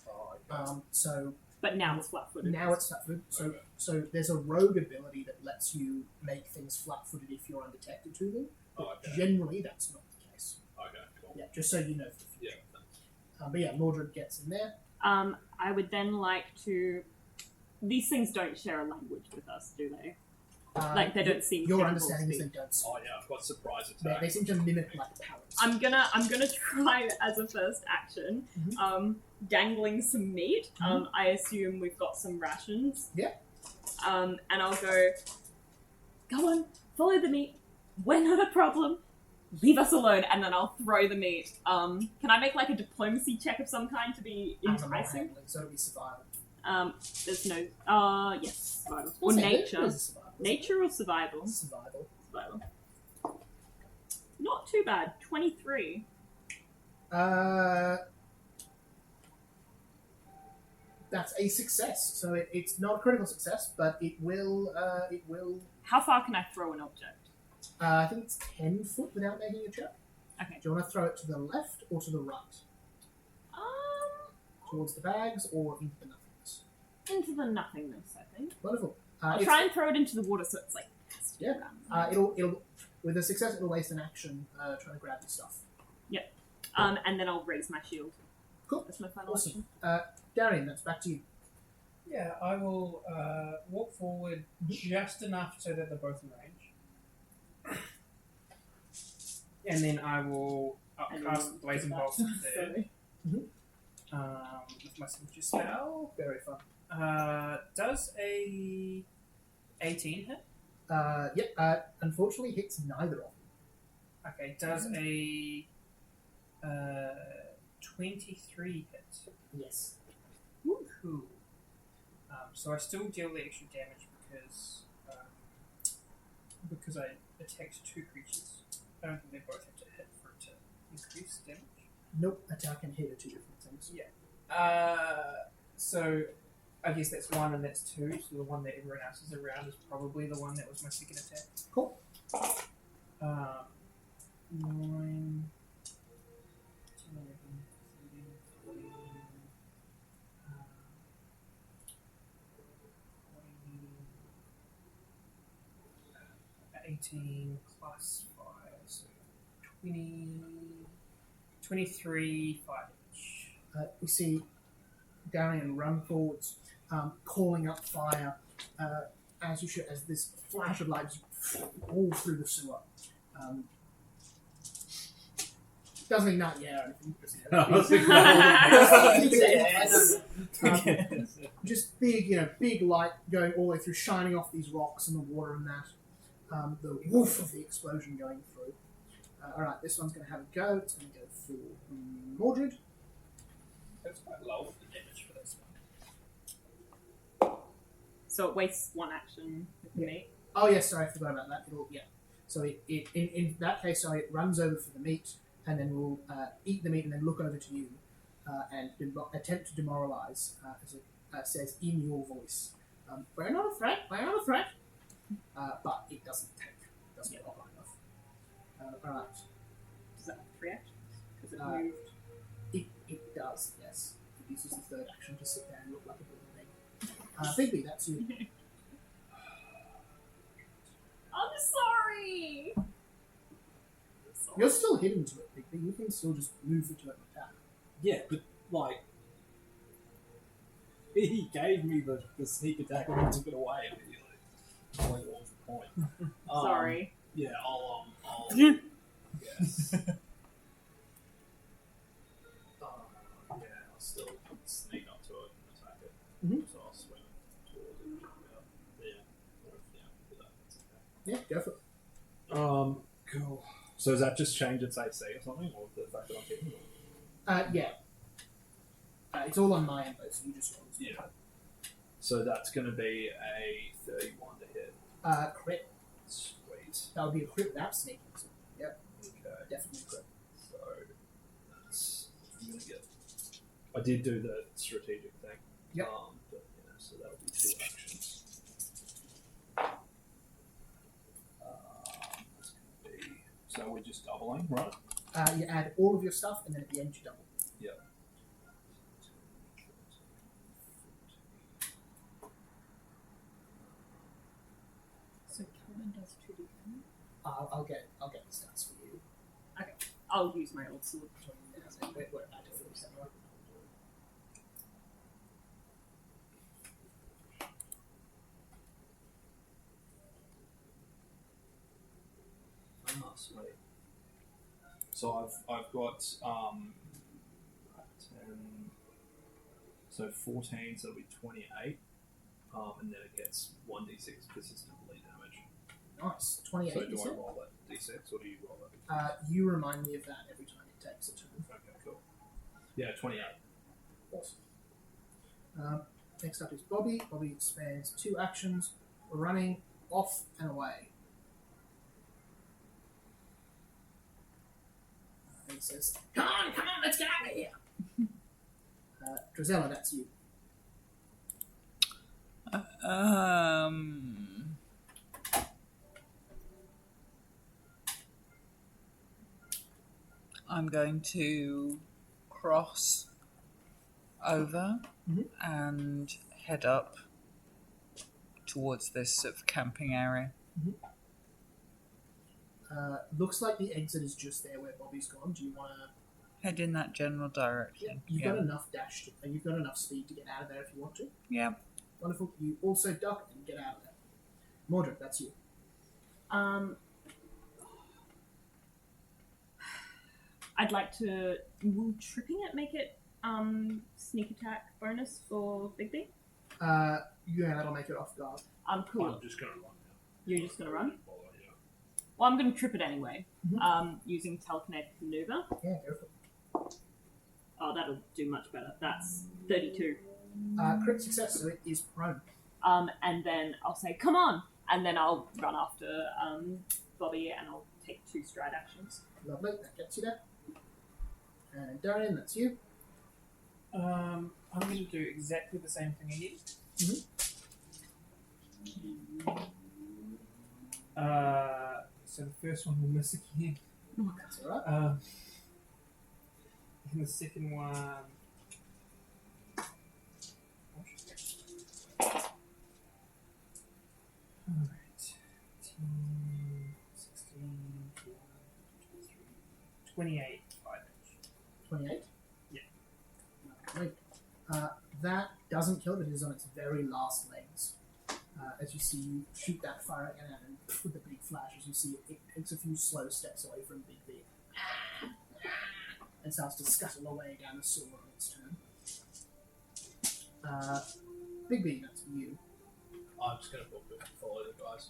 Oh, okay. But now it's flat-footed. Now it's flat-footed. So Okay. so there's a rogue ability that lets you make things flat-footed if you're undetected to them. But Oh, okay. generally, that's not the case. Okay, cool. Yeah, just so you know. Yeah, thanks. But yeah, Mordred gets in there. I would then like to... These things don't share a language with us, do they? Like, they don't seem Your capable understanding of is they speak. don't. Oh yeah, I've got surprise They attack. seem to mimic like parrots. I'm gonna try as a first action, dangling some meat. I assume we've got some rations. Yeah. And I'll go on, follow the meat. We're not a problem. Leave us alone. And then I'll throw the meat. Can I make like a diplomacy check of some kind to be Animal enticing? handling, so it'll be survival. There's no. Yes, survival. Or What's that? nature. What is survival? Nature or survival? Survival. Survival. Not too bad. 23. That's a success. So it's not a critical success, but it will. How far can I throw an object? I think it's 10 foot without making a check. Okay. Do you want to throw it to the left or to the right? Towards the bags or into the nothingness? Into the nothingness, I think. Wonderful. I'll try and throw it into the water so it's like. Yeah. It'll with a success. It'll waste an action trying to grab the stuff. Yep. And then I'll raise my shield. Cool. That's my final Awesome. action. Darian, that's back to you. Yeah, I will walk forward just enough so that they're both in range. And then I will cast Blazing Bolt third. With my signature spell. Very fun. Does a 18 hit? Yep. Unfortunately, hits neither of them. Okay, does a 23 hit? Yes. Cool. So I still deal the extra damage because I attacked two creatures. I don't think they both have to hit for it to increase damage. Nope. Attack and hit are two different things. Yeah. So I guess that's one and that's two. So the one that everyone else is around is probably the one that was my second attack. Cool. 9, 10, 11, 13, 18 plus 5, so 20, 23 fire damage. We see Darian run forwards, calling up fire as you shoot, as this flash of light all through the sewer. Doesn't ignite the air or anything. Just big light going all the way through, shining off these rocks and the water and that. The woof of the explosion going through. Alright, this one's going to have a go. It's going to go for Mordred. That's quite low for the damage for this one. So it wastes one action with the meat. Oh, yes, sorry, I forgot about that. So in that case, it runs over for the meat, and then will eat the meat and then look over to you and attempt to demoralize, as it says in your voice. We're not a threat, but it doesn't pop high enough. Alright. Does that have 3 actions? Because it moved. It does, yes. It uses the third action to sit there and look like a building. Bigby, that's you. I'm sorry! You're still hidden to it, Bigby. You can still just move into it and attack. Yeah, but he gave me the sneak attack and he took it away immediately. What was the point? Sorry. Yeah, I'll Yeah. Yes. I'll still sneak up to it and attack it. Mhm. So I'll swing towards it. That's okay. Yeah, go for it. Cool. So does that just change its AC or something, or the fact that I'm hitting it? Yeah. It's all on my end, though, so you just roll. Yeah. So that's going to be a 31 to hit. Crit. Sweet. That would be a crit without sneaking. So, yep, Okay. definitely a crit. So that's I'm going to get. I did do the strategic thing. Yep. But, so that would be 2 actions. That's going to be. So we're just doubling, right? You add all of your stuff, and then at the end you double. Yep. So Calvin does 2d10. I'll get the stats for you. I'll use my old sword. We're about to finish that one. Sweet. So I've got 10, so 14, so it'll be 28, and then it gets 1d6 persistent bleed damage. Nice. 28. So do you I said? roll that d6 or do you roll it? You remind me of that every time it takes a turn. Okay, cool. Yeah, 28. Awesome. Next up is Bobby. Bobby spends 2 actions running off and away. And he says, come on, let's get out of here. Drizella, that's you. I'm going to cross over and head up towards this sort of camping area. Looks like the exit is just there where Bobby's gone. Do you want to head in that general direction? You've got enough dash. You've got enough speed to get out of there if you want to. Yeah. Wonderful. You also duck and get out of there. Mordred, that's you. I'd like to. Will tripping it make it sneak attack bonus for Big B? Yeah, that'll make it off guard. Cool. I'm just going to run now. You're just gonna run? Yeah. Well, I'm gonna trip it anyway. Using telekinetic maneuver. Yeah, go for it. Oh, that'll do much better. That's 32. Crit success, so it is prone. And then I'll say, come on! And then I'll run after Bobby and I'll take 2 stride actions. Lovely, that gets you there. And Darian, that's you. I'm going to do exactly the same thing again. So the first one will miss again. That's alright. And the second one. Alright. 10, 16, 23, 28. 28? Yeah. Wait. That doesn't kill it. It is on its very last legs. As you see, you shoot that fire again and with the big flash, as you see it takes a few slow steps away from Big B. And starts to scuttle away down the sewer on its turn. Big B, that's you. I'm just going to follow the guys.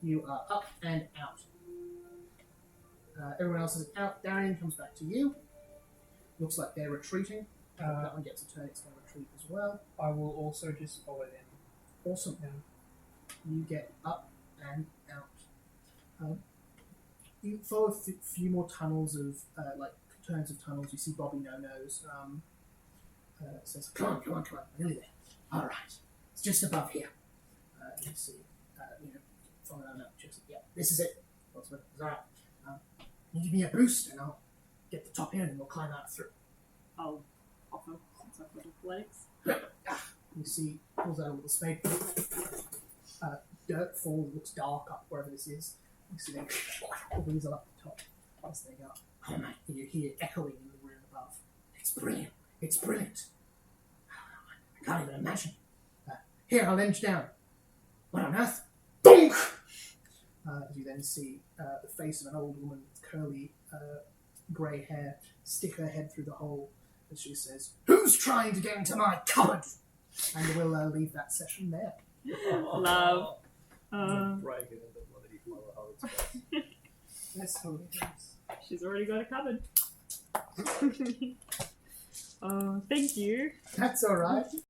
You are up and out. Everyone else is out. Darian comes back to you. Looks like they're retreating. That one gets a turn, it's going to retreat as well. I will also just follow them. Awesome. Yeah. You get up and out. You follow a few more tunnels of, turns of tunnels. You see Bobby No-Nos. Says, come on, nearly there. All right, it's just above here. You see, follow that up. Just, yeah, this is it. All right. You give me a boost, and I'll get the top end, and we'll climb out through. I'll offer since I've got athletics. You see, pulls out a little spade. Dirt falls, looks dark up wherever this is. You see them weasel up the top as they go. Oh my! You hear echoing in the room above. It's brilliant. It's brilliant. I can't even imagine. Here, I'll lunge down. What on earth? Bonk! As you then see the face of an old woman with curly grey hair stick her head through the hole as she says, "Who's trying to get into my cupboard?" And we'll leave that session there. Love. Break it into bloody lower hull space. That's hilarious. She's already got a cupboard. Thank you. That's all right.